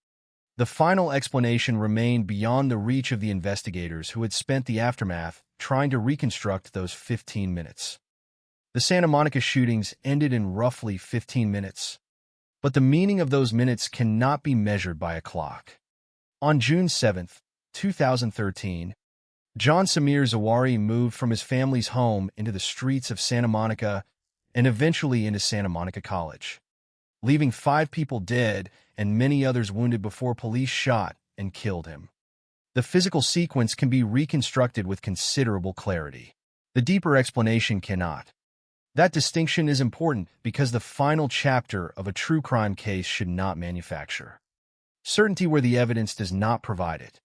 the final explanation remained beyond the reach of the investigators who had spent the aftermath trying to reconstruct those 15 minutes. The Santa Monica shootings ended in roughly 15 minutes, but the meaning of those minutes cannot be measured by a clock. On June 7, 2013, John Samir Zawari moved from his family's home into the streets of Santa Monica and eventually into Santa Monica College, leaving 5 people dead and many others wounded before police shot and killed him. The physical sequence can be reconstructed with considerable clarity. The deeper explanation cannot. That distinction is important because the final chapter of a true crime case should not manufacture certainty where the evidence does not provide it.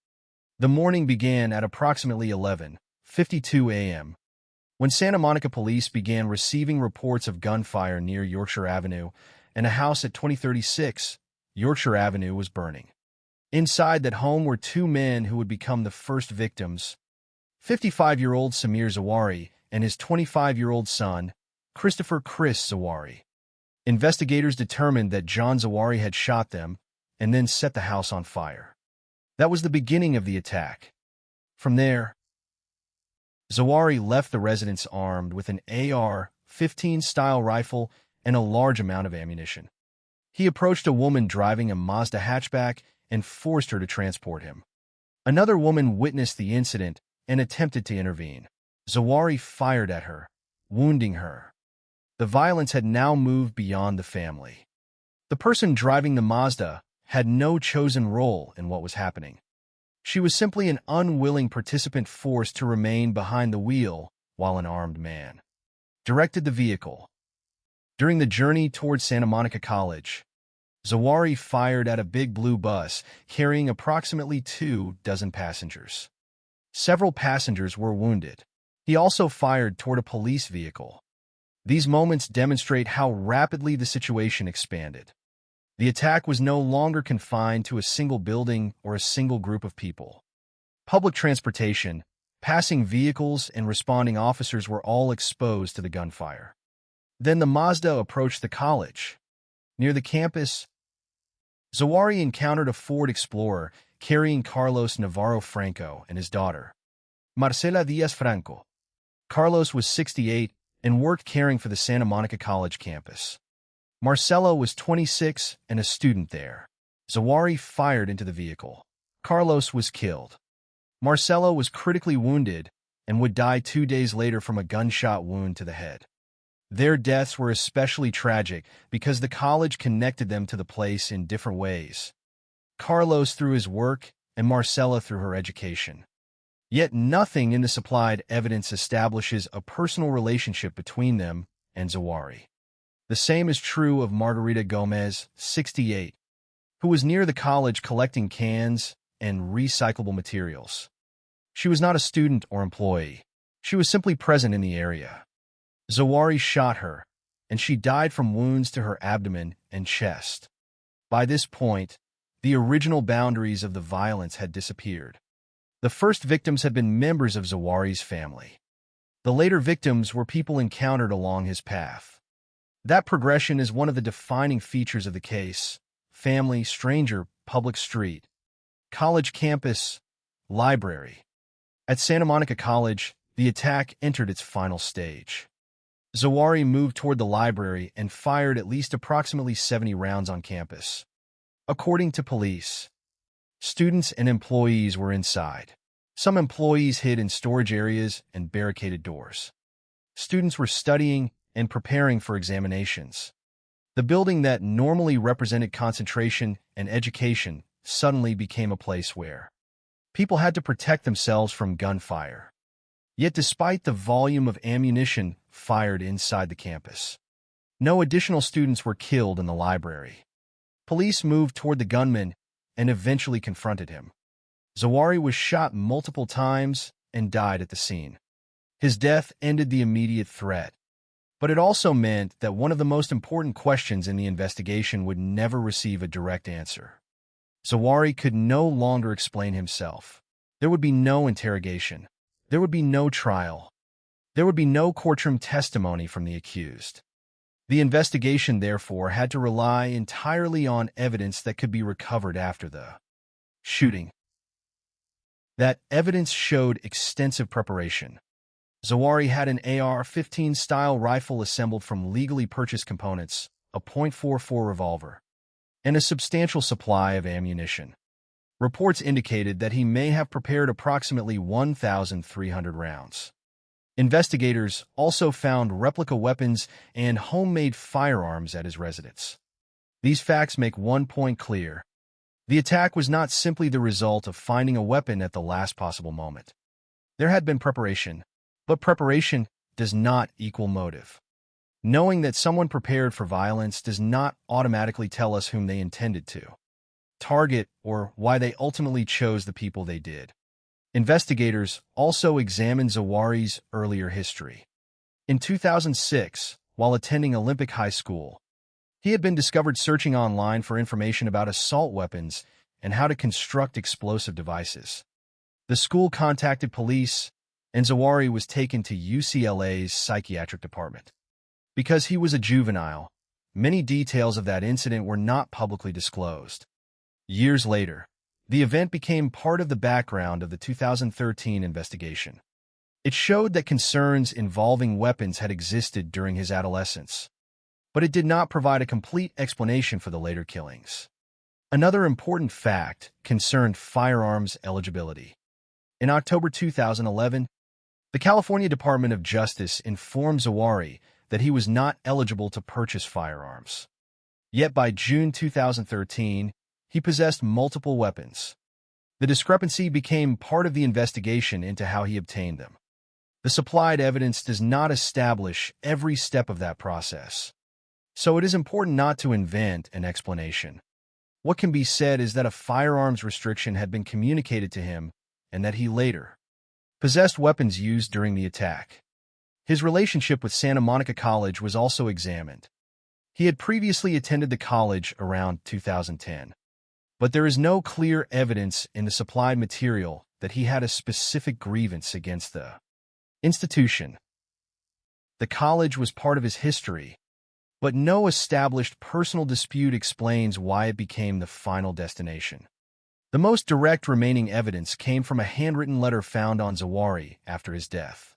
The morning began at approximately 11:52 a.m. when Santa Monica police began receiving reports of gunfire near Yorkshire Avenue, and a house at 2036 Yorkshire Avenue was burning. Inside that home were 2 men who would become the first victims, 55-year-old Samir Zawari and his 25-year-old son, Christopher "Chris" Zawari. Investigators determined that John Zawari had shot them and then set the house on fire. That was the beginning of the attack. From there, Zawari left the residence armed with an AR-15 style rifle and a large amount of ammunition. He approached a woman driving a Mazda hatchback and forced her to transport him. Another woman witnessed the incident and attempted to intervene. Zawari fired at her, wounding her. The violence had now moved beyond the family. The person driving the Mazda had no chosen role in what was happening. She was simply an unwilling participant forced to remain behind the wheel while an armed man directed the vehicle. During the journey towards Santa Monica College, Zawari fired at a big blue bus carrying approximately 24 passengers. Several passengers were wounded. He also fired toward a police vehicle. These moments demonstrate how rapidly the situation expanded. The attack was no longer confined to a single building or a single group of people. Public transportation, passing vehicles, and responding officers were all exposed to the gunfire. Then the Mazda approached the college. Near the campus, Zawahri encountered a Ford Explorer carrying Carlos Navarro Franco and his daughter, Marcela Diaz Franco. Carlos was 68 and worked caring for the Santa Monica College campus. Marcela was 26 and a student there. Zawahri fired into the vehicle. Carlos was killed. Marcela was critically wounded and would die 2 days later from a gunshot wound to the head. Their deaths were especially tragic because the college connected them to the place in different ways. Carlos through his work and Marcela through her education. Yet nothing in the supplied evidence establishes a personal relationship between them and Zawahri. The same is true of Margarita Gomez, 68, who was near the college collecting cans and recyclable materials. She was not a student or employee. She was simply present in the area. Zawahri shot her, and she died from wounds to her abdomen and chest. By this point, the original boundaries of the violence had disappeared. The first victims had been members of Zawahri's family. The later victims were people encountered along his path. That progression is one of the defining features of the case: family, stranger, public street, college campus, library. At Santa Monica College, the attack entered its final stage. Zawahri moved toward the library and fired at least approximately 70 rounds on campus. According to police, students and employees were inside. Some employees hid in storage areas and barricaded doors. Students were studying and preparing for examinations. The building that normally represented concentration and education suddenly became a place where people had to protect themselves from gunfire. Yet despite the volume of ammunition fired inside the campus, no additional students were killed in the library. Police moved toward the gunman and eventually confronted him. Zawahri was shot multiple times and died at the scene. His death ended the immediate threat, but it also meant that one of the most important questions in the investigation would never receive a direct answer. Zawahri could no longer explain himself. There would be no interrogation. There would be no trial. There would be no courtroom testimony from the accused. The investigation, therefore, had to rely entirely on evidence that could be recovered after the shooting. That evidence showed extensive preparation. Zawahri had an AR-15 style rifle assembled from legally purchased components, a .44 revolver, and a substantial supply of ammunition. Reports indicated that he may have prepared approximately 1,300 rounds. Investigators also found replica weapons and homemade firearms at his residence. These facts make one point clear. The attack was not simply the result of finding a weapon at the last possible moment. There had been preparation, but preparation does not equal motive. Knowing that someone prepared for violence does not automatically tell us whom they intended to target or why they ultimately chose the people they did. Investigators also examined Zawahri's earlier history. In 2006, while attending Olympic High School, he had been discovered searching online for information about assault weapons and how to construct explosive devices. The school contacted police, and Zawahri was taken to UCLA's psychiatric department. Because he was a juvenile, many details of that incident were not publicly disclosed. Years later, the event became part of the background of the 2013 investigation. It showed that concerns involving weapons had existed during his adolescence, but it did not provide a complete explanation for the later killings. Another important fact concerned firearms eligibility. In October 2011, the California Department of Justice informed Zawahri that he was not eligible to purchase firearms. Yet by June 2013, he possessed multiple weapons. The discrepancy became part of the investigation into how he obtained them. The supplied evidence does not establish every step of that process, so it is important not to invent an explanation. What can be said is that a firearms restriction had been communicated to him and that he later possessed weapons used during the attack. His relationship with Santa Monica College was also examined. He had previously attended the college around 2010. But there is no clear evidence in the supplied material that he had a specific grievance against the institution. The college was part of his history, but no established personal dispute explains why it became the final destination. The most direct remaining evidence came from a handwritten letter found on Zawari after his death.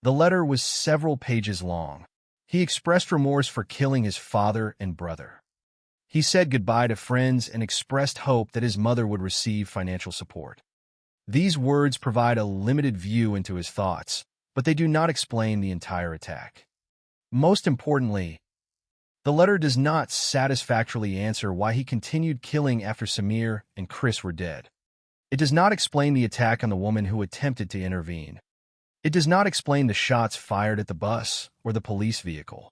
The letter was several pages long. He expressed remorse for killing his father and brother. He said goodbye to friends and expressed hope that his mother would receive financial support. These words provide a limited view into his thoughts, but they do not explain the entire attack. Most importantly, the letter does not satisfactorily answer why he continued killing after Samir and Chris were dead. It does not explain the attack on the woman who attempted to intervene. It does not explain the shots fired at the bus or the police vehicle.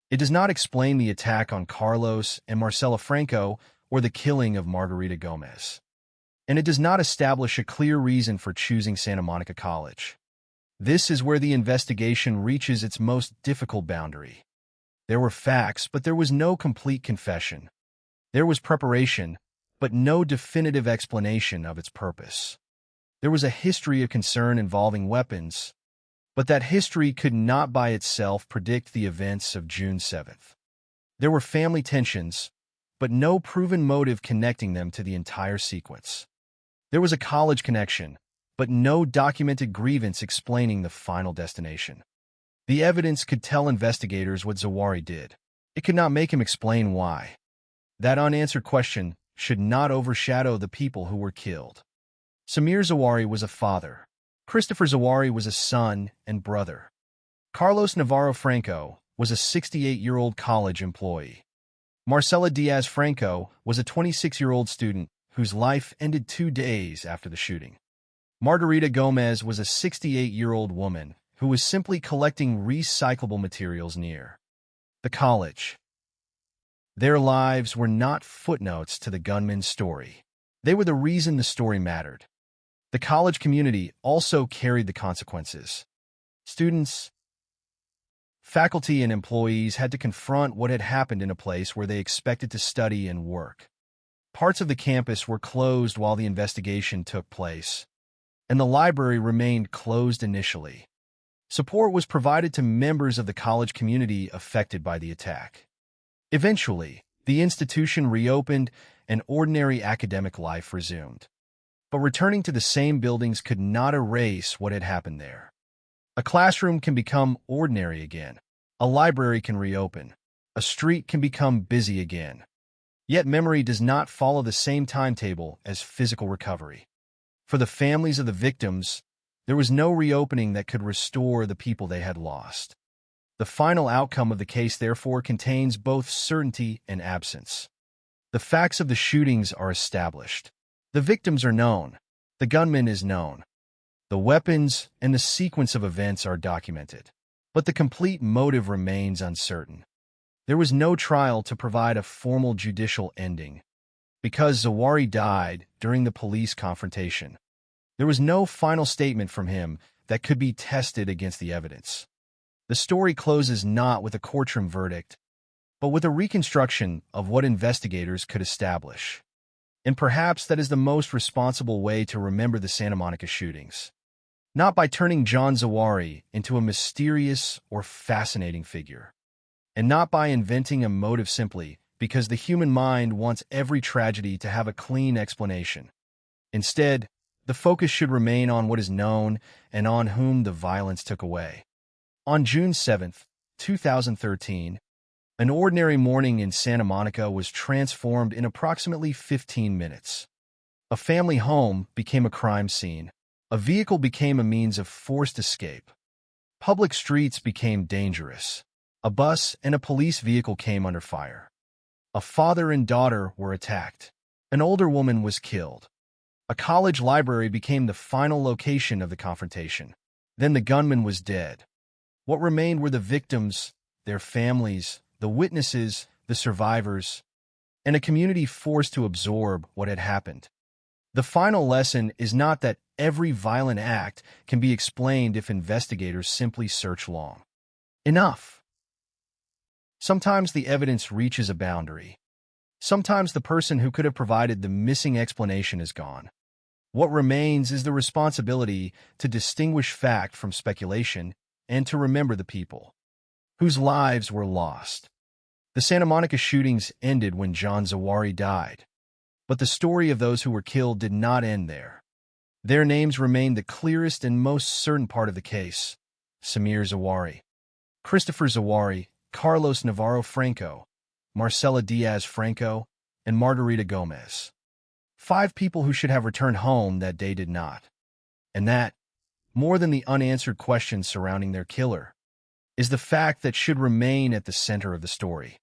It does not explain the attack on Carlos and Marcela Franco or the killing of Margarita Gomez. And it does not establish a clear reason for choosing Santa Monica College. This is where the investigation reaches its most difficult boundary. There were facts, but there was no complete confession. There was preparation, but no definitive explanation of its purpose. There was a history of concern involving weapons, but that history could not by itself predict the events of June 7th. There were family tensions, but no proven motive connecting them to the entire sequence. There was a college connection, but no documented grievance explaining the final destination. The evidence could tell investigators what Zawari did. It could not make him explain why. That unanswered question should not overshadow the people who were killed. Samir Zawari was a father. Christopher Zawari was a son and brother. Carlos Navarro Franco was a 68-year-old college employee. Marcela Diaz Franco was a 26-year-old student whose life ended 2 days after the shooting. Margarita Gomez was a 68-year-old woman who was simply collecting recyclable materials near the college. Their lives were not footnotes to the gunman's story. They were the reason the story mattered. The college community also carried the consequences. Students, faculty, and employees had to confront what had happened in a place where they expected to study and work. Parts of the campus were closed while the investigation took place, and the library remained closed initially. Support was provided to members of the college community affected by the attack. Eventually, the institution reopened and ordinary academic life resumed. But returning to the same buildings could not erase what had happened there. A classroom can become ordinary again. A library can reopen. A street can become busy again. Yet memory does not follow the same timetable as physical recovery. For the families of the victims, there was no reopening that could restore the people they had lost. The final outcome of the case, therefore, contains both certainty and absence. The facts of the shootings are established. The victims are known. The gunman is known. The weapons and the sequence of events are documented. But the complete motive remains uncertain. There was no trial to provide a formal judicial ending. Because Zawari died during the police confrontation, there was no final statement from him that could be tested against the evidence. The story closes not with a courtroom verdict, but with a reconstruction of what investigators could establish. And perhaps that is the most responsible way to remember the Santa Monica shootings. Not by turning John Zawari into a mysterious or fascinating figure, and not by inventing a motive simply because the human mind wants every tragedy to have a clean explanation. Instead, the focus should remain on what is known and on whom the violence took away. On June 7, 2013, an ordinary morning in Santa Monica was transformed in approximately 15 minutes. A family home became a crime scene. A vehicle became a means of forced escape. Public streets became dangerous. A bus and a police vehicle came under fire. A father and daughter were attacked. An older woman was killed. A college library became the final location of the confrontation. Then the gunman was dead. What remained were the victims, their families, the witnesses, the survivors, and a community forced to absorb what had happened. The final lesson is not that every violent act can be explained if investigators simply search long enough. Sometimes the evidence reaches a boundary. Sometimes the person who could have provided the missing explanation is gone. What remains is the responsibility to distinguish fact from speculation and to remember the people whose lives were lost. The Santa Monica shootings ended when John Zawahiri died. But the story of those who were killed did not end there. Their names remain the clearest and most certain part of the case: Samir Zawahiri, Christopher Zawahiri, Carlos Navarro Franco, Marcela Diaz Franco, and Margarita Gomez. 5 people who should have returned home that day did not. And that, more than the unanswered questions surrounding their killer, is the fact that should remain at the center of the story.